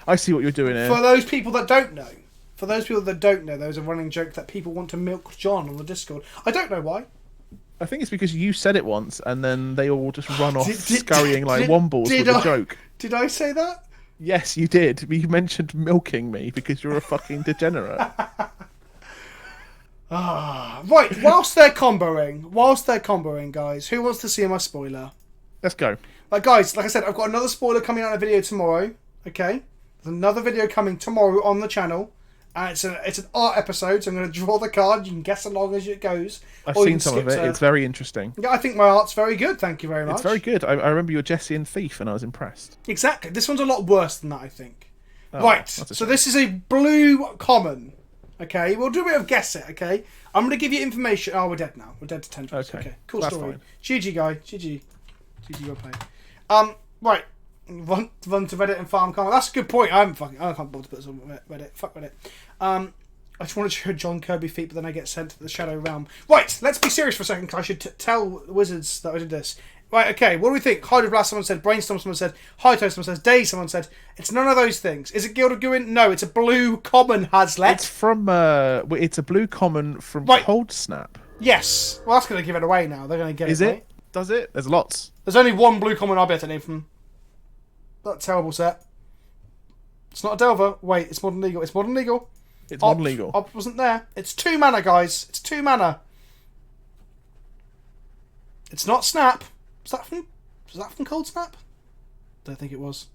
I see what you're doing here. For those people that don't know, there was a running joke that people want to milk John on the Discord. I don't know why. I think it's because you said it once, and then they all just run off Did- scurrying like wombles with the joke. Did I say that? Yes, you did. You mentioned milking me because you're a fucking degenerate. Right, whilst they're comboing, guys, who wants to see my spoiler? Let's go. Guys, like I said, I've got another spoiler coming out in a video tomorrow, okay? There's another video coming tomorrow on the channel. It's an art episode, so I'm going to draw the card. You can guess along as it goes. I've or you seen can some of skip it. to- It's very interesting. Yeah, I think my art's very good. Thank you very much. It's very good. I remember you were Jesse and Thief, and I was impressed. Exactly. This one's a lot worse than that, I think. Oh, Right. that's a So shame. this is a blue common. Okay, we'll do a bit of guess it. Okay, I'm going to give you information. Oh, we're dead now. We're dead to tendrils. Okay. Cool That's story. fine. GG guy. GG. GG well played. Right. Run to Reddit and farm comment. That's a good point. I can't bother to put this on Reddit. Fuck Reddit. I just wanted to show John Kirby feet, but then I get sent to the Shadow Realm. Right, let's be serious for a second, because I should tell the wizards that I did this. Right, okay, what do we think? Hydroblast, someone said. Brainstorm, someone said. Hyto, someone says. Day, someone said. It's none of those things. Is it Guild of Gwyn? No, it's a blue common Hazlet. It's from it's a blue common from Right. Cold Snap. Yes. Well, that's going to give it away now. They're going to get Is it, it? right? Does it? There's lots. There's only one blue common I'll be able to name from that terrible set. It's not a Delver. Wait, it's Modern Legal. It's Modern Legal. It's Modern Legal. Op wasn't there. It's 2 mana, guys. It's 2 mana. It's not Snap. Was that from Cold Snap? Don't think it was.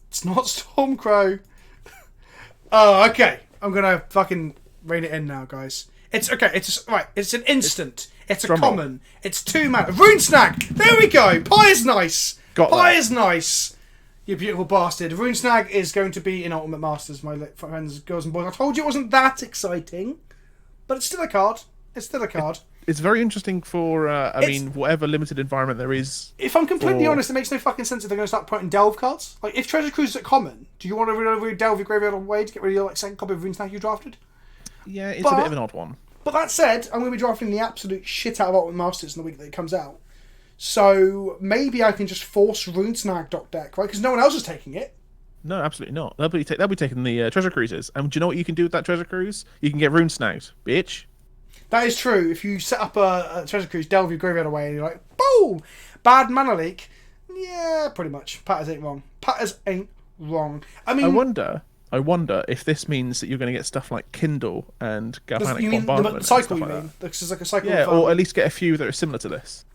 It's not Stormcrow. Oh, okay. I'm gonna fucking rein it in now, guys. It's okay. It's an instant. It's a Drum roll. common. It's 2 mana. Rune Snag. There we go. Pie is nice. Got Pie that. is nice. You beautiful bastard. Rune Snag is going to be in Ultimate Masters, my friends, girls and boys. I told you it wasn't that exciting, but it's still a card. It's still a card. It's very interesting for, whatever limited environment there is. If I'm completely for- honest, it makes no fucking sense if they're going to start putting delve cards. Like, if Treasure Cruise is at common, do you want to really delve your graveyard away to get rid of your second copy of Rune Snag you drafted? Yeah, it's But- a bit of an odd one. But that said, I'm going to be drafting the absolute shit out of Ultimate Masters in the week that it comes out. So maybe I can just force Rune Snag deck, right? Because no one else is taking it. No, absolutely not. They'll be taking the treasure cruises. And do you know what you can do with that treasure cruise? You can get rune snagged, bitch. That is true. If you set up a Treasure Cruise, delve your graveyard away, and you're like, boom! Bad mana leak. Yeah, pretty much. Patters ain't wrong. I mean, I wonder if this means that you're going to get stuff like Kindle and Galvanic you mean Bombardment. the and cycle, stuff you like mean? This is like a cycle that. Yeah, of or at least get a few that are similar to this.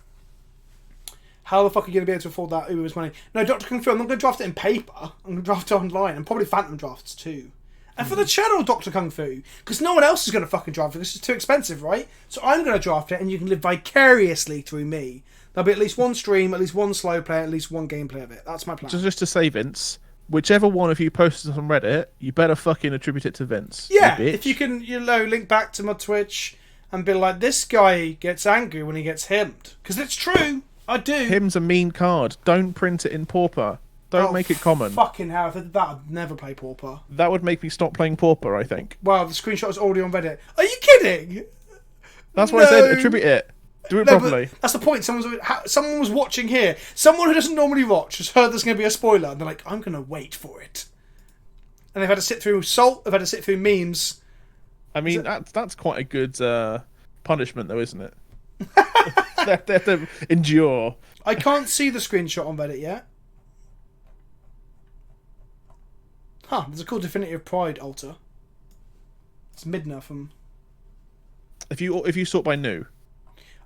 how the fuck are you going to be able to afford that Uber's money? No, Dr. Kung Fu, I'm not going to draft it in paper. I'm going to draft it online, and probably Phantom drafts too. And for the channel, Dr. Kung Fu, because no one else is going to fucking draft it. This is too expensive, right? So I'm going to draft it, and you can live vicariously through me. There'll be at least one stream, at least one slow play, at least one gameplay of it. That's my plan. Just to say, Vince, whichever one of you posted this on Reddit, you better fucking attribute it to Vince. Yeah, you bitch. if you can, link back to my Twitch and be like, this guy gets angry when he gets hemmed. Because it's true. I do. Him's a mean card. Don't print it in Pauper. Don't make it common. Fucking hell, if I did that, I'd never play Pauper. That would make me stop playing Pauper, I think. Wow, the screenshot is already on Reddit. Are you kidding? That's why I said attribute it. Do it No, properly. but that's the point. Someone was watching here. Someone who doesn't normally watch has heard there's going to be a spoiler, and they're like, I'm going to wait for it. And they've had to sit through Salt, they've had to sit through memes. I mean, that's quite a good punishment, though, isn't it? they have to endure. I can't see the screenshot on Reddit yet. Huh, there's a cool Definitive Pride altar. It's Midna from... If you sort by new,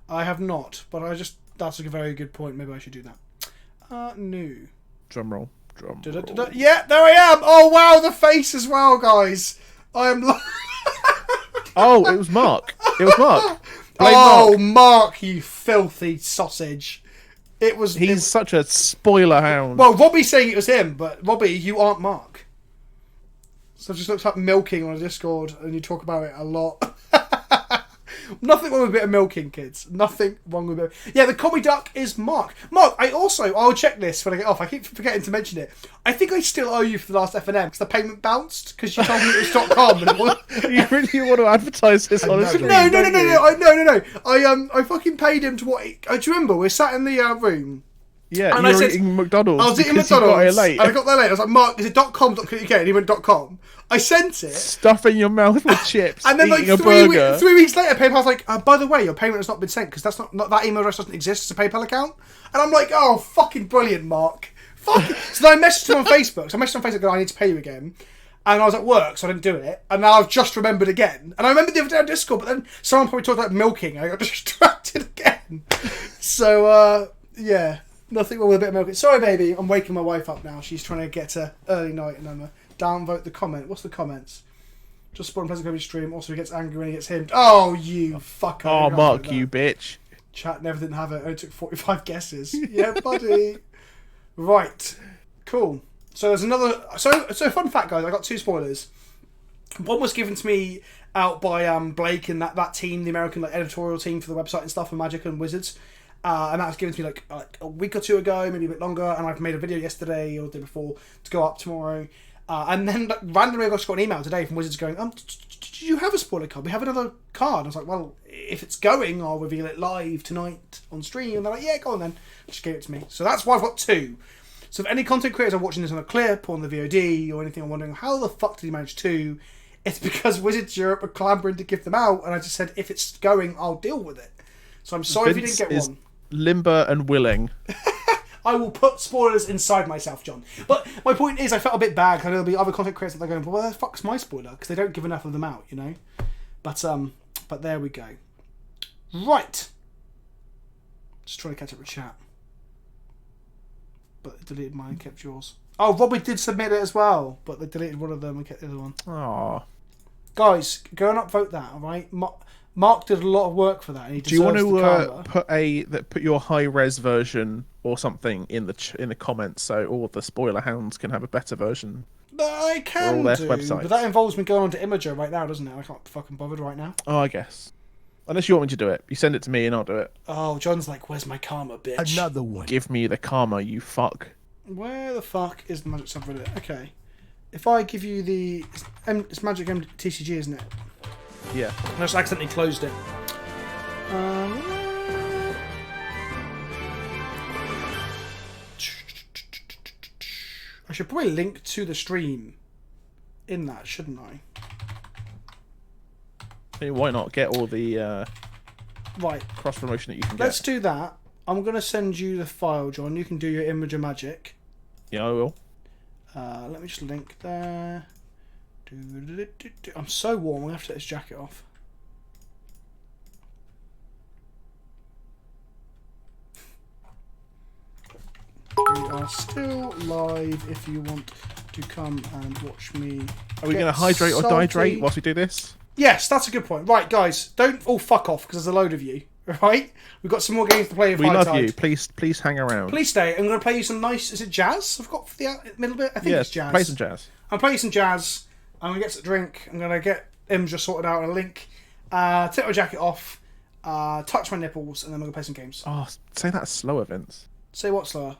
I have not, but that's a very good point. Maybe I should do that. New. drum roll. Yeah, there I am! Oh, wow, the face as well, guys. I am... Oh, it was Mark. It was Mark. Blame Oh, Mark. Mark, you filthy sausage. He's such a spoiler hound. Well, Robbie's saying it was him, but Robbie, you aren't Mark. So it just looks like milking on a Discord, and you talk about it a lot. Nothing wrong with a bit of milking, kids. Nothing wrong with it. Yeah, the commie duck is Mark. Mark, I'll check this when I get off. I keep forgetting to mention it. I think I still owe you for the last F&M because the payment bounced because you told me it was .com. And it was... You really want to advertise this on a stream? No. I fucking paid him to what? Do you remember? We sat in the room. Yeah, and you were eating McDonald's. I was eating McDonald's. And I got there late. I was like, Mark, is it .com.uk? And he went .com. I sent it. Stuff in your mouth with chips. And then eating a burger. 3 weeks later, PayPal's like, by the way, your payment has not been sent because that's not that email address doesn't exist. It's a PayPal account. And I'm like, oh, fucking brilliant, Mark. Fuck. So then I messaged him on Facebook. So I messaged him on Facebook going, I need to pay you again. And I was at work, so I didn't do it. And now I've just remembered again. And I remembered the other day on Discord, but then someone probably talked about milking. And I got distracted again. So, yeah. Nothing wrong with a bit of milking. Sorry, baby. I'm waking my wife up now. She's trying to get to early night, and I'm going to downvote the comment. What's the comments? Just spawn PleasantKenobi stream. Also, he gets angry when he gets him. Oh, you fucker. Oh, Mark, you bitch. Chat never didn't have it. Only took 45 guesses. Yeah, buddy. Right. Cool. So there's another... So fun fact, guys. I got 2 spoilers. One was given to me out by Blake and that team, the American editorial team for the website and stuff for Magic and Wizards. And that was given to me like a week or 2 ago, maybe a bit longer. And I've made a video yesterday or the day before to go up tomorrow. And then randomly I just got an email today from Wizards going, did you have a spoiler card? We have another card. I was like, well, if it's going, I'll reveal it live tonight on stream. And they're like, yeah, go on then. Just gave it to me. So that's why I've got 2. So if any content creators are watching this on a clip or on the VOD or anything, are wondering how the fuck did he manage 2? It's because Wizards Europe are clambering to give them out. And I just said, if it's going, I'll deal with it. So I'm sorry if you didn't get one. Limber and willing. I will put spoilers inside myself, John. But my point is, I felt a bit bad because I know there'll be other content creators that are going, well, where the fuck's my spoiler? Because they don't give enough of them out, you know? But there we go. Right. Just trying to catch up with chat. But they deleted mine and kept yours. Oh, Robbie did submit it as well, but they deleted one of them and kept the other one. Aww. Guys, go and upvote that, alright? Mark did a lot of work for that, and he deserves the karma. Do you want to put your high res version or something in the comments so all the spoiler hounds can have a better version? I can do, websites. But that involves me going on to Imager right now, doesn't it? I can't fucking bothered right now. Oh, I guess. Unless you want me to do it, you send it to me and I'll do it. Oh, John's like, "Where's my karma, bitch?" Another one. Give me the karma, you fuck. Where the fuck is the magic subreddit? Okay, if I give you the, it's Magic TCG, isn't it? Yeah. I just accidentally closed it. I should probably link to the stream in that, shouldn't I? Hey, why not get all the right cross promotion that you can get? Let's do that. I'm going to send you the file, John. You can do your Imager magic. Yeah, I will. Let me just link there. I'm so warm, I'm going to have to take this jacket off. We are still live if you want to come and watch me. Are we going to hydrate or dihydrate whilst we do this? Yes, that's a good point. Right, guys, don't all fuck off because there's a load of you. Right? We've got some more games to play with. We love you. Please hang around. Please stay. I'm going to play you some nice... Is it jazz I've got for the middle bit? I think it's jazz. Play some jazz. I'm playing some jazz. I'm going to get some drink. I'm going to get Imager sorted out in a link. Take my jacket off. Touch my nipples. And then we're going to play some games. Oh, say that slower, Vince. Say what slower?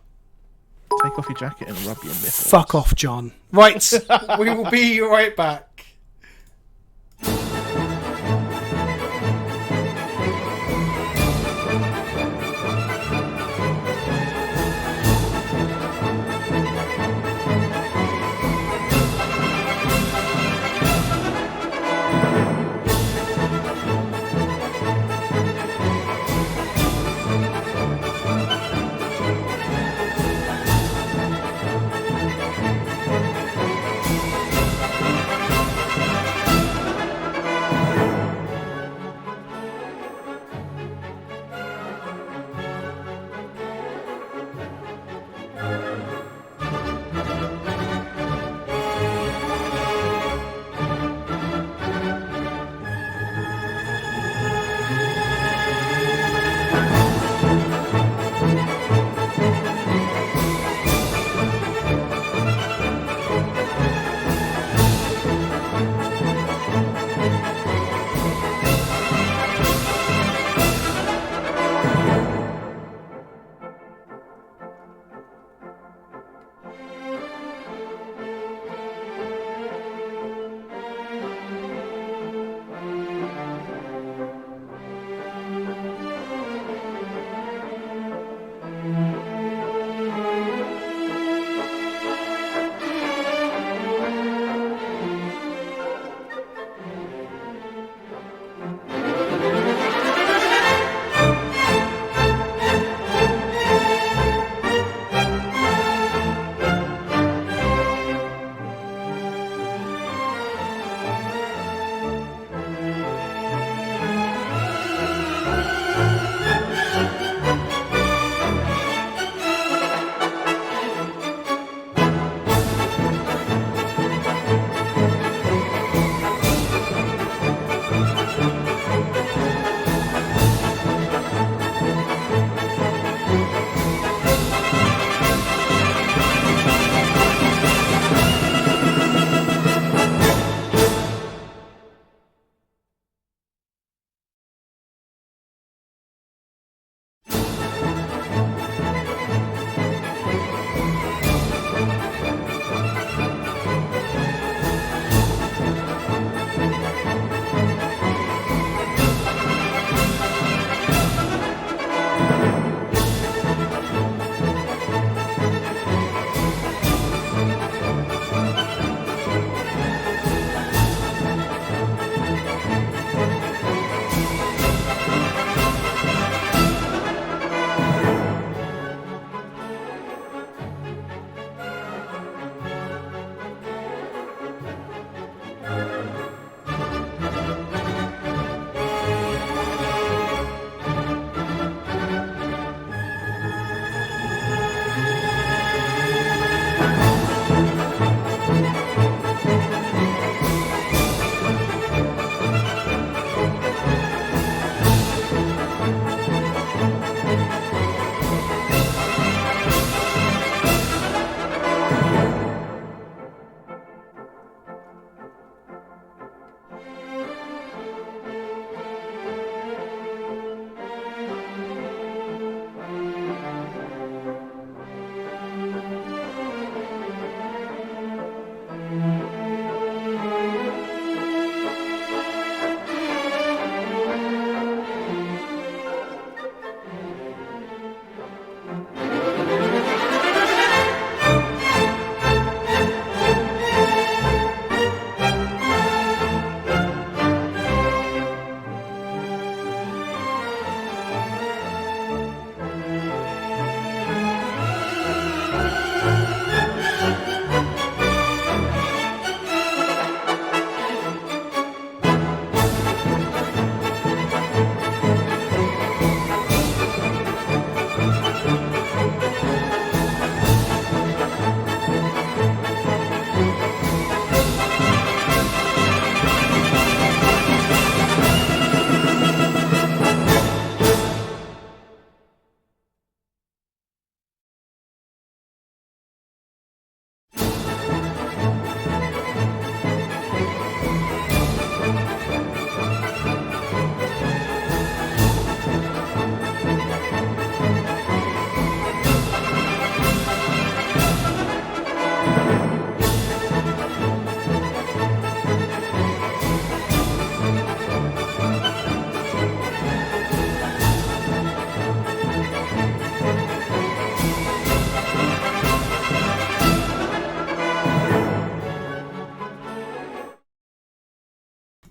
Take off your jacket and rub your nipples. Fuck off, John. Right. We will be right back.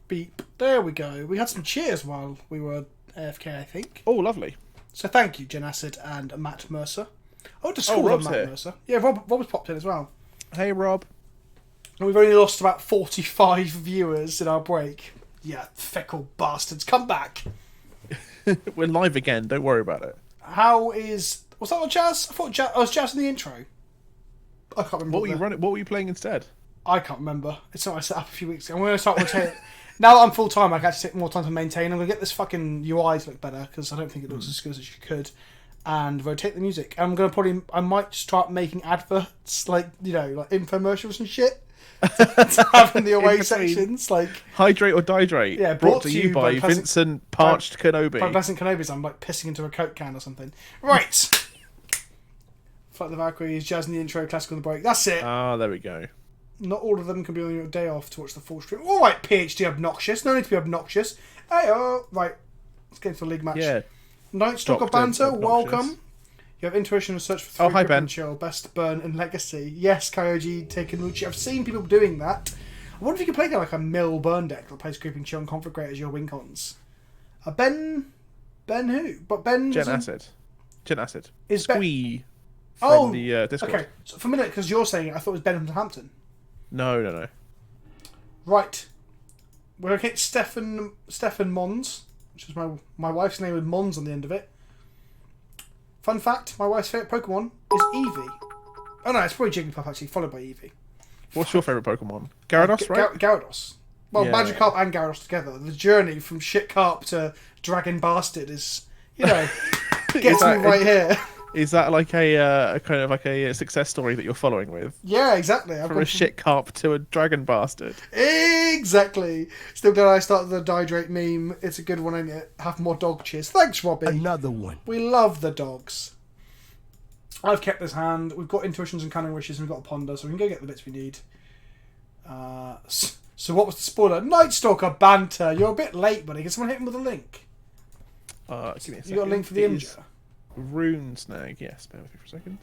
Beep. There we go. We had some cheers while we were AFK, I think. Oh, lovely. So thank you, Jen Acid and Matt Mercer. Oh, to school Rob's Matt here. Mercer. Yeah, Rob was popped in as well. Hey, Rob. And we've only lost about 45 viewers in our break. Yeah, fickle bastards. Come back. We're live again. Don't worry about it. How is... Was that on Jazz? I thought Jazz... Oh, was Jazz in the intro? I can't remember. What were you playing instead? I can't remember. It's not I set up a few weeks ago. I'm going to start rotating. Now that I'm full time, I can actually take more time to maintain. I'm going to get this fucking UI to look better because I don't think it looks as good as you could. And rotate the music. I'm going to probably... I might start making adverts, like, you know, like infomercials and shit. to have in the away sections, like Hydrate or Dihydrate. Yeah, brought to you by Vincent Parched Kenobi. By PleasantKenobi, I'm like pissing into a Coke can or something. Right. Fight the Valkyries, Jazz in the intro, classical on the break. That's it. Ah, there we go. Not all of them can be on your day off to watch the full stream. All right, PhD obnoxious. No need to be obnoxious. Hey, right. Let's get into a league match. Yeah. Night Stalker Doctor Banter, Obnoxious. welcome. You have intuition and search for 3 hi, Griffin Ben. Chill, best burn in Legacy. Yes, Kyoji, Takenuchi. I've seen people doing that. I wonder if you can play like a mill burn deck that plays Creeping Chill and Conflagrate as your win cons. Ben who? But Ben Gen Acid. Is Squee Oh, from the Discord. Okay, so for a minute, because you're saying it, I thought it was Ben from Hampton. No. Right. We're going to hit Stefan Mons, which is my wife's name with Mons on the end of it. Fun fact, my wife's favourite Pokemon is Eevee. Oh no, it's probably Jigglypuff actually, followed by Eevee. What's your favourite Pokemon? Gyarados, right? Gyarados. Well, Yeah. Magikarp and Gyarados together. The journey from shit carp to dragon bastard is, you know, gets me right here. Is that like a kind of like a success story that you're following with? Yeah, exactly. From a shit carp to a dragon bastard. Exactly. Still glad I started the Dihydrate meme. It's a good one, ain't it? Have more dog cheers. Thanks, Robbie. Another one. We love the dogs. I've kept this hand. We've got intuitions and cunning wishes, and we've got a ponder, so we can go get the bits we need. So what was the spoiler? Night Stalker Banter. You're a bit late, buddy. Can someone hit him with a link? Give me a second. You got a link for the It is Imgur? Rune Snag. Yes, bear with me for a second.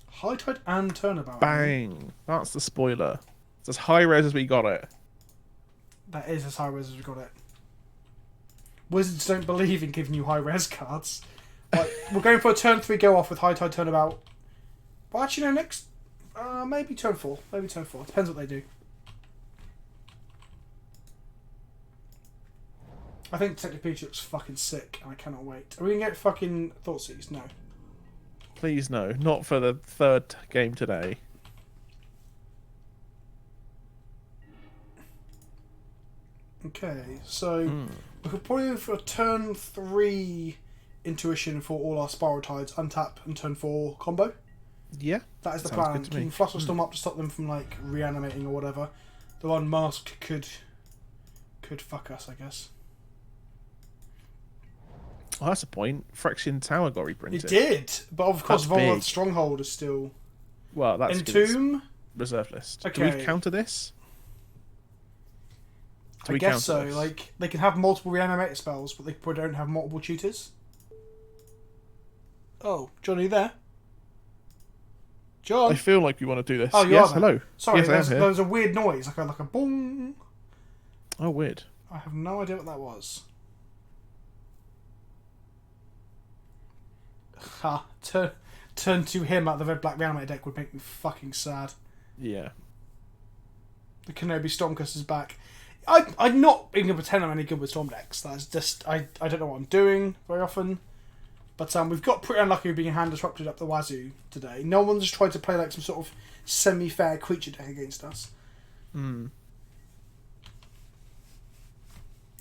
High Tide and Turnabout. Bang! That's the spoiler. It's as high res as we got it. That is as high res as we got it. Wizards don't believe in giving you high res cards. Right, we're going for a turn 3 go off with High Tide Turnabout. Well, actually, no, next. Maybe turn 4. Maybe turn 4. Depends what they do. I think Detective Peach looks fucking sick, and I cannot wait. Are we gonna get fucking Thoughtseize? No. Please no, not for the third game today. Okay, so we could probably go for a turn 3 intuition for all our Spiral Tides, untap, and turn 4 combo. Yeah, That is the sounds plan. good to me. Keeping Flusterstorm up to stop them from like reanimating or whatever. The unmasked could fuck us, I guess. Oh, that's a point. Phyrexian Tower got reprinted. It did, but of course, That's big. Volvoth Stronghold is still Well, that's good. Entomb. Reserve list. Do Okay. we counter this? Do I we guess counter so. this? Like they can have multiple reanimator spells, but they probably don't have multiple tutors. Oh, John, are you there? John. I feel like we want to do this. Oh, you yes, are there. hello. Sorry, yes, I am here. there was a weird noise, like a boom. Oh, weird. I have no idea what that was. Ha! Turn to him out the red black reanimator deck would make me fucking sad. Yeah. The Kenobi Stormcaster's back. I'm not even gonna pretend I'm any good with Storm decks. That's just I don't know what I'm doing very often. But we've got pretty unlucky with being hand disrupted up the wazoo today. No one's tried to play like some sort of semi-fair creature deck against us.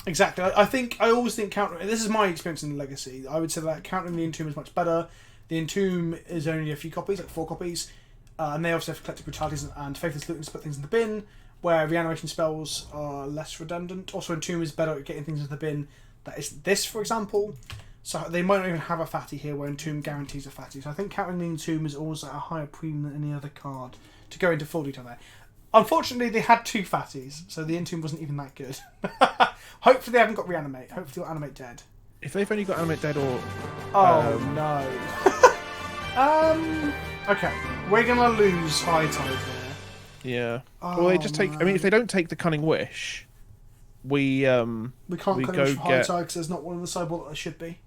Exactly. I always think countering. This is my experience in Legacy. I would say that countering the Entomb is much better. The Entomb is only a few copies, like 4 copies, and they also have collective brutalities and faithless looting to put things in the bin. Where reanimation spells are less redundant. Also, Entomb is better at getting things into the bin. That is this, for example. So they might not even have a fatty here, where Entomb guarantees a fatty. So I think countering the Entomb is always at a higher premium than any other card. To go into full detail there. Unfortunately, they had 2 fatties, so the Entomb wasn't even that good. Hopefully they haven't got Reanimate. Hopefully they'll Animate Dead. If they've only got Animate Dead or... Oh, no. Okay, we're going to lose High Tide there. Yeah. Oh, Well, they just take. I mean, man. if they don't take the cunning wish, we We can't we cut go it from high get. tide because there's not one in the sideboard that there should be.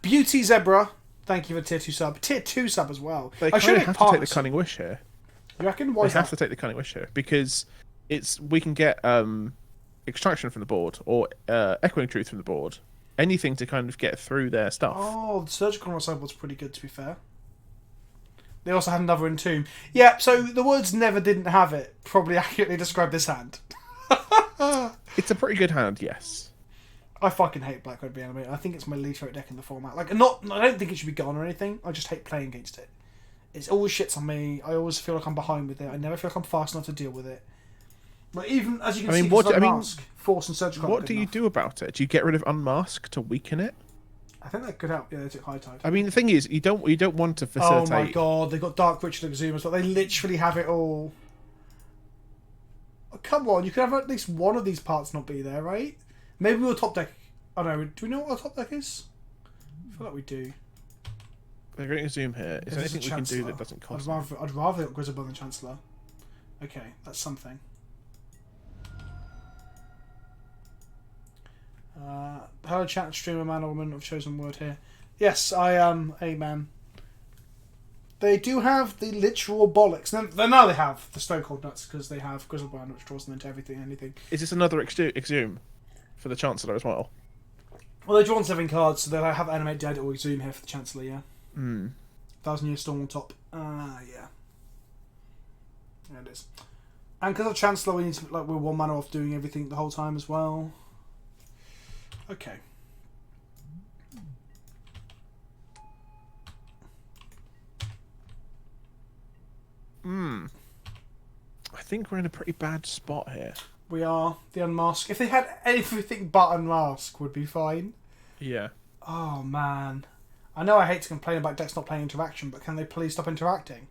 Beauty Zebra, thank you for tier 2 sub. Tier 2 sub as well. They I kind should of have to take the cunning wish here. You reckon? Why They is have that? to take the cunning wish here because we can get extraction from the board or echoing truth from the board. Anything to kind of get through their stuff. Oh, the surgical on the sideboard's pretty good, to be fair. They also had another Entomb. Yeah, so the words never didn't have it probably accurately describe this hand. It's a pretty good hand, yes. I fucking hate Black Red Reanimator. I think it's my least favorite deck in the format. Like, not, I don't think it should be gone or anything. I just hate playing against it. It's always shits on me. I always feel like I'm behind with it. I never feel like I'm fast enough to deal with it. But even as you can see, Unmask, Force and Surgical. What do you do about it? Do you get rid of Unmask to weaken it? I think that could help. Yeah, they took High Tide. I mean, the thing is, you don't want to Oh facilitate. my god, they've got Dark Ritual Exhumers, but they literally have it all. Oh, come on, you could have at least one of these parts not be there, right? Maybe we'll top deck. Oh no, do we know what our top deck is? I feel like we do. They're going to zoom here. Is there This anything we can do Chancellor. that doesn't cost? I'd rather get Grizzlebone than Chancellor. Okay, that's something. Hello chat, streamer, man or woman of chosen word here. Yes, I am a man. They do have the literal bollocks. Now they have the Stone Cold Nuts because they have Grizzlebone, which draws them into everything, anything. Is this another exhume for the Chancellor as well? Well, they're drawn 7 cards, so they'll have Animate Dead or Exhume here for the Chancellor, yeah. 1,000-Year Storm on top. Yeah. There it is. And because of Chancellor, we need to, like, we're 1 mana off doing everything the whole time as well. Okay. I think we're in a pretty bad spot here. We are. The Unmask. If they had everything but Unmask, would be fine. Yeah. Oh, man. I know I hate to complain about decks not playing interaction, but can they please stop interacting?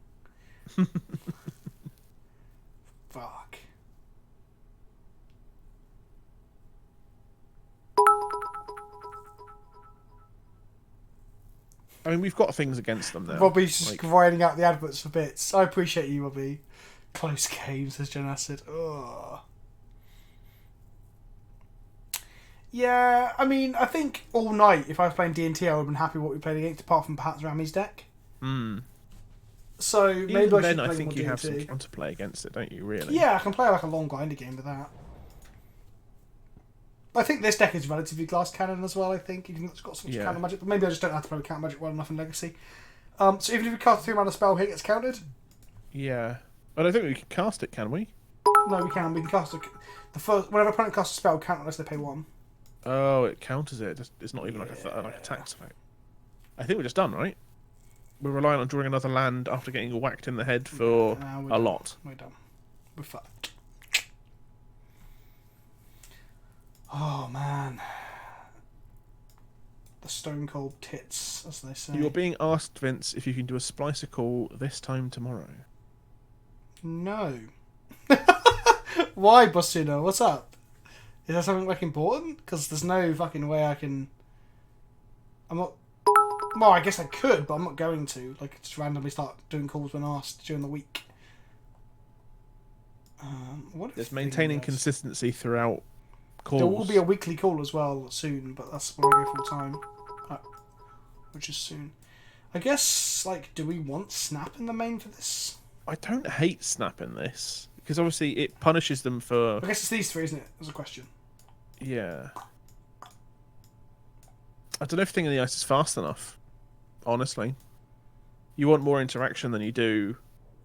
Fuck. I mean, we've got things against them now. Robbie's just writing out the adverts for bits. I appreciate you, Robbie. Close games, says Jen Acid. Ugh. Yeah, I mean, I think all night, if I was playing D&T, I would have been happy with what we played against, apart from perhaps Rami's deck. So maybe Even I should then, play I think more you have D&T. some counterplay against it, don't you? Really? Yeah, I can play like a long grinder game with that. I think this deck is relatively glass cannon as well. I think even though it's got some counter magic, but maybe I just don't have to play with counter magic well enough in Legacy. So even if we cast a 3-mana spell, it gets countered. Yeah. I don't think we can cast it, can we? No, we can. We can cast whenever opponent casts a spell, count unless they pay 1. Oh, it counters it. It's not even like a tax effect. I think we're just done, right? We're relying on drawing another land after getting whacked in the head for a lot. We're done. We're fucked. Oh man, the stone cold tits, as they say. You're being asked, Vince, if you can do a Splicer this time tomorrow. No. Why, Bostino? What's up? Is there something like important? Because there's no fucking way I can. I'm not. Well, I guess I could, but I'm not going to. Like, just randomly start doing calls when asked during the week. What There's maintaining consistency throughout calls. There will be a weekly call as well soon, but that's when I go full time. Which is soon. I guess, like, do we want Snap in the main for this? I don't hate Snap in this, because obviously it punishes them for... I guess it's these 3, isn't it? As a question. Yeah. I don't know if Thing in the Ice is fast enough, honestly. You want more interaction than you do.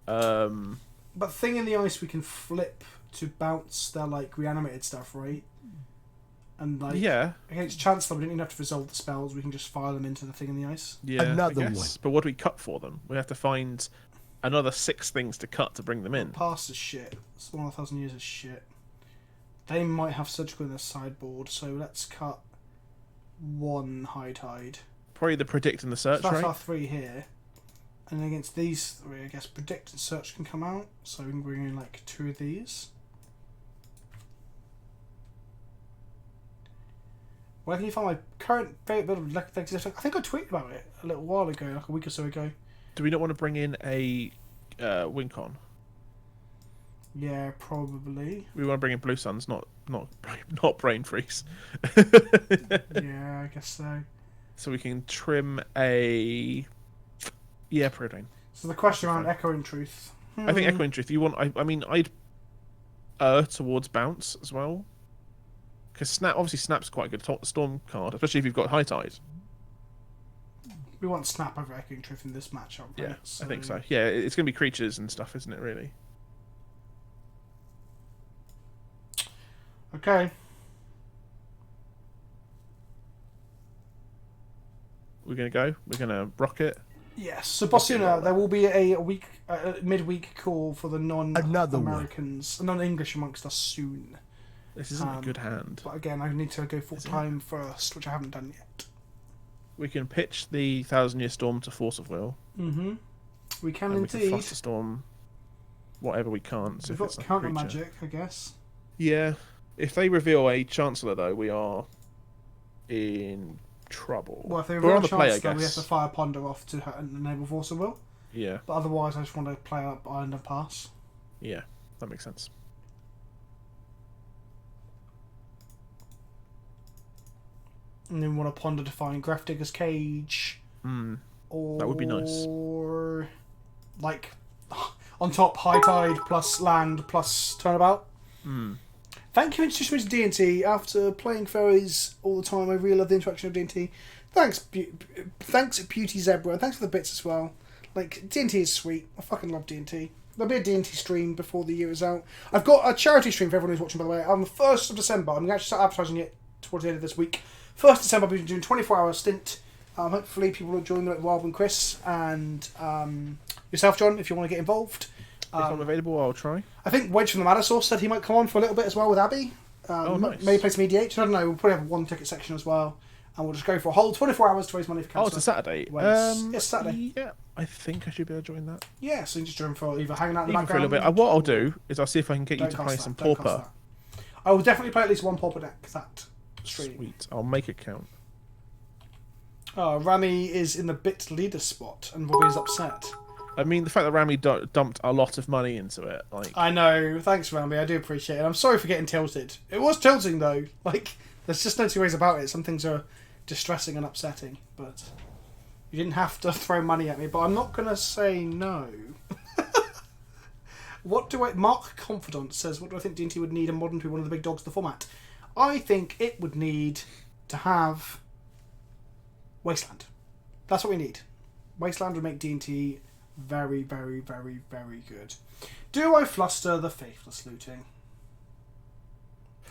But Thing in the Ice we can flip to bounce their, like, reanimated stuff, right? And, like, against Chancellor, we don't even have to resolve the spells. We can just fire them into the Thing in the Ice. Yeah, Another I guess. one. But what do we cut for them? We have to find another 6 things to cut to bring them in. Past is shit. It's 1,000 years is shit. They might have surgical in their sideboard, so let's cut 1 High Tide. Probably the Predict and the Search, So that's right? our 3 here. And against these 3, I guess Predict and Search can come out. So we can bring in like 2 of these. Where can you find my current favourite build of Legacy? I think I tweeted about it a little while ago, like a week or so ago. Do we not want to bring in a Wincon? Yeah, probably. We want to bring in Blue Suns, not Brain Freeze. Yeah, I guess so. So we can trim a Preordain. So the question around Echoing Truth. I think Echoing Truth. You want? I mean, I'd towards Bounce as well, because Snap's quite a good Storm card, especially if you've got High Tide. We want Snap over Echoing Truth in this matchup, right? Yeah, So... I think so. Yeah, it's going to be creatures and stuff, isn't it? Really. Okay. We're going to go. We're going to rock it. Yes. So, Bossuna, there will be a midweek call for the Another non-Americans, non-English amongst us soon. This isn't a good hand. But again, I need to go full-time first, which I haven't done yet. We can pitch the 1,000-Year Storm to Force of Will. Mm-hmm. We can and indeed. We can Fluster Storm whatever we can't. So We've got counter magic, I guess. Yeah. If they reveal a Chancellor, though, we are in trouble. Well, if they We're reveal on a the play, I Chancellor, guess. we have to fire Ponder off to enable Force of Will. Yeah. But otherwise, I just want to play up Iron and pass. Yeah, that makes sense. And then we want to Ponder to find Gravedigger's Cage. Or, that would be nice. Or, like, on top, High Tide plus land plus Turnabout. Thank you for introducing me to D&T. After playing Fairies all the time, I really love the interaction of D&T. Thanks, Beauty Zebra, and thanks for the bits as well. Like, D&T is sweet. I fucking love D&T. There'll be a D&T stream before the year is out. I've got a charity stream for everyone who's watching, by the way, on the 1st of December. I'm going to actually start advertising it towards the end of this week. 1st December, I'll be doing a 24-hour stint. Hopefully people will join, like Rob and Chris, and yourself, John, if you want to get involved. If I'm available, I'll try. I think Wedge from the Matter Source said he might come on for a little bit as well with Abby. Nice. Maybe play some EDH. I don't know. We'll probably have one ticket section as well. And we'll just go for a whole 24 hours to raise money for cancer. Oh, it's a Saturday. Yes, Saturday. Yeah, I think I should be able to join that. Yeah, so you can just join for either hanging out in the Even for a background. little bit. What I'll do is I'll see if I can get you Don't to cost play that, some don't cost Pauper. that. I will definitely play at least one Pauper deck that stream. Sweet. I'll make it count. Rami is in the bit leader spot, and Robbie is upset. I mean, the fact that Rami dumped a lot of money into it, like... I know. Thanks, Rami. I do appreciate it. I'm sorry for getting tilted. It was tilting, though. Like, there's just no two ways about it. Some things are distressing and upsetting, but you didn't have to throw money at me, but I'm not going to say no. Mark Confidant says, what do I think D&T would need in Modern to be one of the big dogs of the format? I think it would need to have Wasteland. That's what we need. Wasteland would make D&T very, very, very, very good. Do I fluster the Faithless Looting?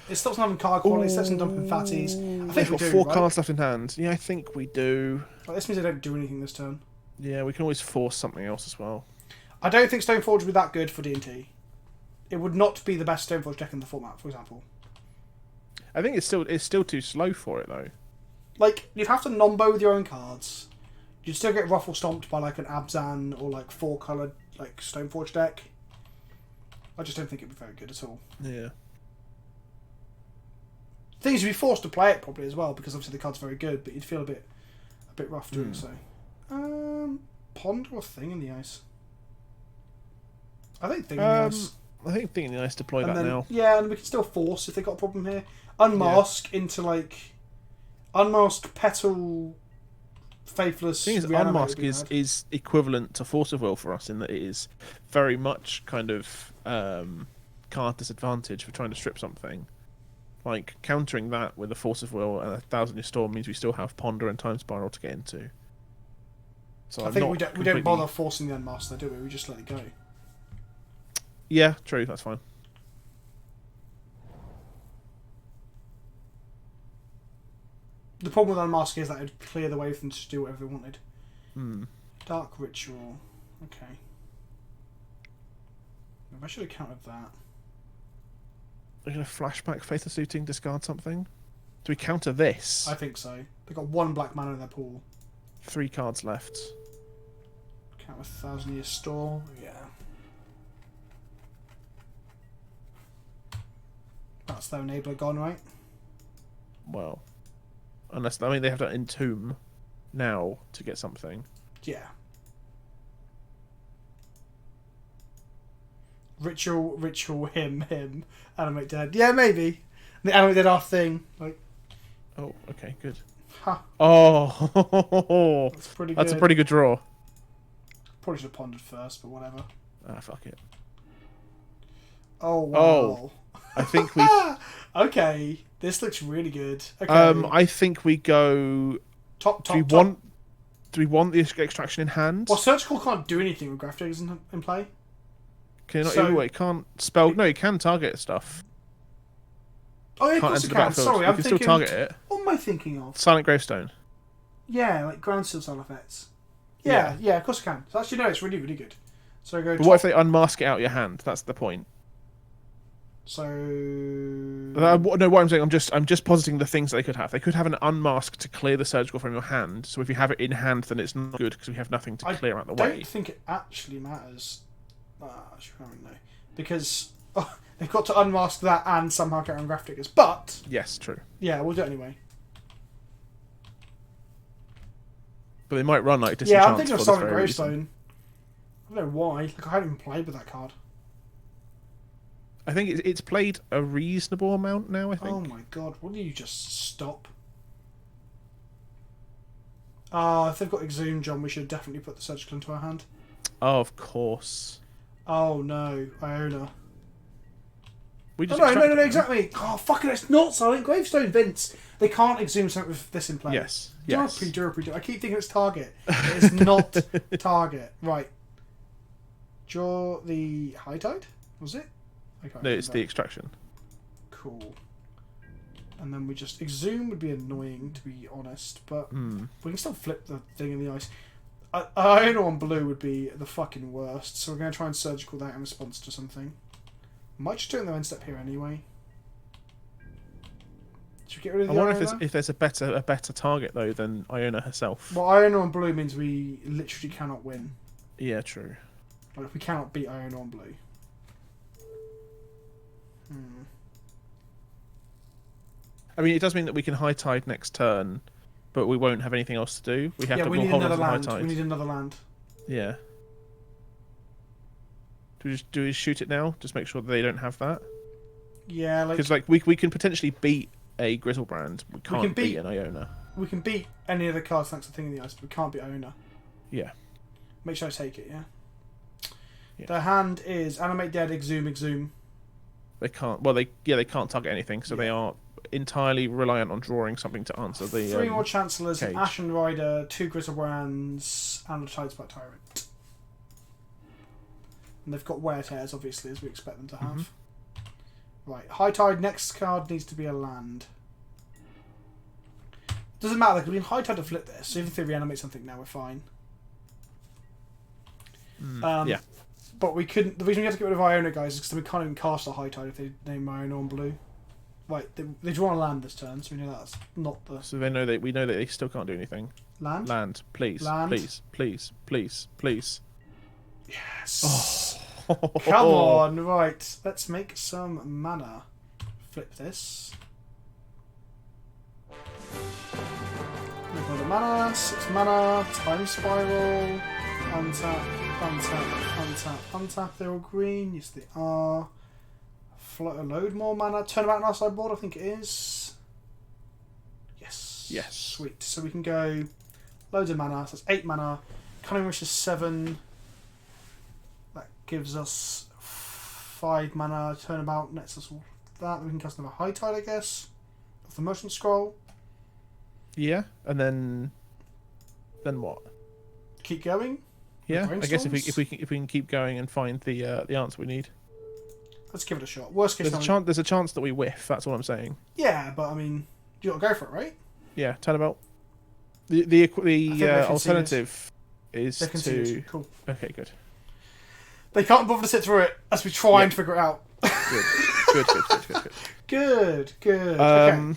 It stops having card quality, it stops them dumping fatties. I think we We've got do, 4 right? cards left in hand. Yeah, I think we do. Well, this means I don't do anything this turn. Yeah, we can always force something else as well. I don't think Stoneforge would be that good for D&T. It would not be the best Stoneforge deck in the format, for example. I think it's still too slow for it though. Like, you'd have to nombo with your own cards. You'd still get ruffle stomped by like an Abzan or like 4-coloured like Stoneforge deck. I just don't think it'd be very good at all. Yeah. Things you'd be forced to play it probably as well, because obviously the card's very good, but you'd feel a bit rough doing so. Pond or Thing in the Ice? I think Thing in the Ice. I think Thing in the Ice deploy that then, now. Yeah, and we can still force if they got a problem here. Unmask into like Unmask Petal Faithless. The thing is, Reanimate Unmask would be bad. is equivalent to Force of Will for us in that it is very much kind of card disadvantage for trying to strip something. Like, countering that with a Force of Will and a 1,000-Year Storm means we still have Ponder and Time Spiral to get into. So I think we don't bother forcing the Unmask though, do we? We just let it go. Yeah, true, that's fine. The problem with Unmask is that it would clear the way for them to do whatever they wanted. Dark Ritual. Okay. I should have counted that. We're going to flashback Faithless Looting, discard something? Do we counter this? I think so. They've got 1 black mana in their pool. 3 cards left. Count with 1,000-Year Storm. Yeah. That's their enabler gone, right? Well, unless they have to entomb now to get something. Yeah. Ritual, him, animate dead. Yeah, maybe. The animate dead our thing. Like, Oh, okay, good. ha, Oh, that's pretty good. that's a pretty good draw. Probably should have pondered first, but whatever. Ah, fuck it. Oh, wow. Oh, I think we. Okay, this looks really good. Okay. I think we go. Top. Do we want the extraction in hand? Well, surgical can't do anything with graphics in play. Can you not? So- It can't spell. No, it can target stuff. Oh, yeah, of Can't course enter it the can. battlefield. Sorry, You I'm can thinking. still target it. What am I thinking of? Silent Gravestone. Yeah, like ground seal style effects. Yeah, of course it can. So actually, no, it's really, really good. So go. But what if they unmask it out your hand? That's the point. So. No, what I'm saying, I'm just positing the things that they could have. They could have an unmask to clear the surgical from your hand. So if you have it in hand, then it's not good because we have nothing to clear out the I way. don't think it actually matters. Actually, I don't know. Because they've got to unmask that and somehow get around graph triggers. But, Yes, true. yeah, we'll do it anyway. But they might run like Yeah, I'm disenchants thinking of for this Silent very reason. Gravestone. I don't know why. Like, I haven't even played with that card. I think it's played a reasonable amount now. I think. Oh my god, will you just stop? If they've got Exhume, John, we should definitely put the surgical into our hand. Oh, of course. Oh no, Iona. We Oh, just no, extracted them. exactly. Oh, fucking, it's not Silent Gravestone, Vince. They can't Exhume something with this in play. Yes. Durapre. I keep thinking it's Target. It is not Target. Right. Draw the High Tide? Was it? I can't No, remember it's the extraction. Cool. And then we just... Exhume would be annoying, to be honest, but we can still flip the thing in the ice. Iona on blue would be the fucking worst, so we're going to try and surgical that in response to something. Might just do it in the end step here anyway. Should we get rid of the I wonder Iona? if there's a better target though than Iona herself. Well, Iona on blue means we literally cannot win. Yeah, true. Like, we cannot beat Iona on blue. I mean, it does mean that we can high tide next turn, but we won't have anything else to do. We have to we need hold on another to the high land. tide. We need another land. Yeah. Do we shoot it now? Just make sure that they don't have that. Yeah, like Because we can potentially beat a Grizzlebrand. We can't can beat beat- an Iona. we can beat any of the cards thanks to the thing in the ice, but we can't beat Iona. Yeah. Make sure I take it, yeah? Yeah. The hand is Animate Dead, Exhume. They can't. Well, they can't target anything, so they are entirely reliant on drawing something to answer the. 3 more Chancellors, an cage. Ashen Rider, 2 Grizzlebrands, and a Tidespot Tyrant. And they've got Wear Tears, obviously, as we expect them to have. Right, High Tide, next card needs to be a land. Doesn't matter, because we can High Tide to flip this, so even if they reanimate something now, we're fine. Yeah. But we couldn't. The reason we had to get rid of Iona, guys, is because we can't even cast a High Tide if they name Iona on blue. Right, they draw on land this turn, so we know that's not the So we know that they still can't do anything. land. Land, please, Land. please. Yes. Oh. Come on, right. Let's make some mana. Flip this. Another mana, 6 mana, time spiral, untap. They're all green. Yes, they are. Load more mana. Turn about on our sideboard, I think it is. Yes. Yes. Sweet. So we can go loads of mana. So that's 8 mana. Cunning Wish is 7. That gives us 5 mana. Turnabout nets us all that. We can cast another High Tide, I guess. Of the Motion Scroll. Yeah, and then what? Keep going. Yeah, I guess Brainstorms? if we can keep going and find the answer we need. Let's give it a shot. Worst case, There's a chance that we whiff. That's all I'm saying. yeah, but I mean, you got to go for it, right? Yeah, turnabout. The conceded. alternative is They conceded. to. Cool. Okay, good. They can't bother to sit through it as we try and figure it out. Good. Good. Okay.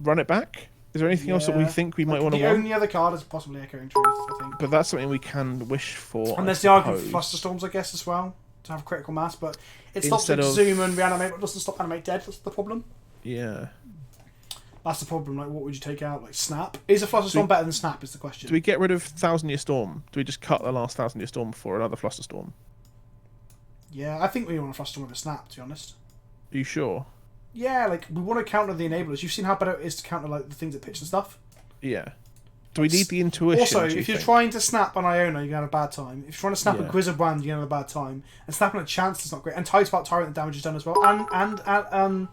Run it back. Is there anything else that we think we might want to The want? only other card is possibly Echoing Truth, I think. But that's something we can wish for. And I there's the argument for suppose. Flusterstorms, I guess, as well, to have critical mass, but it stops Instead of- Zoom and Reanimate, but doesn't stop Animate Dead. That's the problem. Yeah. That's the problem. Like, what would you take out? Like, Snap? Is a Flusterstorm better than Snap, is the question. Do we get rid of Thousand Year Storm? Do we just cut the last Thousand Year Storm for another Flusterstorm? Yeah, I think we want to fluster with a snap, to be honest. Are you sure? Yeah, like, we want to counter the enablers. You've seen how bad it is to counter, like, the things that pitch and stuff? Yeah. Do we need the intuition? Also, do you if you're think? trying to snap on Iona, you're going to have a bad time. If you're trying to snap Yeah. a Grizzard Brand, you're going to have a bad time. And snapping a Chancellor's not great. And Tide Spark Tyrant, the damage is done as well. And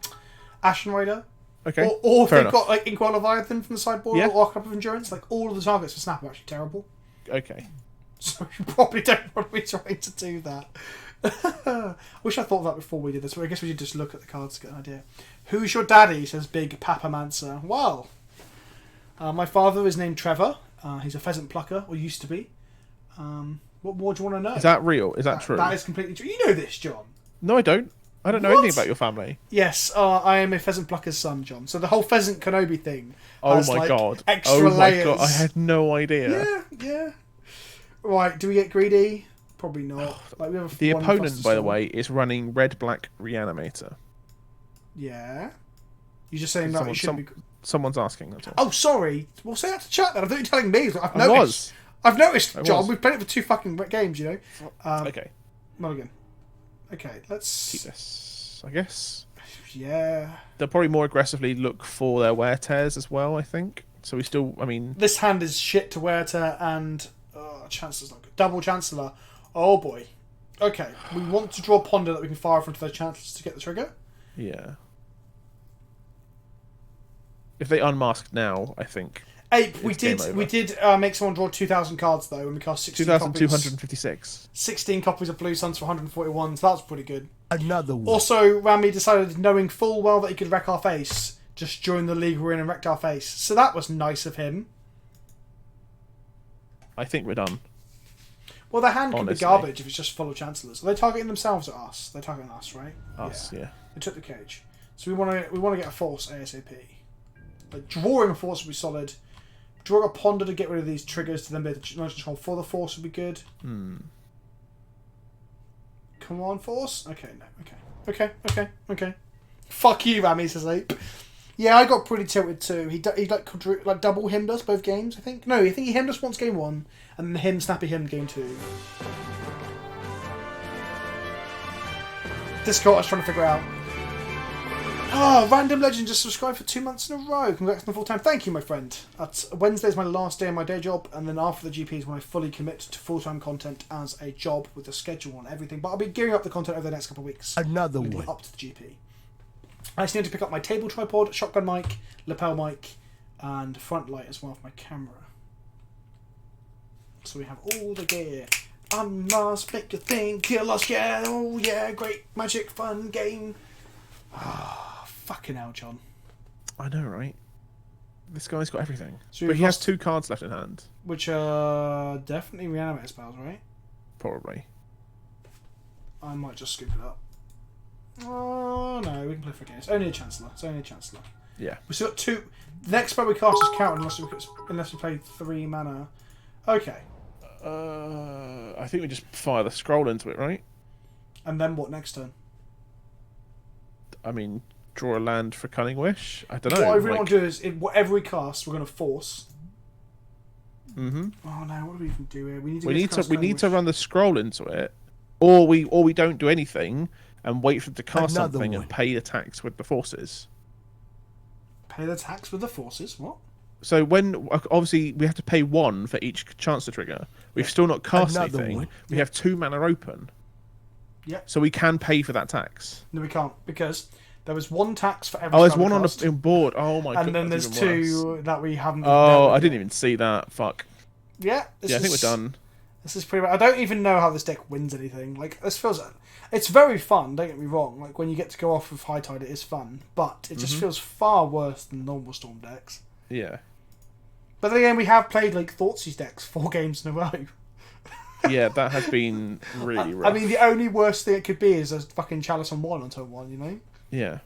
Ashen Rider. Okay. Or if fair they've got got, like, Inkwell Leviathan from the sideboard Yeah. or Archetype of Endurance, like, all of the targets for snap are actually terrible. Okay. So you probably don't want to be trying to do that. I wish I thought of that before we did this, but I guess we should just look at the cards to get an idea. Who's your daddy? Says Big Papamancer. Well, my father is named Trevor. He's a pheasant plucker, or used to be. What more do you want to know? Is that real? Is that true? That is completely true. You know this, John. No, I don't. I don't know What? anything about your family. Yes, I am a pheasant plucker's son, John. So the whole PleasantKenobi thing Oh has, my like, god. extra Oh my layers. god. I had no idea. Yeah, yeah. Right, do we get greedy? Probably not. Like, we have The one opponent, Fluster by the Storm. way, is running Red-Black Reanimator. Yeah. You're just saying that it should be... Someone's asking, that's all. Oh, sorry. Well, say that to chat then. I thought you were telling me. I've I noticed. was. I've noticed, I John. was. We've played it for 2 fucking games, you know. Okay. Mulligan. Okay, let's... Keep this, I guess. Yeah. They'll probably more aggressively look for their wear tears as well, I think. So we still, I mean... This hand is shit to wear to, and... Chancellor's not good. Double Chancellor. Oh, boy. Okay, we want to draw Ponder that we can fire from those Chancellors to get the trigger. Yeah. If they unmask now, I think... Ape, we It's game did over. make someone draw 2,000 cards, though, and we cast 16 copies. 2,256. 16 copies of Blue Suns for 141, so that's pretty good. Another one. Also, Rami decided, knowing full well that he could wreck our face, just join the league we're in and wrecked our face. So that was nice of him. I think we're done. Well, their hand can be Honestly. garbage if it's just full of Chancellors. Are they targeting themselves or us? They're targeting us, right? Us, yeah. They took the cage. So we want to get a force ASAP. But drawing a force would be solid. Drawing a Ponder to get rid of these triggers to then be able to control for the force would be good. Come on, force. Okay, no. Okay. Fuck you, Rami, says Ape. Yeah, I got pretty tilted too. He like double himmed us both games, I think. No, I think he hemmed us once game 1, and then snappy himmed game 2. Discord I was trying to figure out. Oh, Random Legend just subscribed for 2 months in a row. Congrats on the full time. Thank you, my friend. Wednesday's my last day of my day job, and then after the GP is when I fully commit to full-time content as a job with a schedule and everything. But I'll be gearing up the content over the next couple of weeks. Another Leading one. up to the GP. I just need to pick up my table tripod, shotgun mic, lapel mic, and front light as well for my camera. So we have all the gear. I must make a thing, kill us, yeah, oh yeah, great, magic, fun game. Ah, fucking hell, John. I know, right? This guy's got everything. So But we've he has lost- 2 cards left in hand. Which are definitely reanimator spells, right? Probably. I might just scoop it up. Oh no, we can play for games. Only a Chancellor. It's only a Chancellor. Yeah. We've still got 2. The next spell we cast is count unless we play 3 mana. Okay. I think we just fire the scroll into it, right? And then what next turn? I mean, draw a land for Cunning Wish? I don't know. What I really want to do is, whatever we cast, we're going to force. Mm-hmm. Oh no, what do we even do here? We We need to run the scroll into it, or we don't do anything and wait for it to cast Another something one. and pay the tax with the forces. Pay the tax with the forces. What? So when obviously we have to pay 1 for each Chancellor trigger, we've still not cast Another anything. one. We have 2 mana open. Yep. So we can pay for that tax. No, we can't because there was 1 tax for every. Oh, there's spell we 1 on cast, the board. Oh my god. and then there's 2 that we haven't. Oh, I dealt didn't with even see that. Fuck. yet. Yeah. Yeah, I think we're done. This is pretty bad. I don't even know how this deck wins anything. Like, this feels... It's very fun, don't get me wrong. Like, when you get to go off with High Tide, it is fun. But it just feels far worse than normal Storm decks. Yeah. But then again, we have played, like, Thoughtseize decks 4 games in a row. Yeah, that has been really rough. I mean, the only worst thing it could be is a fucking Chalice on 1 on turn 1, you know? Yeah.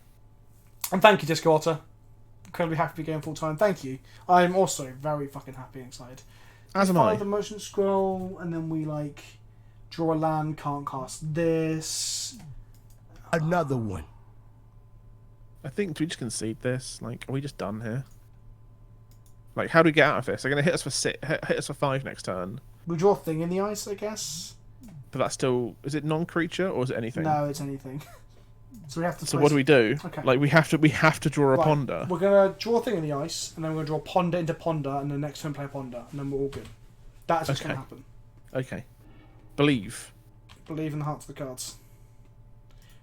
And thank you, Disco Otter. Incredibly happy to be going full time. Thank you. I'm also very fucking happy and excited. As am Follow I. the motion scroll, and then we, like, draw a land, can't cast this. Another one. I think, do we just concede this? Like, are we just done here? Like, how do we get out of this? They're going to hit us for 5 next turn. We draw Thing in the Ice, I guess. but that's still... Is it non-creature or is it anything? No, it's anything. So we have to. So what do we do? Okay. Like we have to draw a ponder. We're gonna draw a thing in the ice, and then we're gonna draw ponder into ponder, and then next turn play ponder, and then we're all good. That's what's gonna happen. Okay. Believe in the hearts of the cards.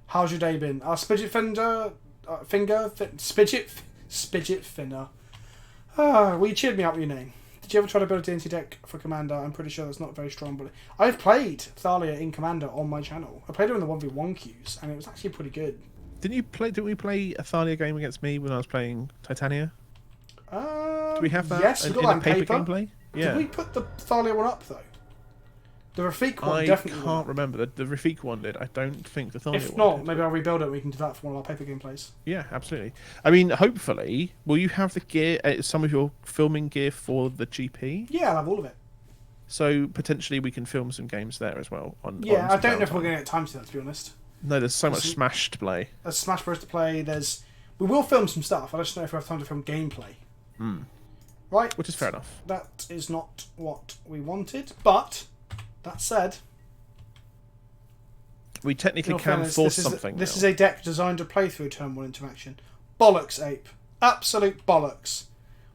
How's your day been? Spidget Finner. Well, you cheered me up with your name. Did you ever try to build a D&T deck for Commander? I'm pretty sure that's not very strong, but I've played Thalia in Commander on my channel. I played her in the 1v1 queues, and it was actually pretty good. Didn't we play a Thalia game against me when I was playing Titania? Do we have that? Yes, we got that in paper. Gameplay? Yeah. Did we put the Thalia one up though? The Rafik one definitely. I can't remember. The Rafik one did. I don't think the Thalia one. If not, did. maybe I'll rebuild it. And we can do that for one of our paper gameplays. Yeah, absolutely. I mean, hopefully, will you have the gear, some of your filming gear for the GP? Yeah, I'll have all of it. So potentially we can film some games there as well. I don't know if we're going to get time to that, to be honest. No, there's so much Smash to play. There's Smash Bros to play. We will film some stuff. I just don't know if we have time to film gameplay. Right. Which is fair enough. That is not what we wanted, but that said, we technically can force something. This is a deck designed to play through turn 1 interaction. Bollocks, Ape. Absolute bollocks.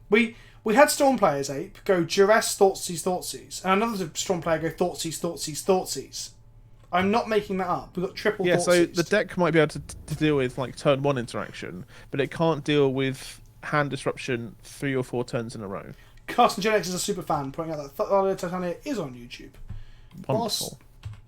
We had Storm players, Ape, go Duress, Thoughtseize, and another Storm player go Thoughtseize. I'm not making that up. We've got triple Thoughtseize. So the deck might be able to deal with like turn 1 interaction, but it can't deal with hand disruption 3 or 4 turns in a row. Carson Gen X is a super fan, pointing out that Thalia Titania is on YouTube. Wonderful.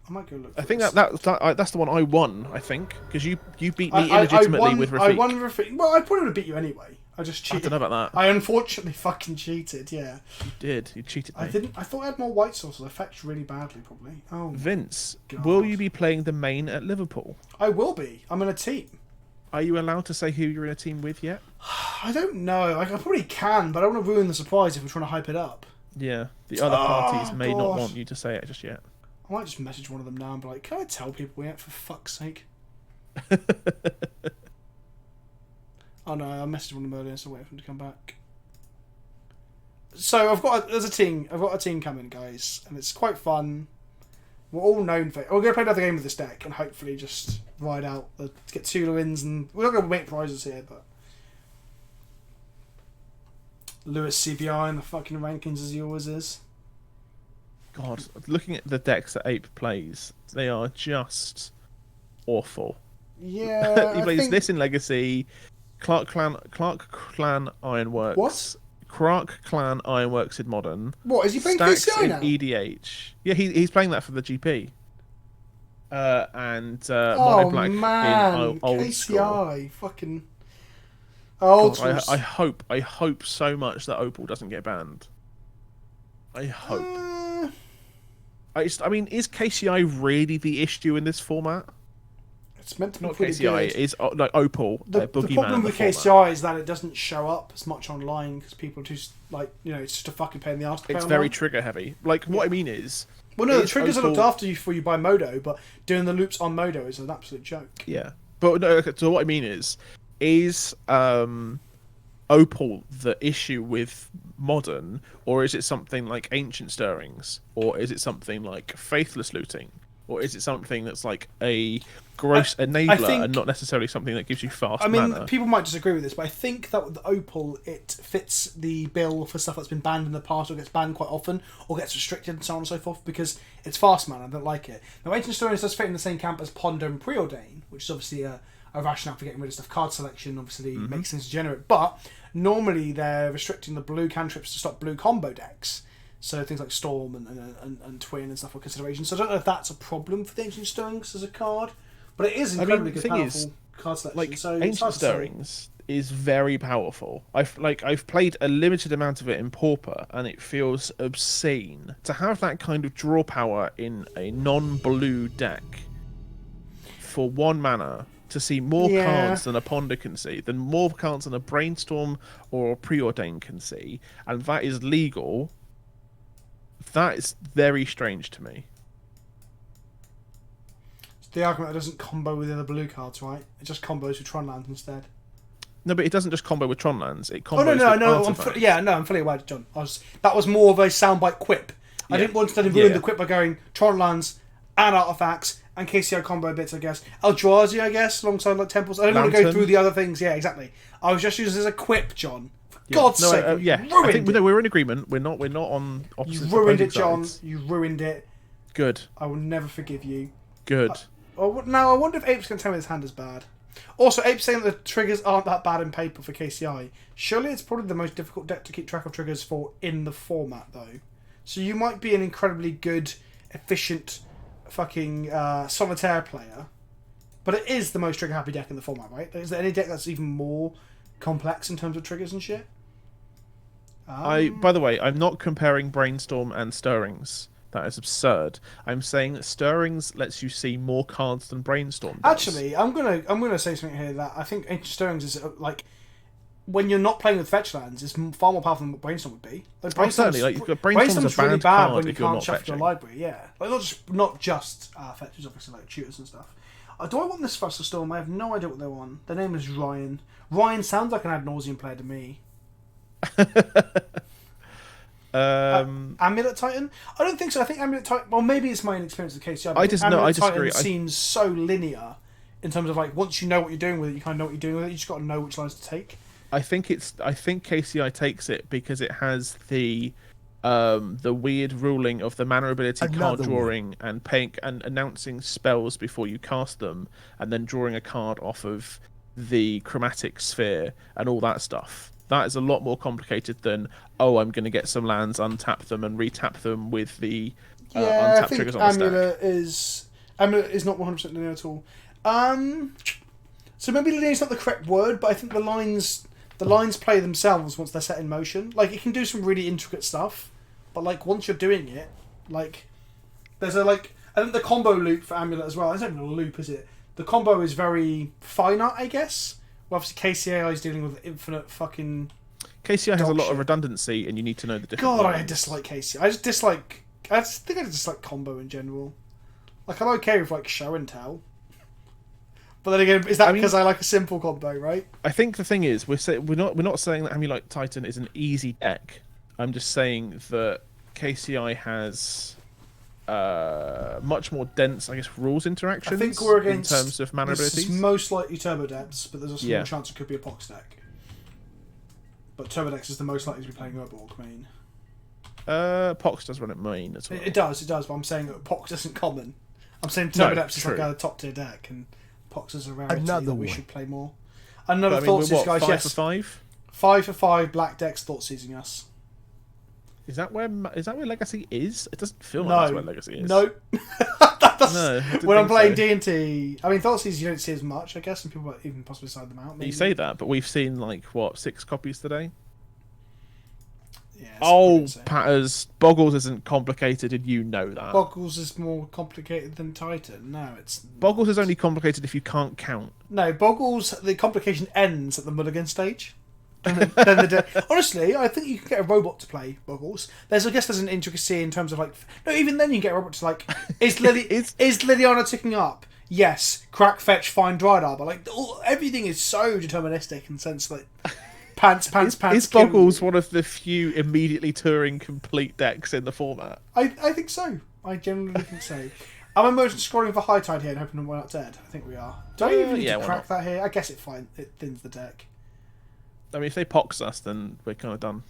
I might go look. I think that's the one I won. I think because you beat me illegitimately with Rafik. I won Rafik. Well, I probably would have beat you anyway. I just cheated. I don't know about that. I unfortunately fucking cheated. Yeah. You did. You cheated me. I didn't. I thought I had more white sources. I fetched really badly, probably. Oh. Vince, God. will you be playing the main at Liverpool? I will be. I'm in a team. Are you allowed to say who you're in a team with yet? I don't know. I probably can, but I don't want to ruin the surprise if we're trying to hype it up. Yeah. The other parties may not want you to say it just yet. I might just message one of them now and be like, can I tell people yet, for fuck's sake? Oh no, I messaged one of them earlier, so wait for them to come back. So I've got a team coming, guys, and it's quite fun. We're all known for it. We're going to play another game with this deck and hopefully just ride out, get 2 wins, and we're not going to make prizes here, but Lewis CBI in the fucking rankings as he always is. God, looking at the decks that Ape plays, they are just awful. Yeah, he plays this in Legacy, Clark Clan Ironworks. What? Clark Clan Ironworks in Modern. What, is he playing Stacks KCI in now? EDH. Yeah, he's playing that for the GP. And Mono Black in old KCI, school. fucking old school. I hope so much that Opal doesn't get banned. I hope. I mean, is KCI really the issue in this format? It's meant to be Not pretty KCI, good. it's like Opal. The problem with KCI is that it doesn't show up as much online because people just it's just a fucking pain in the ass. It's very trigger heavy. Like what I mean is, well, no, the triggers are looked after you before you buy Modo, but doing the loops on Modo is an absolute joke. Yeah, but no. So what I mean is Opal the issue with Modern, or is it something like Ancient Stirrings, or is it something like Faithless Looting, or is it something that's like a gross enabler and not necessarily something that gives you fast mana? People might disagree with this, but I think that with Opal, it fits the bill for stuff that's been banned in the past, or gets banned quite often, or gets restricted, and so on and so forth, because it's fast mana. I don't like it. Now, Ancient Stirrings does fit in the same camp as Ponder and Preordain, which is obviously a rationale for getting rid of stuff. Card selection obviously makes things degenerate, but normally they're restricting the blue cantrips to stop blue combo decks. So things like Storm and Twin and stuff are consideration. So I don't know if that's a problem for the Ancient Stirrings as a card, but it is incredibly good, powerful card selection. Like so Ancient Stirrings is very powerful. I've played a limited amount of it in Pauper, and it feels obscene to have that kind of draw power in a non-blue deck for 1 mana. To see more cards than a Ponder can see, than more cards than a Brainstorm or a Preordain can see, and that is legal. That is very strange to me. It's the argument that doesn't combo with the other blue cards, right? It just combos with Tronlands instead. No, but it doesn't just combo with Tronlands. It combos no, with I'm fully aware, John. That was more of a soundbite quip. I didn't want to ruin the quip by going Tronlands and artifacts, and KCI combo bits, I guess. Eldrazi, I guess, alongside like temples. I don't want to go Lantern. through the other things. Yeah, exactly. I was just using this as a quip, John. For God's sake, you I ruined think it. we're in agreement. We're not on opposite. You ruined it, opposing John. sides. You ruined it. Good. I will never forgive you. Good. Now, I wonder if Ape's going to tell me this hand is bad. Also, Ape's saying that the triggers aren't that bad in paper for KCI. Surely it's probably the most difficult deck to keep track of triggers for in the format, though. So you might be an incredibly good, efficient, fucking solitaire player. But it is the most trigger-happy deck in the format, right? Is there any deck that's even more complex in terms of triggers and shit? By the way, I'm not comparing Brainstorm and Stirrings. That is absurd. I'm saying that Stirrings lets you see more cards than Brainstorm does. Actually, I'm gonna say something here that I think Ancient Stirrings is like when you're not playing with fetch lands, it's far more powerful than what Brainstorm would be. Like, certainly, like Brainstorm's a really bad bad card when you if you're can't not shuffle your fetching. library. Yeah, like not just fetches, obviously, like tutors and stuff. Do I want this Fluster Storm? I have no idea what they want. Their name is Ryan. Ryan sounds like an ad nauseum player to me. Amulet Titan? I don't think so. I think Amulet Titan. Well, maybe it's my inexperience with KCI. I disagree. Titan seems so linear in terms of like once you know what you're doing with it, you kind of know what you're doing with it. You just got to know which lines to take. I think KCI takes it because it has the weird ruling of the mana ability card drawing and paying and announcing spells before you cast them, and then drawing a card off of the chromatic sphere and all that stuff. That is a lot more complicated than I'm going to get some lands, untap them, and retap them with the untap triggers on the stack. Amulet is not 100% linear at all. So maybe linear is not the correct word, but I think the lines play themselves once they're set in motion. Like it can do some really intricate stuff, but like once you're doing it, like there's a like I think the combo loop for Amulet as well. It's not even a loop, is it? The combo is very finite, I guess. Well, obviously KCI is dealing with infinite fucking. KCI has a lot shit. of redundancy, and you need to know the different. God, lines. I dislike KCI. I just think I dislike combo in general. Like I'm okay with like show and tell. But then again, is that because I like a simple combo, right? I think the thing is, we're not saying that Amulet Titan is an easy deck. I'm just saying that KCI has much more dense, I guess, rules interactions. I think we're against in terms of mana abilities. It's most likely Turbo Depths, but there's a small chance it could be a Pox deck. But Turbo Depths is the most likely to be playing Urborg main. Pox does run at main as well. It does, but I'm saying that Pox isn't common. I'm saying Turbo Depths is like a top tier deck, and Pox is a rarity that we should play more. Another Thoughtseize, guys. 5 yes, for 5? 5 for 5 black decks Thoughtseizing us. Is that where Legacy is? It doesn't feel like that's where Legacy is. Nope. No. When I'm playing D&T, I mean Thoughtseize you don't see as much, I guess, and people might even possibly side them out. Maybe. You say that, but we've seen 6 copies today. Yeah, Patters, Boggles isn't complicated, and you know that. Boggles is more complicated than Titan. No, it's Boggles is only complicated if you can't count. No, Boggles, the complication ends at the Mulligan stage. Honestly, I think you can get a robot to play Boggles. I guess there's an intricacy in terms of even then you can get a robot to is Liliana ticking up? Yes. Crack, fetch, find, Dryad Arbor. Everything is so deterministic in the sense that pants. Is Boggles one of the few immediately touring complete decks in the format? I think so. I genuinely think so. Am I motion scrolling for High Tide here and hoping we're not dead? I think we are. Do I even need to crack that here? I guess it thins the deck. I mean, if they pox us, then we're kind of done.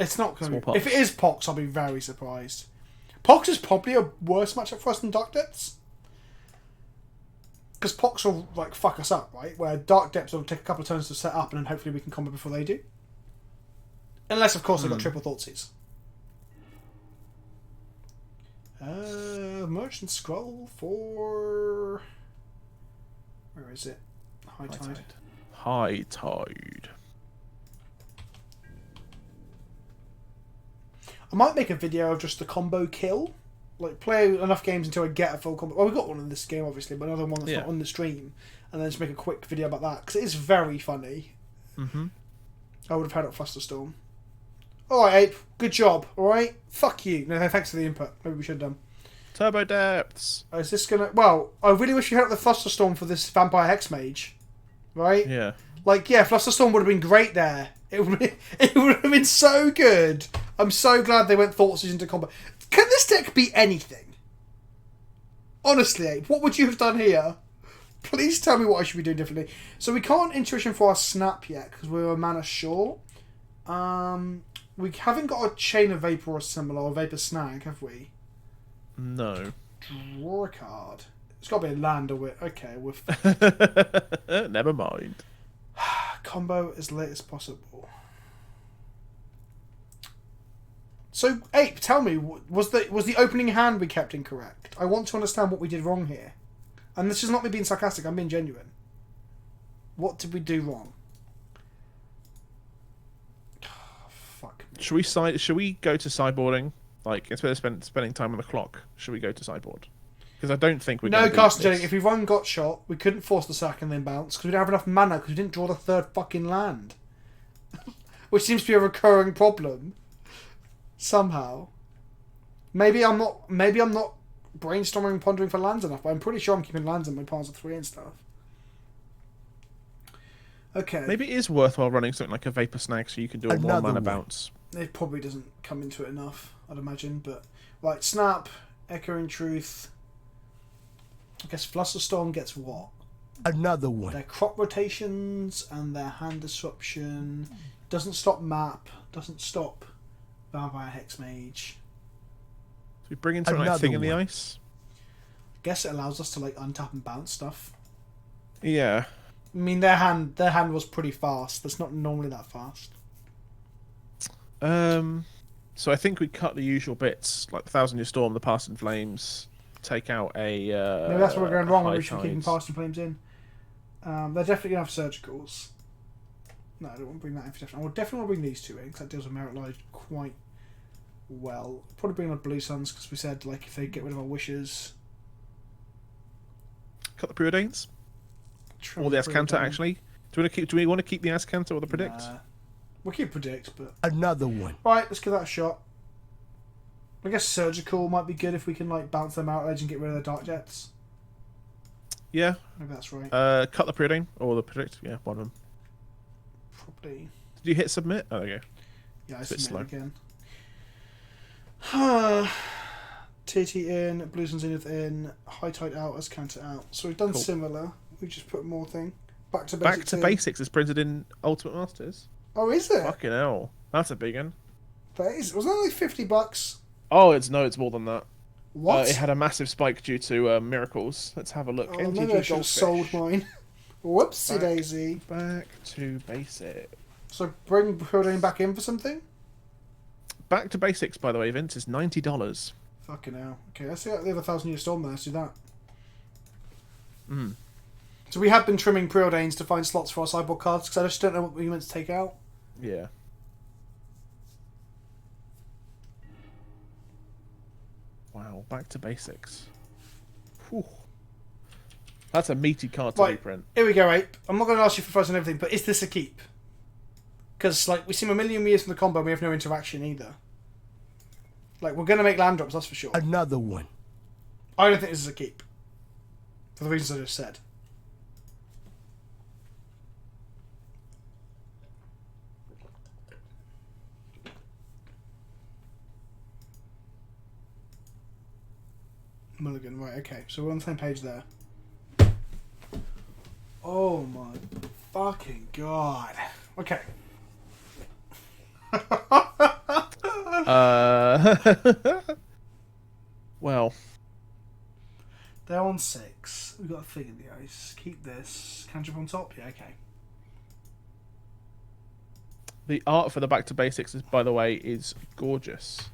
It's not going to. If it is Pox, I'll be very surprised. Pox is probably a worse matchup for us than Dark Depths. Because Pox will fuck us up, right? Where Dark Depths will take a couple of turns to set up, and then hopefully we can combo before they do. Unless, of course, they've got triple Thoughtseize. Merchant Scroll for. Where is it? High Tide. High Tide. I might make a video of just the combo kill. Play enough games until I get a full combo. Well, we got one in this game, obviously, but another one that's not on the stream. And then just make a quick video about that. Because it is very funny. Mm-hmm. I would have had it Flusterstorm. Alright, Ape. Good job. Alright? Fuck you. No, thanks for the input. Maybe we should have done. Turbo Depths. Is this gonna... Well, I really wish you had the Flusterstorm for this Vampire Hex Mage. Right? Yeah. Flusterstorm would have been great there. It would have been so good. I'm so glad they went Thoughtseizing into combat. Can this deck be anything? Honestly, Ape, what would you have done here? Please tell me what I should be doing differently. So we can't intuition for our snap yet because we're a mana short. We haven't got a chain of vapor or similar or vapor snag, have we? No. Draw a card. It's got to be a land or we're okay. We're Never mind. combo as late as possible. So, Ape, tell me, was the opening hand we kept incorrect? I want to understand what we did wrong here. And this is not me being sarcastic, I'm being genuine. What did we do wrong? Fuck me. Should we go to sideboarding? Like, instead of spending time on the clock, should we go to sideboard? Because I don't think we're No, going Carsten, if we run got shot, we couldn't force the sack and then bounce because we don't have enough mana because we didn't draw the third fucking land. Which seems to be a recurring problem. Somehow. Maybe I'm not brainstorming and pondering for lands enough, but I'm pretty sure I'm keeping lands in my piles of 3 and stuff. Okay. Maybe it is worthwhile running something like a Vapor Snag so you can do a Another 1 mana one. bounce. It probably doesn't come into it enough, I'd imagine, but right, Snap, Echoing Truth. I guess Flusterstorm gets what? Another one. Their crop rotations and their hand disruption. Doesn't stop map, doesn't stop Vampire Hexmage. So we bring in something like Another Thing in the one. Ice. I guess it allows us to like untap and bounce stuff. Yeah. I mean their hand was pretty fast. That's not normally that fast. So I think we cut the usual bits, like the Thousand Year Storm, the Past in Flames, take out a Maybe that's where we're going wrong. High Maybe we should keep Tides. Past and Flames in. They're definitely going to have surgicals. No, I don't want to bring that in for definitely. I will definitely want to bring these two in because that deals with Merit Lodge quite well. Probably bring on Blue Suns because we said like if they get rid of our wishes. Cut the Preordains. Or the Ascanta, actually. Do we want to keep the Ascanta or the Predict? Nah. We'll keep Predict, but... Another one. Right, let's give that a shot. I guess Surgical might be good if we can like bounce them out edge and get rid of the Dark Jets. Yeah. Maybe that's right. Cut the Preordain or the Predict. Yeah, one of them. Probably. Did you hit submit? Oh, there you go. Yeah, I It's a bit submit slow. again. TT in, Blues and Zenith in, High Tide out, Ascanta out. So we've done Cool. similar. We just put more thing. Back to Back basics. to Basics is printed in Ultimate Masters. Oh, is it? Fucking hell. That's a big one. That is. Was that only $50? Oh, it's more than that. What? It had a massive spike due to miracles. Let's have a look. Oh, maybe I should have sold mine. Whoopsie Back. daisy. Back to basic. So bring Preordain back in for something? Back to basics, by the way, Vince, is $90. Fucking hell. Okay, let's see the other 1,000 Year Storm there. Let's do that. Mm. So we have been trimming Preordains to find slots for our sideboard cards because I just don't know what we meant to take out. Yeah. Wow, back to basics. Whew. That's a meaty card to Right, reprint. here we go, Ape. I'm not going to ask you for advice on everything, but is this a keep? Because, like, we seem a million years from the combo and we have no interaction either. Like, we're going to make land drops, that's for sure. Another one. I don't think this is a keep. For the reasons I just said. Mulligan, right, okay. So we're on the same page there. Oh my fucking god. Okay. Well, They're on 6. We've got a Thing in the Ice. Keep this. Cantrip on top? Yeah, okay. the art for the back to basics is, by the way, is gorgeous.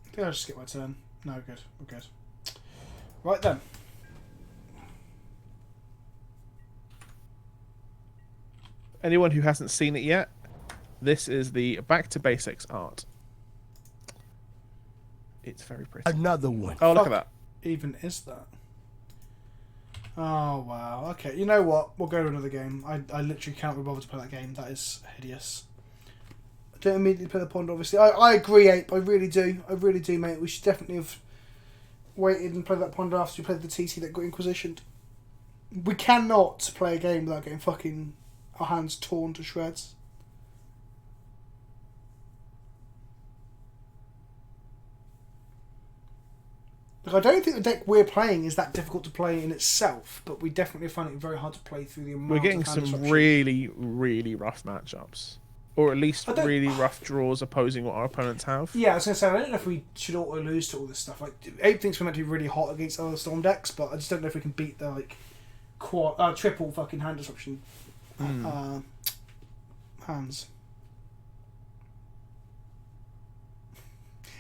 I think I'll just skip my turn. No, we're good. We're good. Right then. Anyone who hasn't seen it yet, this is the back to basics art. It's very pretty. Another one. Oh, look Fuck. at that. Even is that? Oh, wow. Okay, you know what? We'll go to another game. I literally cannot be bothered to play that game. That is hideous. Don't immediately play the pond, obviously. I agree, Ape. I really do. I really do, mate. We should definitely have waited and played that pond after we played the TT that got Inquisitioned. We cannot play a game without getting fucking our hands torn to shreds. Like, I don't think the deck we're playing is that difficult to play in itself, but we definitely find it very hard to play through the amount We're getting of hand some disruption. really, really rough matchups. Or at least really rough draws opposing what our opponents have. Yeah, I was going to say, I don't know if we should auto lose to all this stuff. Like, Ape thinks we're meant to be really hot against other Storm decks, but I just don't know if we can beat the, like, triple fucking hand disruption hands.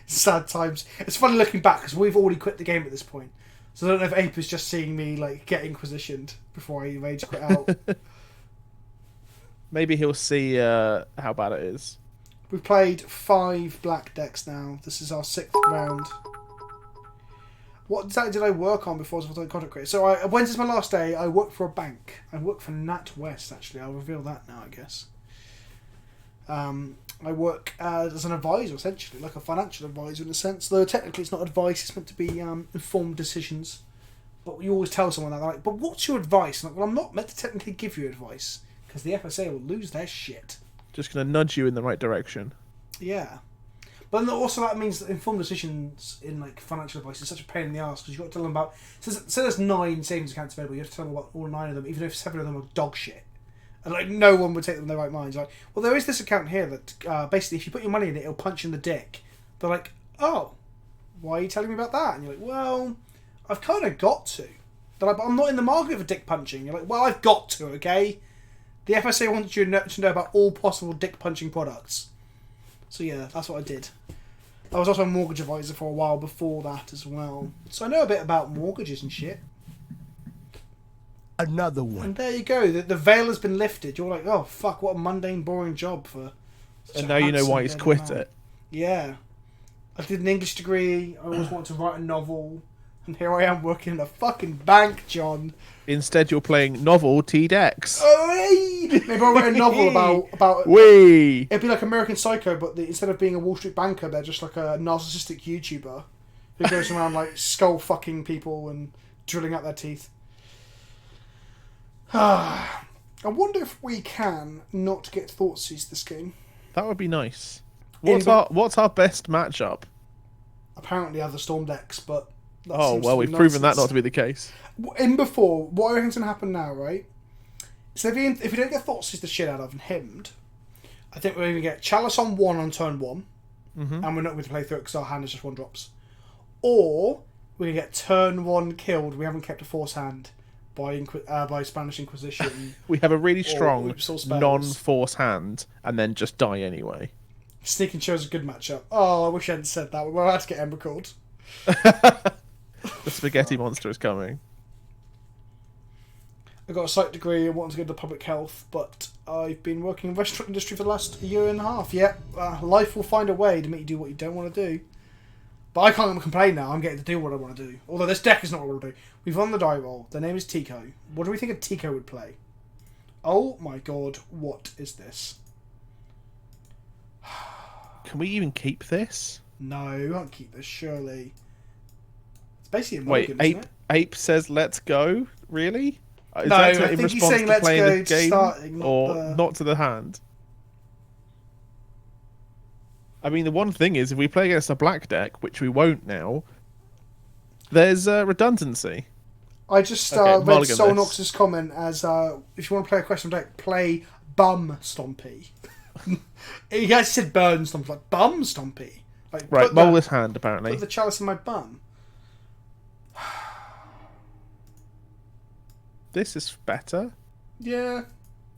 Sad times. It's funny looking back because we've already quit the game at this point. So I don't know if Ape is just seeing me like get inquisitioned before I rage quit out. Maybe he'll see how bad it is. We've played 5 black decks now. This is our 6th round. What exactly did I work on before I was content creator? So Wednesday's my last day. I work for a bank. I work for NatWest actually. I'll reveal that now, I guess. I work as an advisor, essentially, like a financial advisor in a sense. Though technically it's not advice, it's meant to be informed decisions. But you always tell someone that, they're like, but what's your advice? And I'm like, well, I'm not meant to technically give you advice, because the FSA will lose their shit. Just going to nudge you in the right direction. Yeah. But then also that means that informed decisions in like financial advice is such a pain in the ass, because you've got to tell them about... So there's 9 savings accounts available, you have to tell them about all 9 of them, even if 7 of them are dog shit. And like no one would take them in their right minds. Like, well, there is this account here that basically, if you put your money in it, it'll punch you in the dick. They're like, oh, why are you telling me about that? And you're like, well, I've kind of got to. They're like, but I'm not in the market for dick punching. You're like, well, I've got to. Okay, the FSA wants you to know about all possible dick punching products. So yeah, that's what I did. I was also a mortgage advisor for a while before that as well, so I know a bit about mortgages and shit. Another one. And there you go. The veil has been lifted. You're like, oh fuck, what a mundane, boring job for. And now you know why he's quit it. Yeah, I did an English degree. I always wanted to write a novel, and here I am working in a fucking bank, John. Instead, you're playing novel T decks. Oh, hey! Maybe I'll write a novel about. Wee. It'd be like American Psycho, but instead of being a Wall Street banker, they're just like a narcissistic YouTuber who goes around like skull fucking people and drilling out their teeth. I wonder if we can not get Thoughtseize this game. That would be nice. What's our best matchup? Apparently other Storm decks, but... Oh, well, we've proven that not to be the case. In before, what I reckon's going to happen now, right? So if we don't get Thoughtseize the shit out of and hymned, I think we're going to get Chalice on 1 on turn 1, and we're not going to play through it because our hand is just 1 drops. Or we're going to get turn 1 killed, we haven't kept a force hand, by Spanish Inquisition. We have a really strong non-force hand, and then just die anyway. Sneak and Show's a good matchup. Oh, I wish I hadn't said that. We're about to get Ember called. The spaghetti monster is coming. I got a psych degree and wanted to go to public health, but I've been working in the restaurant industry for the last year and a half. Yeah, life will find a way to make you do what you don't want to do. But I can't complain now. I'm getting to do what I want to do. Although this deck is not what I want to do. We've won the die roll. The name is Tico. What do we think a Tico would play? Oh my god, what is this? Can we even keep this? No, we can't keep this, surely. It's basically a Wait, mulligan, isn't it? Ape says let's go? Really? Is No, that I in think he's response saying to let's playing go the to game? starting, Not to the hand? I mean, the one thing is, if we play against a black deck, which we won't now, there's redundancy. I just Okay, read mulligan Solnox's comment as, if you want to play a question deck, play Bum Stompy. He actually said Burn Stompy, like Bum Stompy. Like, Right, mull this hand, apparently. Put the chalice in my bum. This is better. Yeah.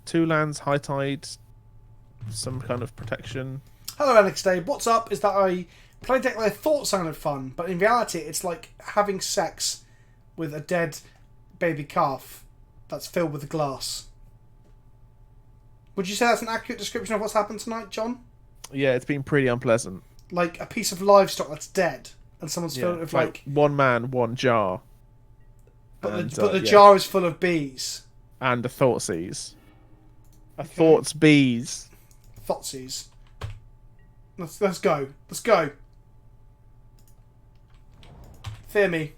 2 lands, high tide, some kind of protection. Hello, Alex Dave. What's up is that I play a deck that I thought sounded fun, but in reality it's like having sex with a dead baby calf that's filled with glass. Would you say that's an accurate description of what's happened tonight, John? Yeah, it's been pretty unpleasant. Like a piece of livestock that's dead, and someone's filled it with like... One man, one jar. But the jar is full of bees. And a Thoughtseize. A Thoughts bees. Thoughtseize. Let's go. Let's go. Fear me.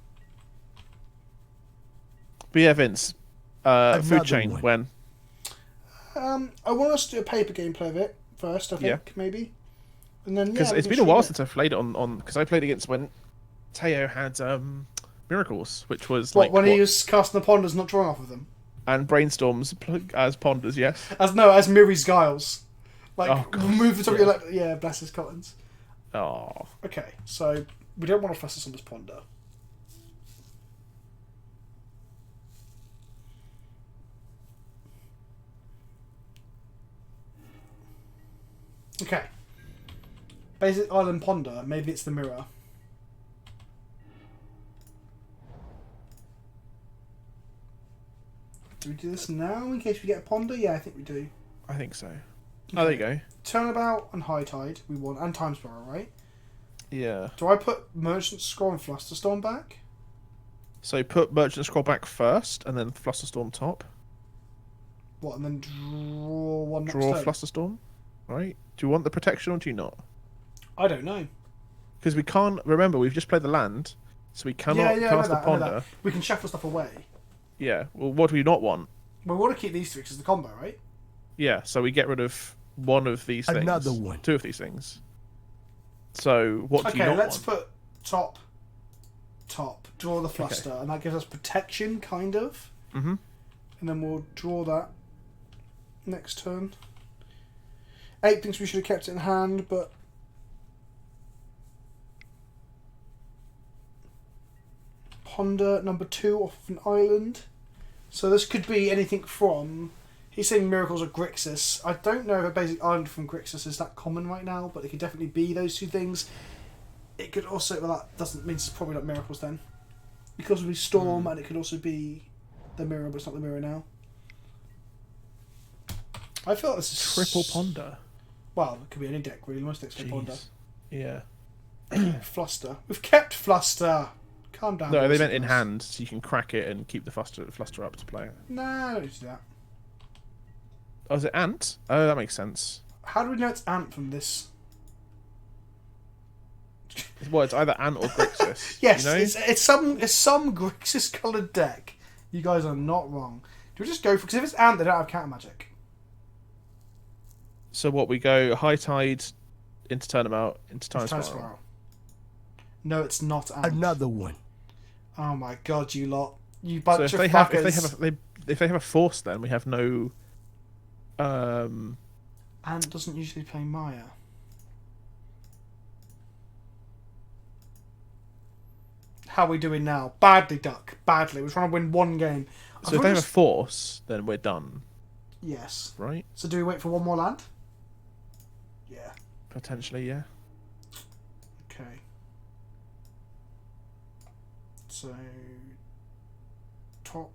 But yeah, Vince. Food chain, one. when? I want us to do a paper gameplay of it first, I think, maybe. And then Because it's been a while since I've played it on because I played against when Teo had miracles, which was What, like when he was casting the ponders, not drawing off of them? and brainstorms as ponders. Yes. As Miri's Giles. Like, Oh, God, remove the top yeah. of your yeah, bless his Collins. Oh. Okay, so we don't want to fuss this on this ponder. Okay. Basic Island Ponder, maybe it's the mirror. Do we do this now in case we get a ponder? Yeah, I think we do. I think so. Oh, there you go. Turnabout and High Tide, we want, and Time Spiral, right? Yeah. Do I put Merchant Scroll and Flusterstorm back? So put Merchant Scroll back first, and then Flusterstorm top. What, and then draw one next Draw turn? Flusterstorm. Right? Do you want the protection or do you not? I don't know. Because we can't remember. We've just played the land, so we cannot cast the I know ponder. that. We can shuffle stuff away. Yeah. Well, what do we not want? We want to keep these three because the combo, right? Yeah. So we get rid of one of these things. Another one. Two of these things. So what do you Okay, not let's want? put top, draw the fluster, and that gives us protection, kind of. Mm-hmm. And then we'll draw that next turn. 8 thinks we should have kept it in hand, but ponder number 2 off of an island. So this could be anything from. He's saying Miracles or Grixis. I don't know if a basic island from Grixis is that common right now, but it could definitely be those two things. It could also, well, that doesn't mean it's probably not Miracles then. Because it would be Storm, and it could also be the Mirror, but it's not the Mirror now. I feel like this is Triple ponder. Well, it could be any deck really. Most decks play ponder. Yeah. Fluster. We've kept Fluster. Calm down. No, they boys meant and in girls. hand, so you can crack it and keep the fluster up to play it. No, I don't do that. Oh, is it Ant? Oh, that makes sense. How do we know it's Ant from this? Well, it's either Ant or Grixis. Yes, you know? it's some Grixis coloured deck. You guys are not wrong. Do we just go for? Because if it's Ant, they don't have counter magic. So what, we go High Tide into Turnabout into Time Time Spiral. Spiral. No, it's not Ant. Another one. Oh my god, you lot! You So bunch if of fuckers. if they have a force, then we have no. Ant doesn't usually play Maya. How are we doing now? Badly, Duck. Badly. We're trying to win one game. So if they have a force, then we're done, Yes. right? So do we wait for one more land? Yeah. Potentially, yeah. Okay. So top.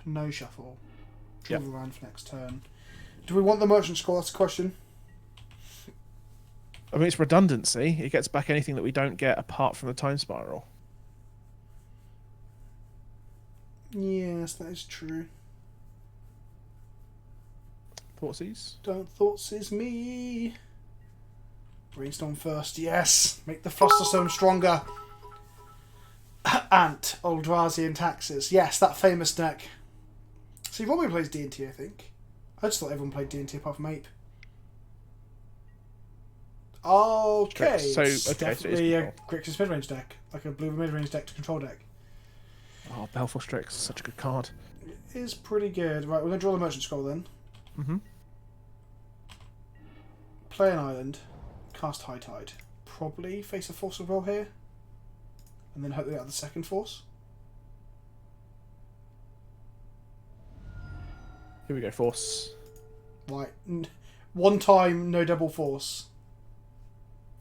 No shuffle. Draw Yep. the land for next turn. Do we want the merchant scroll? That's the question. I mean, it's redundancy. It gets back anything that we don't get apart from the Time Spiral. Yes, that is true. Thoughtseize? Don't thoughts is me. Brainstorm first, yes. Make the Flusterstone stronger. Ant, Eldrazi, and Taxes. Yes, that famous deck. See, Robbie plays D&T, I think. I just thought everyone played D&T apart from Ape. Okay, So- it's okay, so it's definitely a control. Grixis mid-range deck. Like a blue mid-range deck to control deck. Oh, Balfour Strix is such a good card. It is pretty good. Right, we're going to draw the Merchant Scroll then. Mm-hmm. Play an island. Cast High Tide. Probably face a Force of Will here. And then hope they get the second Force. Here we go, Force. Right. One time, no double Force.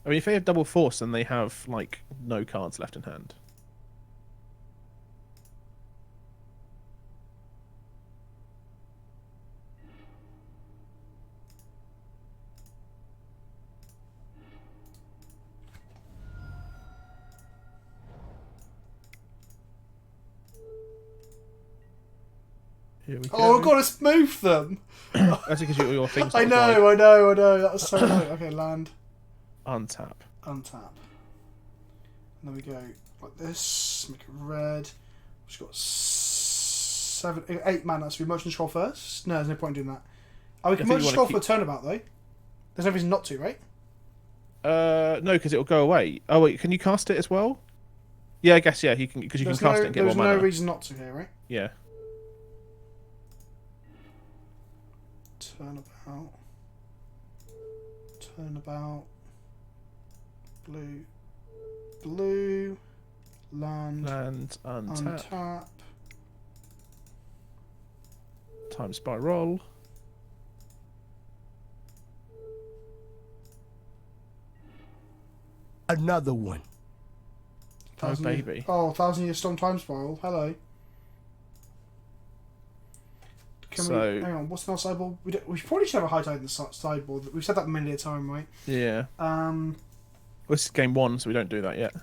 I mean, if they have double Force, then they have, like, no cards left in hand. Here we go. Oh, I've got to smooth them! That's because your thing's I not know, right. I know. That was so annoying. Okay, land. Untap. Untap. And then we go like this. Make it red. We've got 8 mana, so we motion scroll first. No, there's no point in doing that. Oh, we can I think motion you scroll wanna for a turnabout though. There's no reason not to, right? No, because it'll go away. Oh wait, can you cast it as well? Yeah, I guess yeah. You can because you can cast it and get more There's no mana. reason not to here, right? Yeah. Turnabout. Turnabout. Blue. Blue. Land. Land untap. Untap. Time spiral. Another one. Oh baby. Oh, 1,000-year storm time spiral. Hello. Hang on, what's in our sideboard? We probably should have a high tide in the sideboard. We've said that many a time, right? Yeah. Well, this is game 1, so we don't do that yet.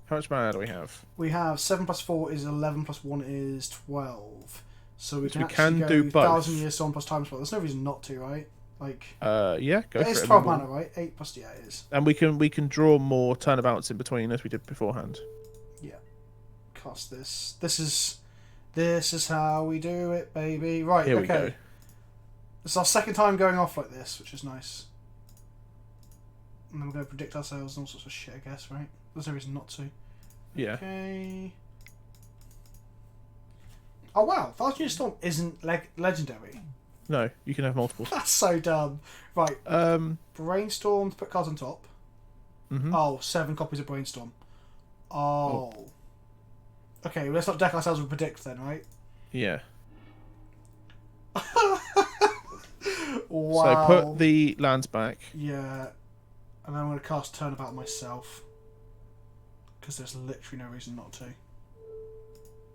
How much mana do we have? We have 7 plus 4 is 11 plus 1 is 12. So we can do both. 1,000-year storm plus time spiral. There's no reason not to, right? Like. Yeah, go for it. It's 12 mana, right? 8 plus it is. And we can draw more turnabouts in between as we did beforehand. Yeah. Cast this. This is how we do it, baby. Right, Here we okay. go. This is our second time going off like this, which is nice. And then we're going to predict ourselves and all sorts of shit, I guess, right? There's no reason not to. Yeah. Okay. Oh, wow. 1,000-year storm isn't legendary. No, you can have multiples. That's so dumb. Right. Brainstorm, put cards on top. Mm-hmm. Oh, 7 copies of Brainstorm. Oh. Okay, well, let's not deck ourselves with predict then, right? Yeah. Wow. So put the lands back. Yeah. And then I'm going to cast Turnabout myself. Because there's literally no reason not to.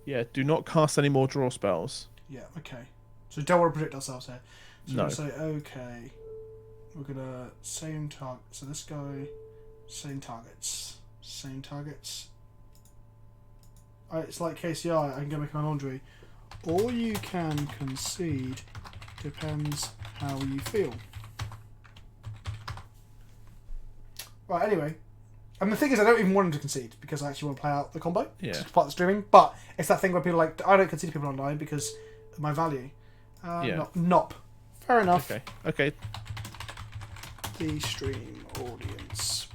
Yeah, do not cast any more draw spells. Yeah, okay. So we don't want to predict ourselves here. So No. we're going to say, okay. We're going to same target. So this guy, same targets. Same targets. It's like KCI, I can go make my laundry. Or you can concede. Depends how you feel. Right, anyway. And the thing is, I don't even want him to concede because I actually want to play out the combo. Yeah. It's part of the streaming. But it's that thing where people are like, I don't concede people online because of my value. Yeah. Nop. Fair enough. Okay. The stream audience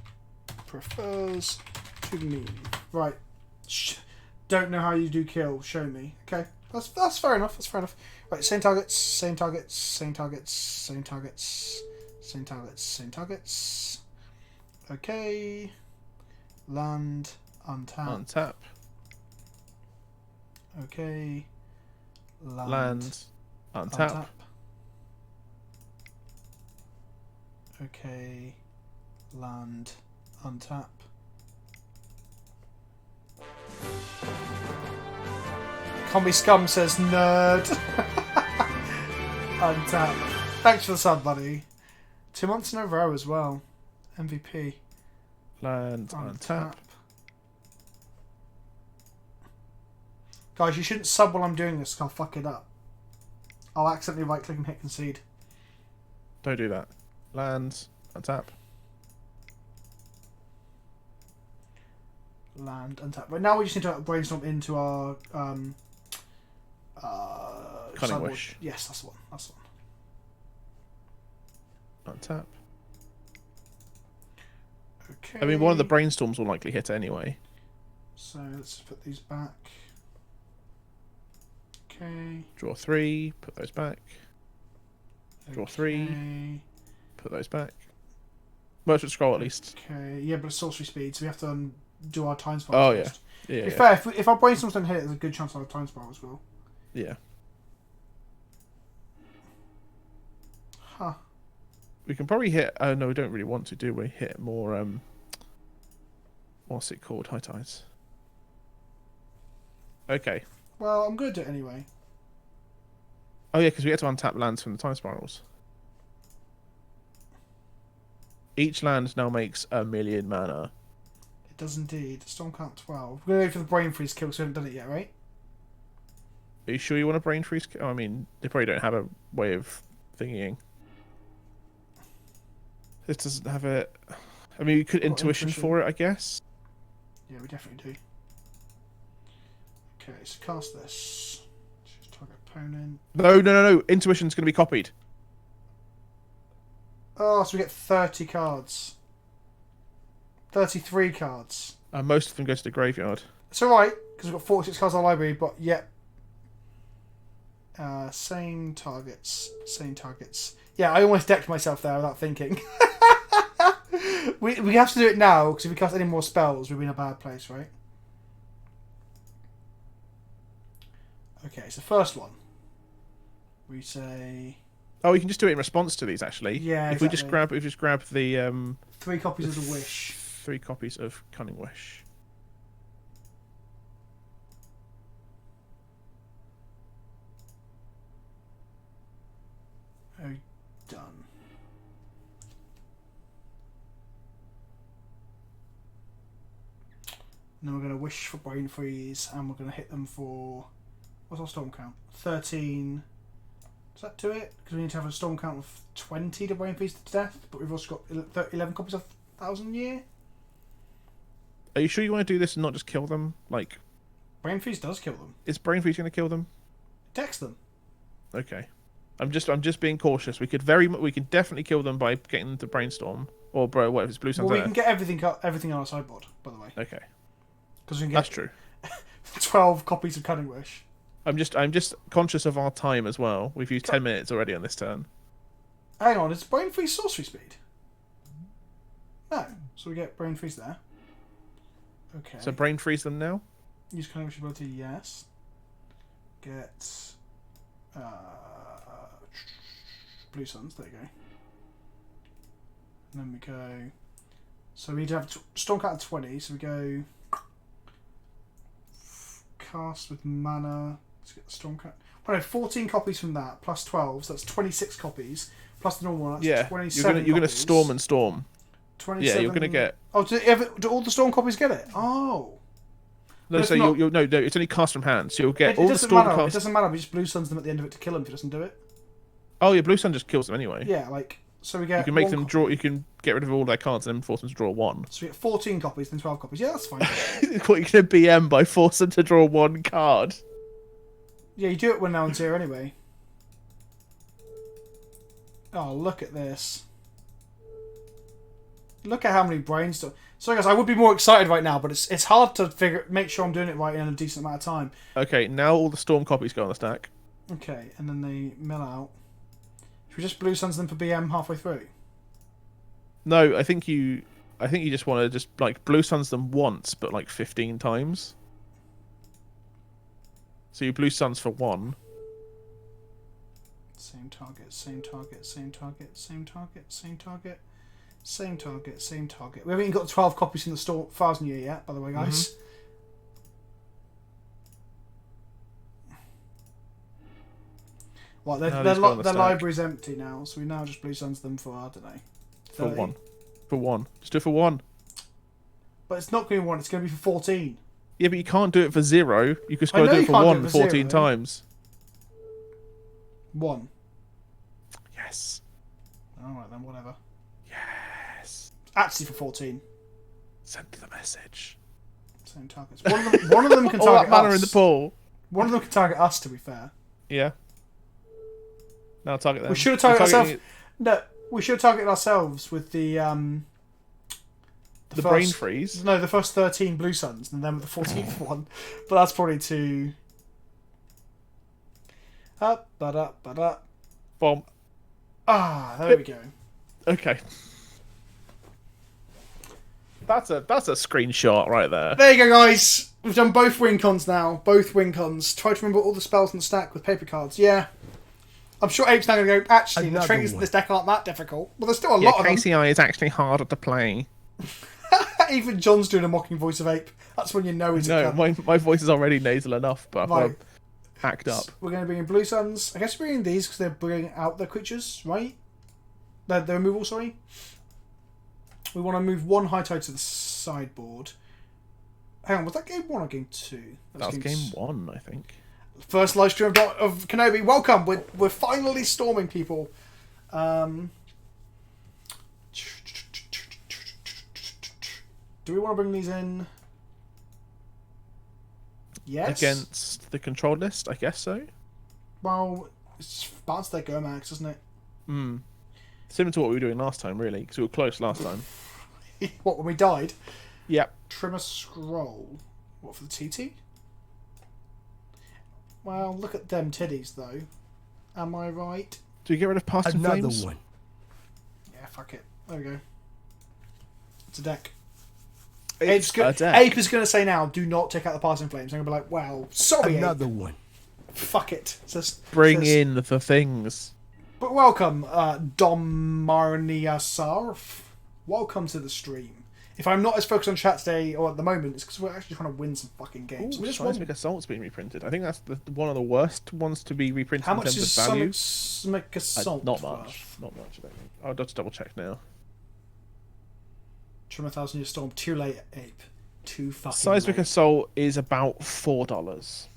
prefers to meme. Right. Don't know how you do kill. Show me. Okay. That's fair enough. That's fair enough. Right. Same targets. Same targets. Same targets. Same targets. Same targets. Same targets. Okay. Land. Untap. Untap. Okay. Land. Untap. Okay. Land. Untap. Combi Scum says nerd. Untap. Thanks for the sub, buddy. 2 months in a row as well. MVP. Land. Untap. Guys, you shouldn't sub while I'm doing this, because I'll fuck it up. I'll accidentally right click and hit concede. Don't do that. Land. Untap. Land, untap. Right now we just need to brainstorm into our Cunning sideboard. Wish. Yes, that's the one. That's the one. Untap. Okay. I mean, one of the brainstorms will likely hit anyway. So let's put these back. Okay. Draw 3. Put those back. Draw 3. Okay. Put those back. Merchant scroll at least. Okay. Yeah, but it's sorcery speed, so we have to do our time Oh, spiral yeah. first. Yeah. If fair, if our brainstorms don't hit, there's a good chance our time spiral as well. Yeah. Huh. We can probably hit. Oh no, we don't really want to, do we? Hit more. What's it called? High tides. Okay. Well, I'm good at it anyway. Oh yeah, because we get to untap lands from the time spirals. Each land now makes 1,000,000 mana. It does indeed. Storm count 12. We're going to go for the brain freeze kill, so we haven't done it yet, right? Are you sure you want a brain freeze? Oh, I mean, they probably don't have a way of thingying. This doesn't have a. I mean, you could intuition for it, I guess. Yeah, we definitely do. Okay, so cast this. Choose target opponent. No. Intuition's going to be copied. Oh, so we get 30 cards. 33 cards. Most of them go to the graveyard. It's alright, because we've got 46 cards in the library, but yet... same targets. Same targets. Yeah, I almost decked myself there without thinking. we have to do it now, because if we cast any more spells, we'll be in a bad place, right? Okay, so first one. We say... Oh, you can just do it in response to these, actually. Yeah, If we just grab the 3 copies of the Wish. 3 copies of Cunning Wish. Oh, done. And then we're going to wish for Brain Freeze, and we're going to hit them for... What's our storm count? 13... Does that do it? Because we need to have a storm count of 20 to Brain Freeze to death, but we've also got 11 copies of 1,000 Year. Are you sure you want to do this and not just kill them? Like, Brain Freeze does kill them. is Brain Freeze going to kill them? Dex them. Okay. I'm just being cautious. We could definitely kill them by getting them to Brainstorm or what if it's Blue Sun's Well, we there? can get everything on our sideboard, by the way. Okay. Because we can That's get true. 12 copies of Cunning Wish. I'm just conscious of our time as well. We've used 10 minutes already on this turn. Hang on, is Brain Freeze sorcery speed? No. So we get Brain Freeze there. Okay. So Brain Freeze them now? Use Cunning Wish ability, yes. Get... Blue Suns, there you go. And then we go... So we need to have Storm count of 20, so we go... Cast with mana... Let's get the Storm count... Oh no, 14 copies from that, plus 12, so that's 26 copies. Plus the normal one, that's Yeah, 27 you're gonna copies. storm and storm. 27... Yeah, you're gonna get... Oh, do all the Storm copies get it? Oh! No, But so it's not- no, it's only cast from hand, so you'll get It all the doesn't storm matter. It cast. doesn't matter. We just Blue Suns them at the end of it to kill him if he doesn't do it. Oh yeah, Blue Sun just kills them anyway. Yeah, like so we get. You can make one them draw. You can get rid of all their cards and then force them to draw 1. So we get 14 copies, then 12 copies. Yeah, that's fine. What you can BM by force them to draw 1 card. Yeah, you do it when no one's here anyway. Oh, look at this. Look at how many brainstorm. Sorry guys, I would be more excited right now, but it's hard to make sure I'm doing it right in a decent amount of time. Okay, now all the storm copies go on the stack. Okay, and then they mill out. Should we just Blue Suns them for BM halfway through? No, I think you just want to just like Blue Suns them once, but like 15 times. So you Blue Suns for 1. Same target, same target, same target, same target, same target, same target, same target. We haven't even got 12 copies in the store 1,000 Year yet, by the way, guys. Well, their library's empty now, so we now just Blue Suns them for, I don't know, 30. For 1. For 1. Just do it for 1. But it's not going to be 1, it's going to be for 14. Yeah, but you can't do it for 0. You just I got to know do you it for can't do 1 it for 14 0. times. 1. Yes. Alright then, whatever. Yes. Actually for 14. Send the message. Same targets. One of them can All that target mana us. in the pool. One of them can target us, to be fair. Yeah. Now target them. We should have targeted We're ourselves. No, we should have targeted ourselves with the The Brain Freeze? No, the first 13 Blue Suns, and then with the 14th one. But that's probably too... Up, but up, but up. Bomb. Ah, there we go. Okay. That's a screenshot right there. There you go, guys. We've done both win cons now. Both win cons. Try to remember all the spells in the stack with paper cards. Yeah. I'm sure Ape's now going to go, actually, the Another triggers in one. this deck aren't that difficult. Well, there's still a Yeah, lot of them. KCI is actually harder to play. Even John's doing a mocking voice of Ape. That's when you know he's a No, cunt. my voice is already nasal enough, but I've got Right. to act up. We're going to bring in Blue Suns. I guess we're bringing these because they're bringing out their creatures, right? The removal, sorry. We want to move 1 high tide to the sideboard. Hang on, was that game 1 or game 2? That was game 1, I think. First live stream of Kenobi. Welcome. We're finally storming people. Do we want to bring these in? Yes. Against the control list, I guess so. Well, it's bounce their Go Max, isn't it? Hmm. Similar to what we were doing last time, really, because we were close last time. What, when we died? Yep. Trim a scroll. What, for the TT? Well, look at them titties, though. Am I right? Do we get rid of Past in Another Flames? one. Yeah, fuck it. There we go. It's a deck. It's a deck. Ape is going to say now, do not take out the Passing Flames. I'm going to be like, well, sorry, Another Ape. one. Fuck it. Bring in the things. But welcome, Dom Marniasarf. Welcome to the stream. If I'm not as focused on chat today, or at the moment, it's because we're actually trying to win some fucking games. Ooh, Seismic Assault's been reprinted. I think that's one of the worst ones to be reprinted How in much terms is of value. Seismic Assault Not much. worth? Not much, I don't think. I'll have to double check now. Trim 1,000 Year Storm. Too late, Ape. Too fucking Seismic late. Assault is about $4.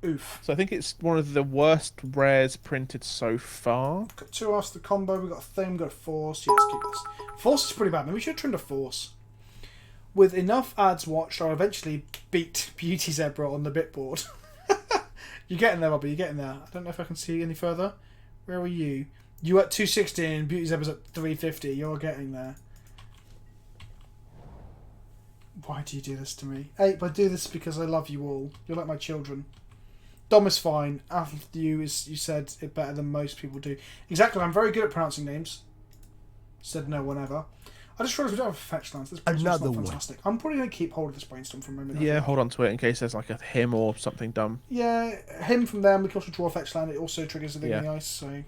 Oof. So I think it's one of the worst rares printed so far. Got 2 after the combo. We've got a thing, we've got a force. Yeah, let's keep this. Force is pretty bad. Maybe we should have trimmed a force. With enough ads watched, I'll eventually beat Beauty Zebra on the bitboard. You're getting there, Robbie. You're getting there. I don't know if I can see any further. Where are you? You at 260 and Beauty Zebra's at 350. You're getting there. Why do you do this to me? Ape, I do this because I love you all. You're like my children. Dom is fine. After you, is you said it better than most people do. Exactly. I'm very good at pronouncing names. Said no one ever. I just realised we don't have a fetch lance. This brainstorm's not fantastic. I'm probably going to keep hold of this brainstorm for a moment. Yeah, hold on to it in case there's like a him or something dumb. Yeah, him from them. We can also draw a fetch land. It also triggers a thing in the ice. So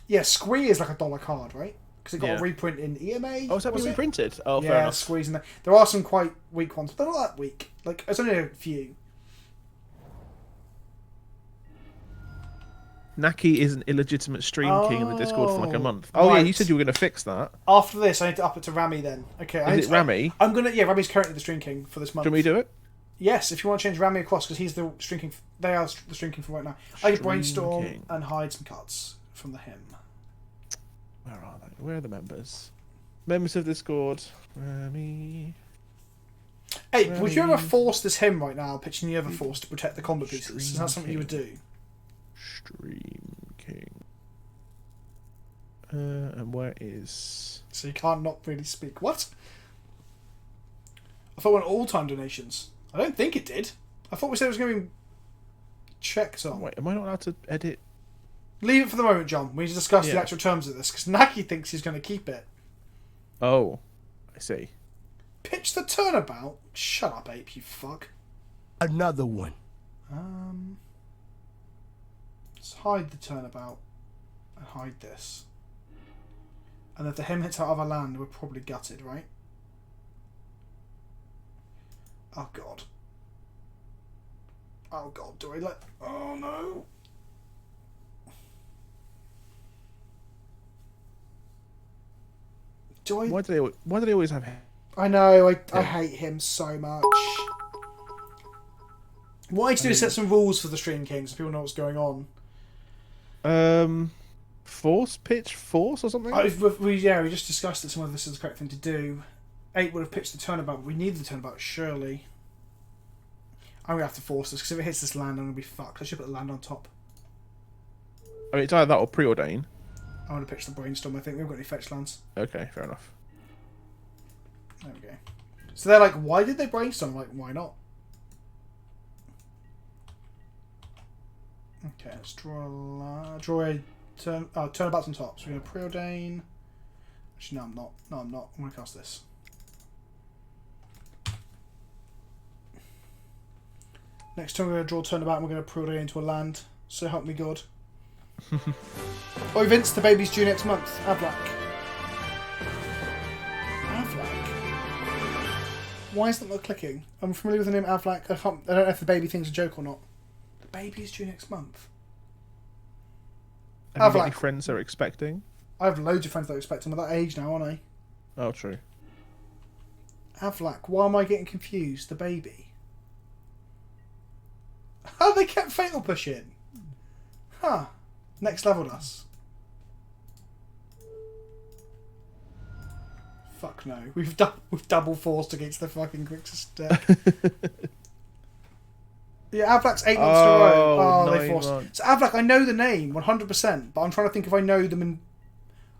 yeah, Squee is like a dollar card, right? Because it got a reprint in EMA. Oh, is that been reprinted? Oh, fair yeah, enough. Squee's in there. There are some quite weak ones, but they're not that weak. Like, there's only a few. Naki is an illegitimate stream king in the Discord for like a month. Oh right. yeah, you said you were going to fix that. After this, I need to up it to Rami then. Okay. Is it Rami? I'm gonna. Yeah, Rami's currently the stream king for this month. Can we do it? Yes, if you want to change Rami across, because he's the stream king. They are the stream king for right now. I can brainstorm King. and hide some cards from the him. Where are they? Where are the members? Members of Discord. Rami. Hey, would you ever force this him right now, pitching the other force to protect the combat pieces? Is that something you would do? Stream King. And where is... So you can't not really speak. What? I thought it went all-time donations. I don't think it did. I thought we said it was going to be checks on. Wait, am I not allowed to edit? Leave it for the moment, John. We need to discuss the actual terms of this, because Naki thinks he's going to keep it. Oh, I see. Pitch the turnabout? Shut up, Ape, you fuck. Another one. Let's hide the turnabout and hide this. And if the him hits our other land, we're probably gutted, right? Oh god. Oh god, do I let... Oh no! Do I... Why do they always have... I know, I hate him so much. What I need to do is set some rules for the Stream King so people know what's going on. Force? Pitch force or something? We just discussed that some of this is the correct thing to do. 8 would have pitched the turnabout, but we need the turnabout, surely. I'm going to have to force this, because if it hits this land, I'm going to be fucked. I should put the land on top. I mean, it's either that or preordain. I want to pitch the brainstorm, I think. We haven't got any fetch lands. Okay, fair enough. There we go. So they're like, why did they brainstorm? I'm like, why not? Okay, let's draw a turnabout's on top. So we're going to preordain. Actually, no, I'm not. No, I'm not. I'm going to cast this. Next turn, we're going to draw turnabout and we're going to preordain into a land. So help me God. Oh, Vince, the baby's due next month. Avlak. Avlak? Why is that not clicking? I'm familiar with the name Avlak. I don't know if the baby thing's a joke or not. The baby is due next month. Have you got any friends that are expecting? I have loads of friends that are expecting. I'm at that age now, aren't I? Oh, true. Avlak. Why am I getting confused? The baby. Oh, they kept Fatal Push in. Huh. Next leveled us. Fuck no. We've double forced against the fucking Grixis deck. Yeah, Avlak's 8 months in a row. Oh, they 9 forced. months. So Avlak, I know the name 100%, but I'm trying to think if I know them in.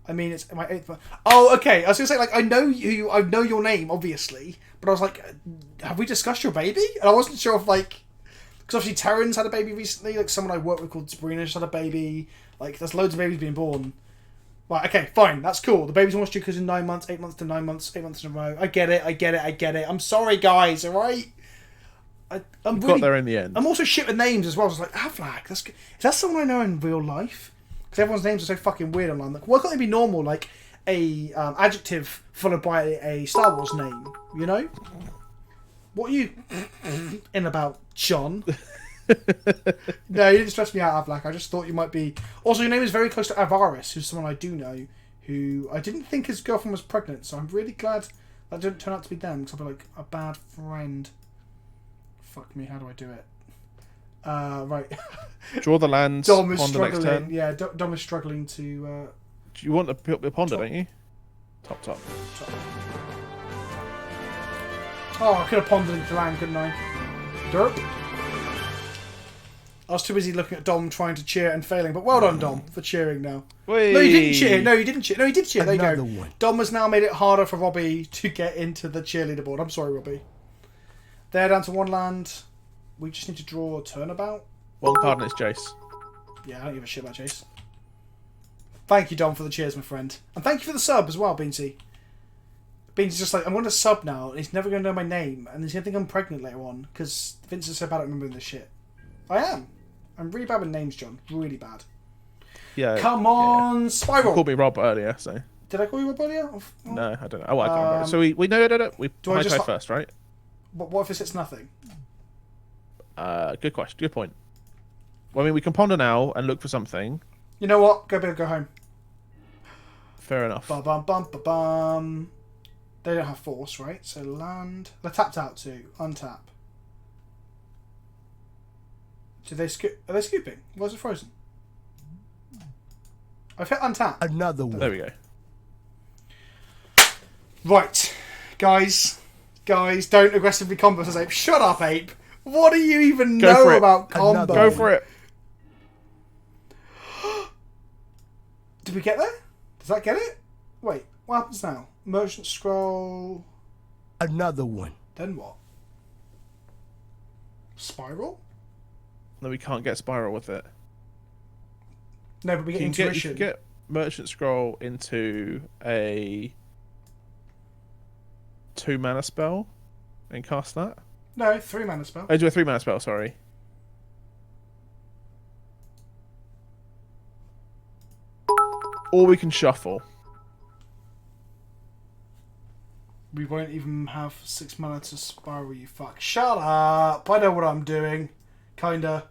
I mean, it's my 8th month. Oh, okay. I was gonna say like I know you. I know your name, obviously, but I was like, have we discussed your baby? And I wasn't sure if like, because obviously Terran's had a baby recently. Like someone I work with called Sabrina just had a baby. Like there's loads of babies being born. Right, okay, fine, that's cool. The baby's almost due because in 9 months, 8 months to 9 months, 8 months in a row. I get it. I'm sorry, guys. All right. I'm Got there in the end. I'm also shit with names as well. I was like, Avlak, is that someone I know in real life? Because everyone's names are so fucking weird online. Like, why can't they be normal? Like a adjective followed by a Star Wars name. You know? What are you in about, John? No, you didn't stress me out, Avlak. I just thought you might be. Also, your name is very close to Avaris, who's someone I do know, who I didn't think his girlfriend was pregnant. So I'm really glad that didn't turn out to be them. Because I'll be like a bad friend. Fuck me, how do I do it? Right. Draw the lands. Dom is Ponder next struggling. turn. Yeah, Dom is struggling to. Do you want the ponder, don't you? Top. Oh, I could have pondered into land, couldn't I? Derp. I was too busy looking at Dom trying to cheer and failing, but well done, Dom, for cheering now. Whee! No, you didn't cheer. No, you didn't cheer. No, he did cheer. There you go. Another one. Dom has now made it harder for Robbie to get into the cheerleader board. I'm sorry, Robbie. They're down to 1 land. We just need to draw a turnabout. One card and it's Jace. Yeah, I don't give a shit about Chase. Thank you, Dom, for the cheers, my friend. And thank you for the sub as well, Beansy. Beansy's just like, I'm going to sub now, and he's never going to know my name, and he's going to think I'm pregnant later on, because Vince is so bad at remembering this shit. I am. I'm really bad with names, John. Really bad. Yeah. Come on, You Spiral. called me Rob earlier, so. Did I call you Rob earlier? No, I don't know. Oh, I can't remember. So we know that we do I high just tide like- first, right? What if it's nothing? Good question. Good point. Well, I mean, we can ponder now and look for something. You know what? Go big, go home. Fair enough. Bum bum bum bum bum. They don't have force, right? So land. They're tapped out too. Untap. Are they scooping? Why is it frozen? I've hit untap. Another one. There we go. Right, guys, don't aggressively combo as Ape. Shut up, Ape. What do you even Go for know it. about combo? Another Go for it. Did we get there? Does that get it? Wait, what happens now? Merchant scroll. Another one. Then what? Spiral? No, we can't get Spiral with it. No, but we get You intuition. can get Merchant Scroll into a 2-mana spell and cast that. No, 3 mana spell. Oh, do a 3-mana spell, sorry. Or we can shuffle. We won't even have 6 mana to spiral, you fuck. Shut up! I know what I'm doing. Kinda.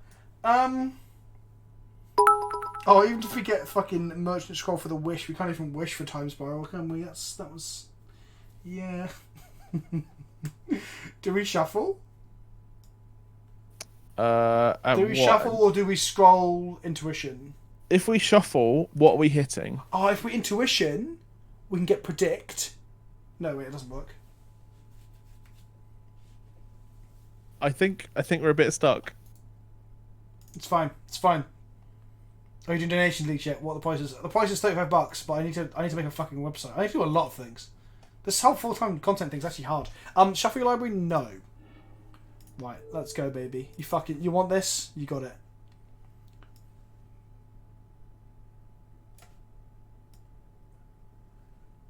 Oh, even if we get fucking Merchant Scroll for the wish, we can't even wish for Time Spiral, can we? That was... Yeah. Do we shuffle? Do we shuffle or do we scroll Intuition? If we shuffle, what are we hitting? Oh, if we Intuition, we can get Predict. No, wait, it doesn't work. I think we're a bit stuck. It's fine. It's fine. Are you doing donation leaks yet? What are the prices? The price is $35, but I need to make a fucking website. I need to do a lot of things. This whole full-time content thing's actually hard. Shuffle your library? No. Right, let's go, baby. You want this? You got it.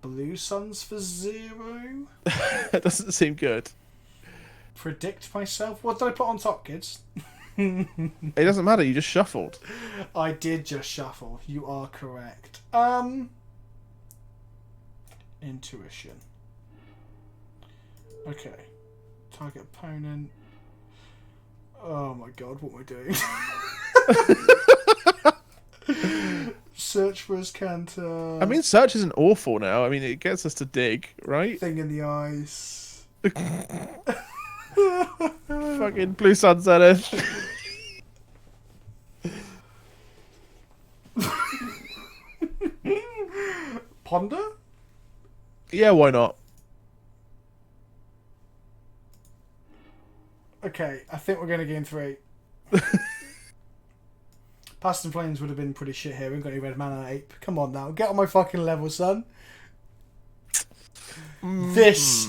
Blue Suns for 0. That doesn't seem good. Predict myself. What did I put on top, kids? It doesn't matter, you just shuffled. I did just shuffle. You are correct. Intuition. Okay. Target opponent. Oh my god, what am I doing? Search for his canter. I mean, search isn't awful now. I mean, it gets us to dig, right? Thing in the eyes. Fucking Blue Sun Zenith. Ponder? Yeah, why not? Okay, I think we're going to game 3. Past and Flames would have been pretty shit here. We haven't got any red mana, Ape. Come on now. Get on my fucking level, son. This,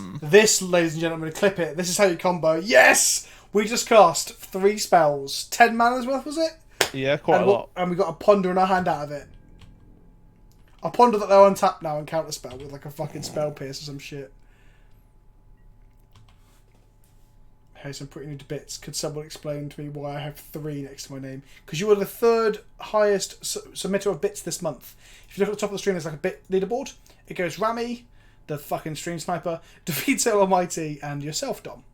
ladies and gentlemen, clip it. This is how you combo. Yes! We just cast 3 spells. 10 mana's worth, was it? Yeah, quite a lot. And we got a Ponder in our hand out of it. A Ponder that they're untapped now and counter spell with like a fucking spell pierce or some shit. Hey, some pretty new bits. Could someone explain to me why I have 3 next to my name? Because you were the 3rd highest submitter of bits this month. If you look at the top of the screen, there's like a bit leaderboard. It goes Rami, the fucking stream sniper, Defeat Almighty, and yourself, Dom.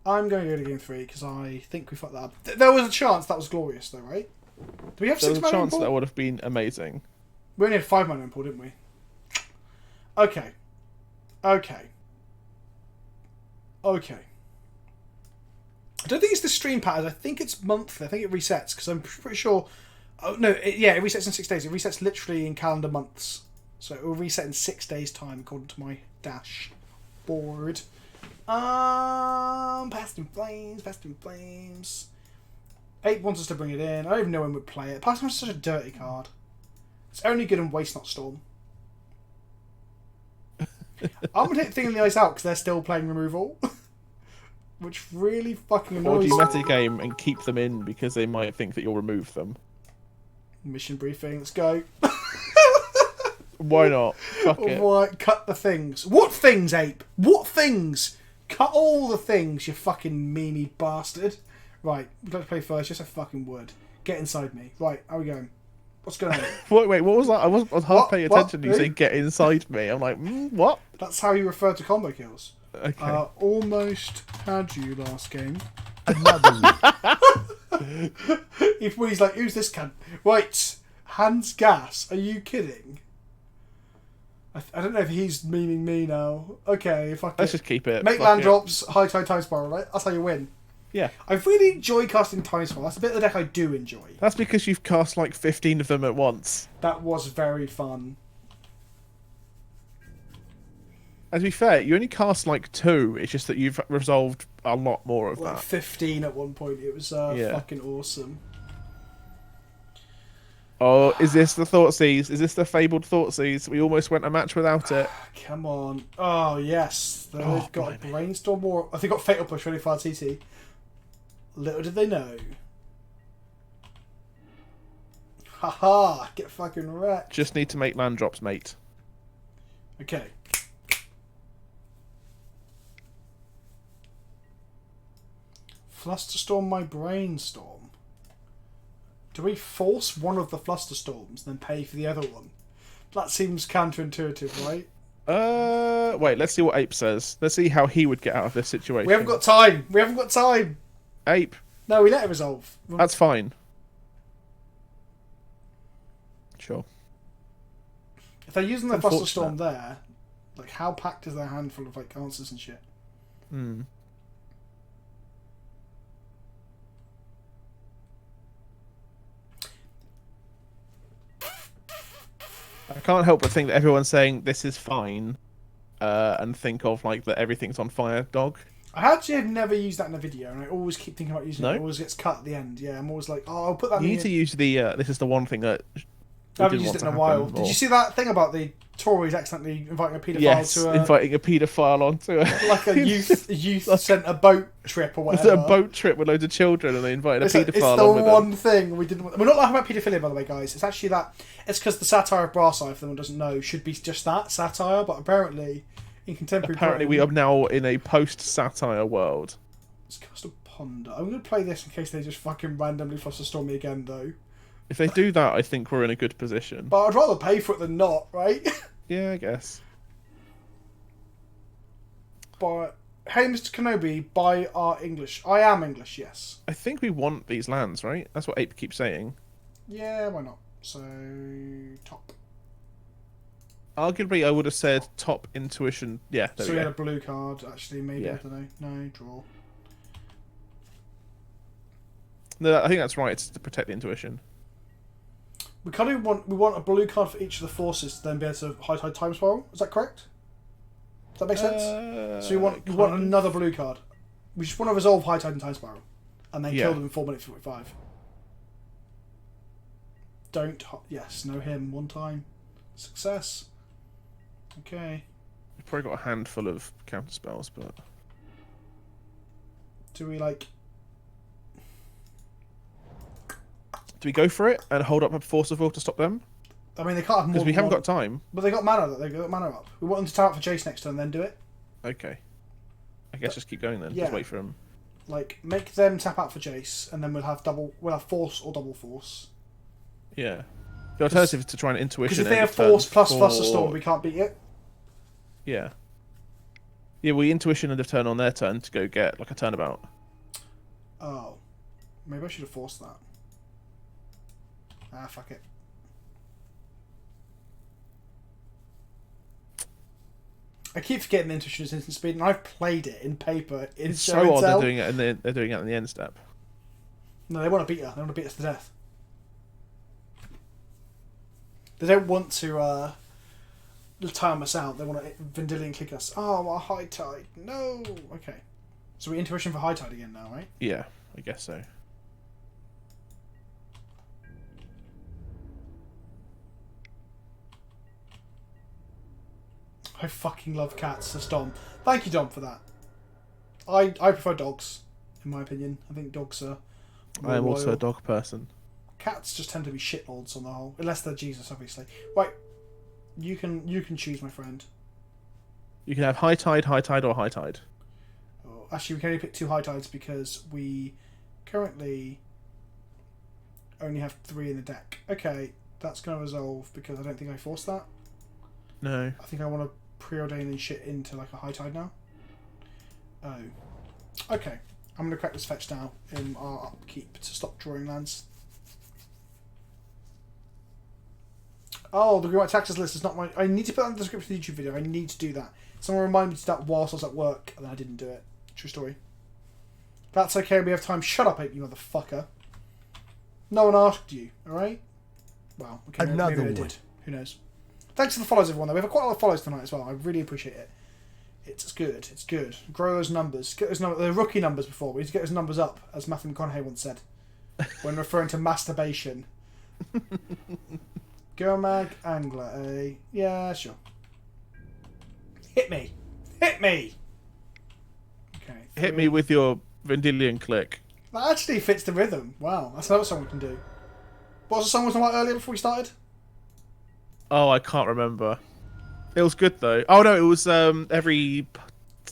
I'm going to go to game 3 because I think we fucked that up. There was a chance that was glorious, though, right? Do we have 6 mana? There was a chance that would have been amazing. We only had 5 mana in pool, didn't we? Okay. Okay. Okay. I don't think it's the stream pattern. I think it's monthly. I think it resets because I'm pretty sure. Oh no! It resets in 6 days. It resets literally in calendar months, so it will reset in 6 days' time according to my dashboard. Past in Flames, Past in Flames. Ape wants us to bring it in. I don't even know when we'd play it. Past in Flames is such a dirty card. It's only good in Waste Not Storm. I'm gonna hit Thing in the Ice out because they're still playing removal. Which really fucking annoys me. Or do you metagame and keep them in because they might think that you'll remove them? Mission briefing, let's go. Why not? Fuck it. Right, cut the things. What things, Ape? What things? Cut all the things, you fucking meanie bastard. Right, we'd like to play first, just a fucking word. Get inside me. Right, how are we going? What's going on? Wait, what was that? I was half paying attention. You Who? say get inside me. I'm like, what? That's how you refer to combo kills. Okay. Almost had you last game. Another one. If he's like, who's this cunt? Right, Hans Gas. Are you kidding? I don't know if he's meaning me now. Okay, fuck Let's it. just keep it. Make Fuck land it. drops, high tide, time spiral, right? That's how you win. Yeah. I really enjoy casting time spiral. That's a bit of the deck I do enjoy. That's because you've cast like 15 of them at once. That was very fun. And to be fair, you only cast like 2. It's just that you've resolved a lot more of Like that. 15 at one point. It was fucking awesome. Oh, is this the Thoughtseize? Is this the fabled Thoughtseize? We almost went a match without it. Come on. Oh, yes. They've got a blimey. Brainstorm or... I think got Fatal Push really far TT. Little did they know. Haha. Get fucking wrecked. Just need to make land drops, mate. Okay. Flusterstorm my Brainstorm. Do we force one of the Flusterstorms and then pay for the other one? That seems counterintuitive, right? Wait, let's see what Ape says. Let's see how he would get out of this situation. We haven't got time. We haven't got time. Ape, No, we let it resolve. that's fine. Sure. If they're using the Unfortunate. Flusterstorm there, like how packed is their hand full of like answers and shit? Hmm. I can't help but think that everyone's saying this is fine, and think of like that everything's on fire, dog. I actually have never used that in a video, and I always keep thinking about using it. No? It always gets cut at the end. Yeah, I'm always like, oh, I'll put that. You in need to use the. This is the one thing that. I haven't used it in a while. Did you see that thing about the Tories accidentally inviting a paedophile Yes, to inviting a paedophile onto like a youth sent a boat trip or Was whatever? it a boat trip with loads of children and they invited It's, a it's paedophile the on with one them? thing we didn't. We're not laughing about paedophilia, by the way, guys. It's actually that. It's because the satire of Brass Eye, for anyone who doesn't know, should be just that satire. But apparently, in contemporary, Apparently, we Britain, are now in a post-satire world. It's cast a Ponder. I'm going to play this in case they just fucking randomly Flusterstorm me again, though. If they do that, I think we're in a good position. But I'd rather pay for it than not, right? Yeah, I guess. But hey, Mr. Kenobi, buy our English. I am English, yes. I think we want these lands, right? That's what Ape keeps saying. Yeah, why not? So top. Arguably, I would have said top intuition. Yeah, there So we we go. had a blue card, actually, maybe, Yeah. I don't know. No, draw. No, I think that's right. It's to protect the intuition. We kind of want a blue card for each of the forces to then be able to high tide time spiral. Is that correct? Does that make sense? So we want kind of. another blue card. We just want to resolve High Tide and Time Spiral. And then kill them in 4 minutes 45. Don't... Yes, no him. 1 time. Success. Okay. We've probably got a handful of counter spells, but... Do we, like... Do we go for it and hold up a Force of Will to stop them? I mean, they can't have more Because we than haven't one. got time. But they got mana. They got mana up. We want them to tap out for chase next turn, then do it. Okay. I guess just keep going then. Yeah. Just wait for them. Like, make them tap out for Jace, and then we'll have force or double force. Yeah. The alternative is to try and intuition. Because if they have end turn force plus for... Fluster Storm, we can't beat it. Yeah. Yeah, we intuition end of turn on their turn to go get like a turnabout. Oh. Maybe I should have forced that. Ah, fuck it. I keep forgetting the intuition is instant speed, and I've played it in paper. It's so odd they're doing it, and they're doing it in the end step. No, they want to beat her. They want to beat us to death. They don't want to time us out. They want to Vendilion kick us. Oh, our High Tide. No. Okay. So we intuition for High Tide again now, right? Yeah, I guess so. I fucking love cats. Says Dom. Thank you, Dom, for that. I prefer dogs, in my opinion. I think dogs are more I am also loyal. a dog person. Cats just tend to be shitlords on the whole, unless they're Jesus, obviously. Right, you can choose, my friend. You can have High Tide, or High Tide. Oh, actually, we can only pick 2 High Tides because we currently only have 3 in the deck. Okay, that's going to resolve because I don't think I forced that. No. I think I want to preordain and shit into like a High Tide now. Oh. Okay. I'm going to crack this fetch now in our upkeep to stop drawing lands. Oh, the Green White Taxes list is not my... I need to put that in the description of the YouTube video. I need to do that. Someone reminded me to do that whilst I was at work, and then I didn't do it. True story. That's okay, we have time. Shut up, Ape, you motherfucker. No one asked you, alright? Well, okay, Another maybe I one. did. Who knows? Thanks for the follows, everyone, though. We have quite a lot of follows tonight as well. I really appreciate it. It's good. It's good. Grow those numbers. Get those numbers. The rookie numbers before. We need to get those numbers up, as Matthew McConaughey once said, when referring to masturbation. Girl mag, angler, eh? Yeah, sure. Hit me. Hit me! Okay. Hit me with your Vendilion click. That actually fits the rhythm. Wow, that's another song we can do. What was the song we were talking about earlier before we started? Oh, I can't remember. It was good though. Oh no, it was every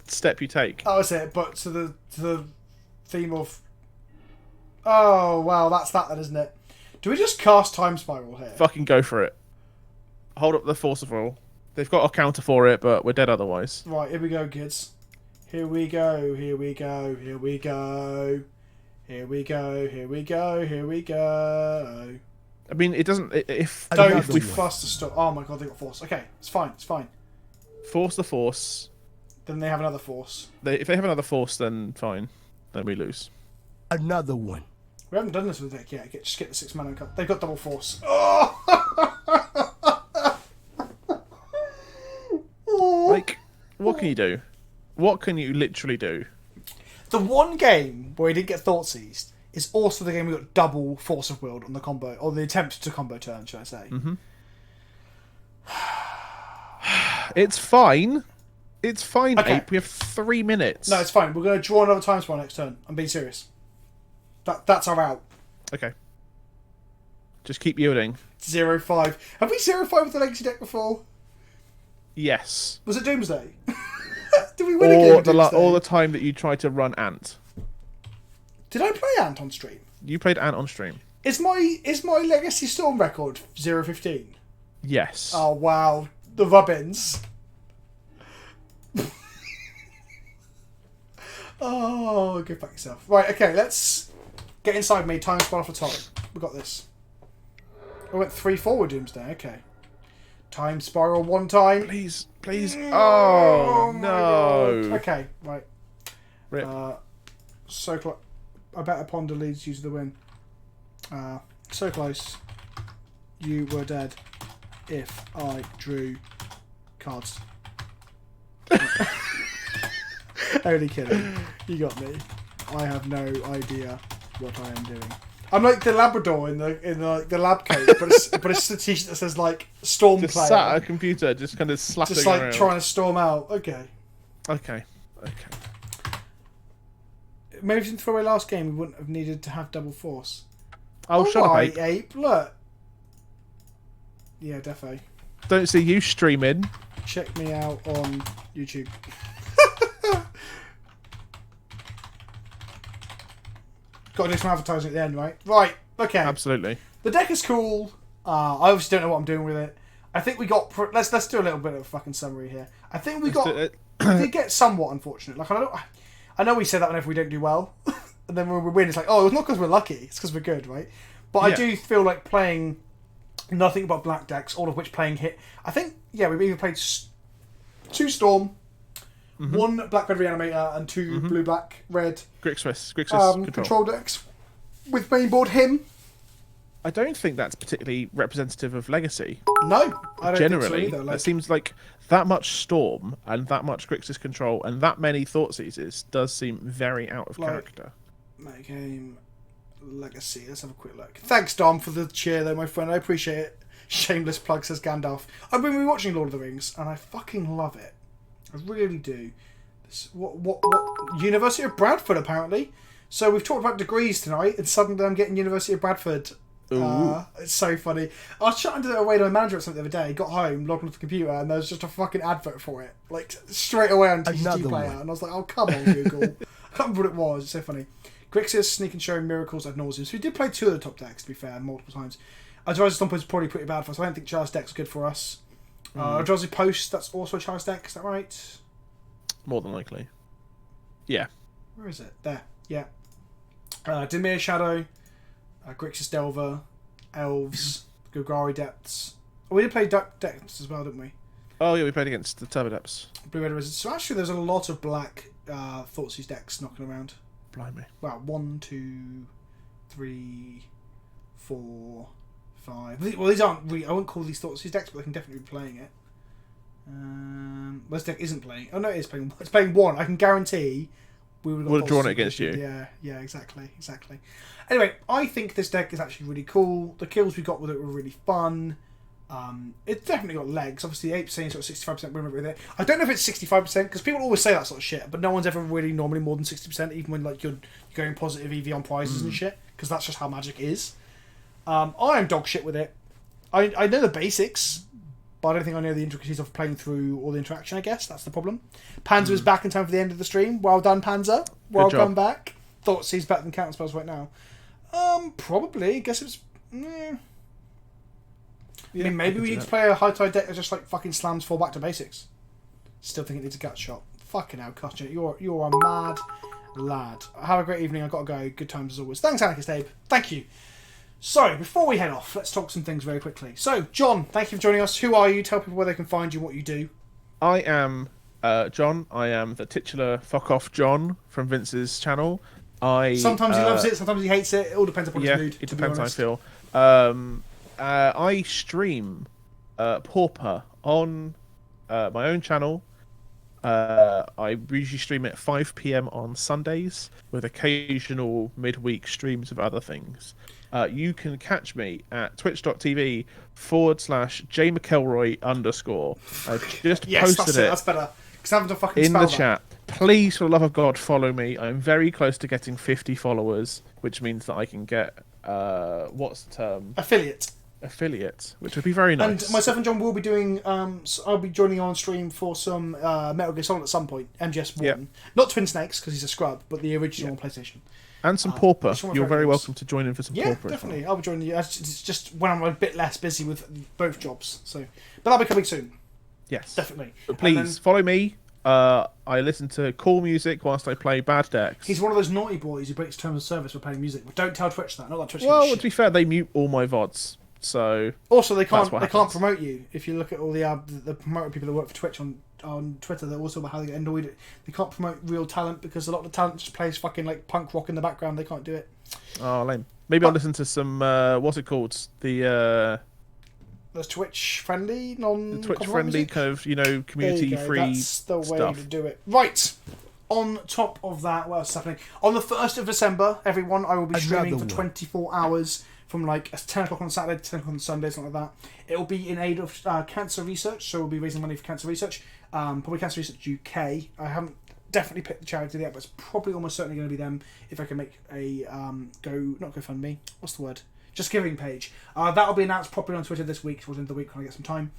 step you take. Oh, that's it. But to the theme of. Oh wow, that's that then, isn't it? Do we just cast Time Spiral here? Fucking go for it. Hold up the Force of Will. They've got a counter for it, but we're dead otherwise. Right, here we go, kids. Here we go. Here we go. Here we go. Here we go. Here we go. Here we go. I mean, it doesn't. If Don't we faster stop. Oh my god, they got force. Okay, it's fine. It's fine. force the Force, Then they have another force. if they have another Force, then fine. Then we lose. Another one. We haven't done this with the deck yet. Just get the 6 mana and cut. They've got double force. Oh! Like, what can you do? What can you literally do? The one game where he didn't get thought seized is also the game we got double force of will on the combo, or the attempt to combo turn, should I say? Mm-hmm. It's fine. It's fine, Okay. Ape. We have 3 minutes. No, it's fine. We're going to draw another time spell next turn. I'm being serious. That's our out. Okay. Just keep yielding. 0-5. Have we 0-5 with the legacy deck before? Yes. Was it Doomsday? Did we win a game Or of Doomsday? all the time that you tried to run Ant. Did I play Ant on stream? You played Ant on stream. Is my Legacy Storm record 0-15? Yes. Oh wow, the rubbins. Oh, go back yourself. Right, okay, let's get inside me. Time spell off the top. We got this. I went 3-4 with Doomsday. Okay. Time spiral 1 time. Please, please. Oh, my no. God. Okay, right. Rip. So close. I bet a ponder leads you to the win. So close. You were dead if I drew cards. Only kidding. You got me. I have no idea what I am doing. I'm like the Labrador in the lab coat, but it's a t-shirt that says like Storm Just Player. sat at a computer, just kind of slapping Just like around. trying to storm out. Okay. Okay. Maybe if we didn't throw away last game, we wouldn't have needed to have double force. Oh, shut up, Alright, Ape. Ape. Look. Yeah, defo. Don't see you streaming. Check me out on YouTube. Got to do some advertising at the end, right? Right. Okay. Absolutely. The deck is cool. I obviously don't know what I'm doing with it. I think we got. Let's do a little bit of a fucking summary here. I think we did get somewhat unfortunate. Like I know we say that whenever we don't do well, and then when we win, it's like, oh, it's not because we're lucky. It's because we're good, right? But I do feel like playing nothing but black decks, all of which playing hit. I think we've either played 2 Storm, 1 black red reanimator, and 2 blue black red Grixis control decks with mainboard him. I don't think that's particularly representative of Legacy. No, I don't Generally, think so either. it seems like that much Storm and that much Grixis control and that many Thoughtseizes does seem very out of character. My game Legacy. Let's have a quick look. Thanks, Dom, for the cheer, though, my friend. I appreciate it. Shameless plug, says Gandalf. I've been rewatching Lord of the Rings, and I fucking love it. I really do. What? University of Bradford, apparently. So we've talked about degrees tonight, and suddenly I'm getting University of Bradford. It's so funny. I was chatting to my manager or something the other day, got home, logged onto the computer, and there was just a fucking advert for it. Like, straight away on TCG Player. And I was like, oh, come on, Google. I can't remember what it was. It's so funny. Grixis, Sneak and Show, Miracles, Ad Nauseam. So we did play 2 of the top decks, to be fair, multiple times. Eldrazi Stomp is probably pretty bad for us. I don't think Char's deck's good for us. Eldrazi Post, that's also a Char's deck, is that right? More than likely. Yeah. Where is it? There. Yeah. Dimir Shadow, Grixis Delver, Elves, Golgari Depths. Oh, we did play Duck Depths as well, didn't we? Oh, yeah, we played against the Turbodepths. Blue Red Wizards. So actually, there's a lot of black Thoughtseize decks knocking around. Blimey. Wow, 1, 2, 3, 4, 5. Well, these aren't really. I wouldn't call these Thoughtseize decks, but they can definitely be playing it. This deck isn't playing. Oh no, it is playing. It's playing 1. I can guarantee we would have drawn it against you. Yeah, exactly. Anyway, I think this deck is actually really cool. The kills we got with it were really fun. It's definitely got legs. Obviously, 8% sort of 65% win rate with it. I don't know if it's 65% because people always say that sort of shit, but no one's ever really normally more than 60%, even when like you're going positive EV on prizes and shit, because that's just how Magic is. I am dog shit with it. I know the basics, but I don't think I know the intricacies of playing through all the interaction. I guess that's the problem. Panzer is back in time for the end of the stream. Well done, Panzer. Welcome back. Thought he's better than counter spells right now. Probably. Guess it's. Yeah, I mean, maybe we need to play a high tide deck that just like fucking slams 4 back to basics. Still think it needs a gut shot. Fucking hell, Kostya, you're a mad lad. Have a great evening. I've got to go. Good times as always. Thanks, Anarchist Abe. Thank you. So, before we head off, let's talk some things very quickly. So, John, thank you for joining us. Who are you? Tell people where they can find you and what you do. I am John. I am the titular fuck off John from Vince's channel. Sometimes he loves it, sometimes he hates it. It all depends upon his mood. It depends how I feel. I stream Pauper on my own channel. I usually stream at 5 PM on Sundays with occasional midweek streams of other things. You can catch me at twitch.tv/JMcElroy_. I just posted it. That's better. Because I haven't done fucking in the that. chat. Please, for the love of God, follow me. I'm very close to getting 50 followers, which means that I can get what's the term? Affiliate, which would be very nice. And myself and John will be doing. So I'll be joining you on stream for some Metal Gear Solid at some point. MGS1, yep. Not Twin Snakes because he's a scrub, but the original on PlayStation. And some Pauper. You're very welcome to join in for some Pauper. Yeah, definitely. I'll be joining you. It's just when I'm a bit less busy with both jobs. So, but that'll be coming soon. Yes, definitely. But please follow me. I listen to cool music whilst I play bad decks. He's one of those naughty boys who breaks terms of service for playing music. But don't tell Twitch that. Not that Twitch. Well, to be fair, they mute all my VODs. So also they can't promote you. If you look at all the promoter people that work for Twitch on Twitter, they're also about how they get annoyed. They can't promote real talent because a lot of the talent just plays fucking like punk rock in the background. They can't do it. Oh, lame. Maybe I'll listen to some what's it called? The Twitch friendly, Twitch friendly music? kind of community free. That's the way stuff. to do it. Right. On top of that, what else is happening? On the 1st of December, everyone, I will be streaming Another for one. 24 hours from like 10 o'clock on Saturday to 10 o'clock on Sunday, something like that. It will be in aid of cancer research, so we'll be raising money for cancer research. Probably Cancer Research UK. I haven't definitely picked the charity yet, but it's probably almost certainly going to be them if I can make a not GoFundMe. What's the word? Just giving page. That'll be announced properly on Twitter this week, towards the end of the week when I get some time.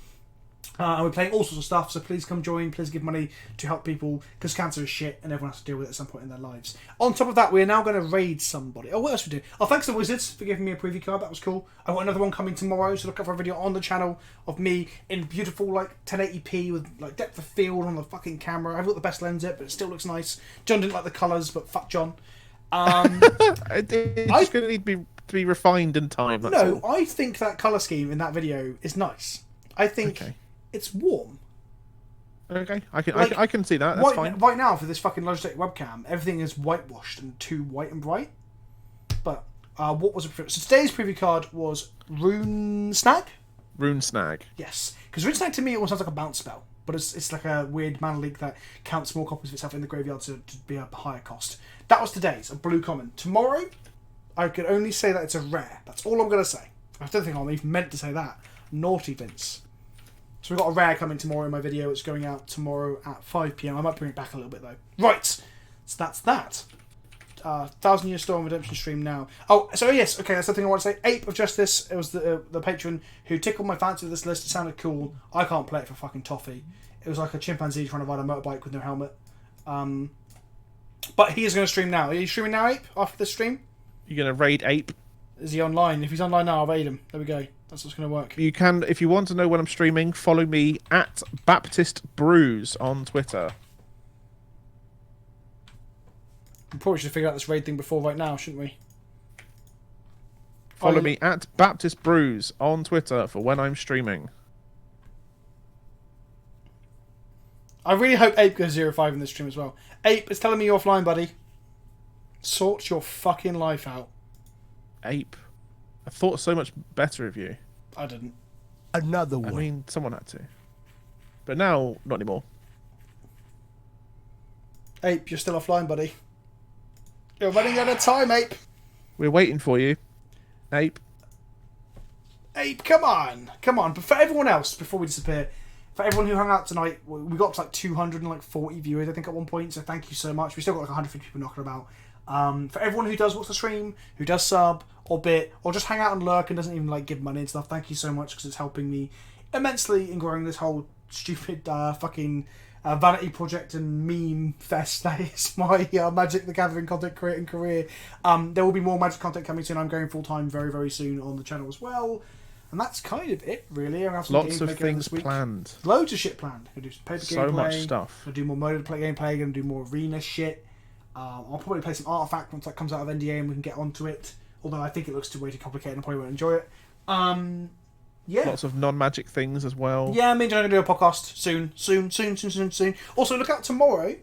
And we're playing all sorts of stuff, so please come join, please give money to help people, because cancer is shit and everyone has to deal with it at some point in their lives. On top of that, we are now going to raid somebody. Oh, what else we do? Oh, thanks to Wizards for giving me a preview card, that was cool. I've got another one coming tomorrow, so look out for a video on the channel of me in beautiful like 1080p with like depth of field on the fucking camera. I've got the best lens it, but it still looks nice. John didn't like the colours, but fuck John. It's going to need to be refined in time. That's No, all. I think that colour scheme in that video is nice. I think it's warm. Okay, I Like, can see that. That's fine. Right now, for this fucking Logitech webcam, everything is whitewashed and too white and bright. But what was it? So today's preview card was Rune Snag. Rune Snag. Yes, because Rune Snag to me it almost sounds like a bounce spell, but it's like a weird mana leak that counts more copies of itself in the graveyard to be a higher cost. That was today's, a blue common. Tomorrow, I could only say that it's a rare. That's all I'm gonna say. I don't think I'm even meant to say that. Naughty Vince. So we've got a rare coming tomorrow in my video. It's going out tomorrow at 5 PM. I might bring it back a little bit though. Right, so that's that. 1,000 Year Storm Redemption stream now. Oh, so yes, okay, that's the thing I want to say. ApeOfJustice, it was the patron who tickled my fancy with this list. It sounded cool. I can't play it for fucking toffee. It was like a chimpanzee trying to ride a motorbike with no helmet. But he is going to stream now. Are you streaming now, Ape, after this stream? You're going to raid Ape? Is he online? If he's online now, I'll raid him. There we go. That's what's going to work. You can, if you want to know when I'm streaming, follow me at Baptist Brews on Twitter. We probably should figure out this raid thing before right now, shouldn't we? Follow me at Baptist Brews on Twitter for when I'm streaming. I really hope Ape goes 0-5 in this stream as well. Ape, it's telling me you're offline, buddy. Sort your fucking life out. Ape. I thought so much better of you. I didn't. Another one. I mean, someone had to. But now, not anymore. Ape, you're still offline, buddy. You're running out of time, Ape. We're waiting for you. Ape. Ape, come on. Come on. But for everyone else, before we disappear, for everyone who hung out tonight, we got up to like 240 viewers, I think, at one point, so thank you so much. We still got like 150 people knocking about. For everyone who does watch the stream, who does sub, or bit, or just hang out and lurk and doesn't even like give money and stuff, thank you so much, because it's helping me immensely in growing this whole stupid fucking vanity project and meme fest that is my Magic the Gathering content creating career. There will be more Magic content coming soon. I'm going full time very, very soon on the channel as well. And that's kind of it, really. I have some Lots of gameplay going things this week. planned. Loads of shit planned. Gonna do some paper So gameplay. much stuff. Gonna do more moded play gameplay. Gonna do more arena shit. I'll probably play some Artifact once that comes out of NDA and we can get onto it. Although I think it looks too way too complicated and I probably won't enjoy it. Yeah. Lots of non-magic things as well. Yeah, me and John are going to do a podcast soon. Also, look out tomorrow,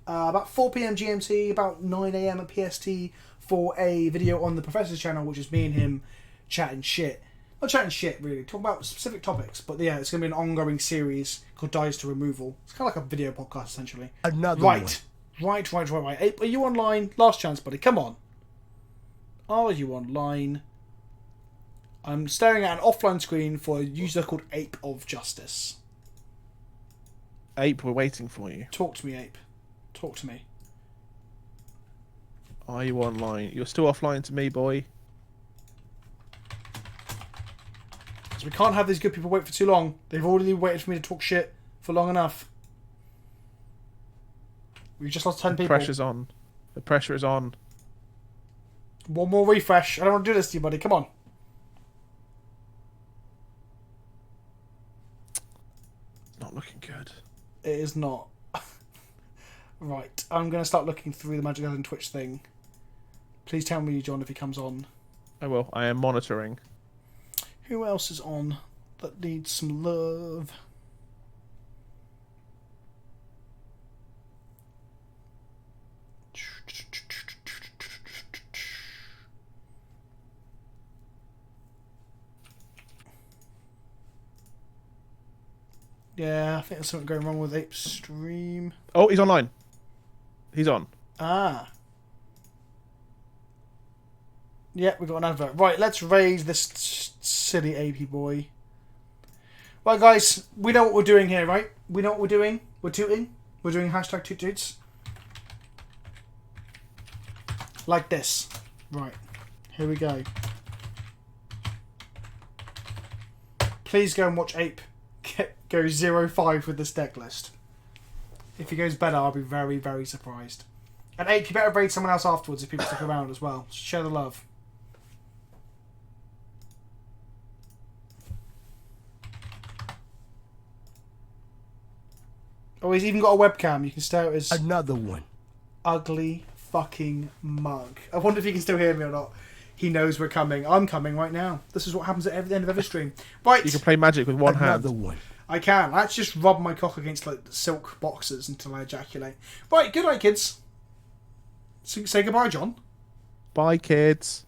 about 4 PM GMT, about 9 AM at PST, for a video on the Professor's channel, which is me and him chatting shit. Not chatting shit, really. Talking about specific topics. But yeah, it's going to be an ongoing series called Dies to Removal. It's kind of like a video podcast, essentially. Another one. Right. Hey, are you online? Last chance, buddy. Come on. Are you online? I'm staring at an offline screen for a user called ApeOfJustice. Ape, we're waiting for you. Talk to me, Ape. Talk to me. Are you online? You're still offline to me, boy. So we can't have these good people wait for too long. They've already waited for me to talk shit for long enough. We've just lost 10 The people. pressure's on. The pressure is on. One more refresh. I don't want to do this to you, buddy. Come on. Not looking good. It is not. Right. I'm going to start looking through the Magic Gathering Twitch thing. Please tell me, John, if he comes on. I will. I am monitoring. Who else is on that needs some love? Yeah, I think there's something going wrong with Ape's stream. Oh, he's online. He's on. Ah. Yeah, we got an advert. Right, let's raise this silly AP boy. Right, guys, we know what we're doing here, right? We know what we're doing. We're tooting. We're doing hashtag toot toots. Like this. Right. Here we go. Please go and watch Ape go 0-5 with this deck list. If he goes better, I'll be very, very surprised. And Ape, you better raid someone else afterwards if people stick around as well. Share the love. Oh, he's even got a webcam. You can stare at his Another one. ugly fucking mug. I wonder if he can still hear me or not. He knows we're coming. I'm coming right now. This is what happens at the end of every stream. Right. You can play Magic with one hand. Another one. I can. Let's just rub my cock against like silk boxes until I ejaculate. Right. Good night, kids. Say goodbye, John. Bye, kids.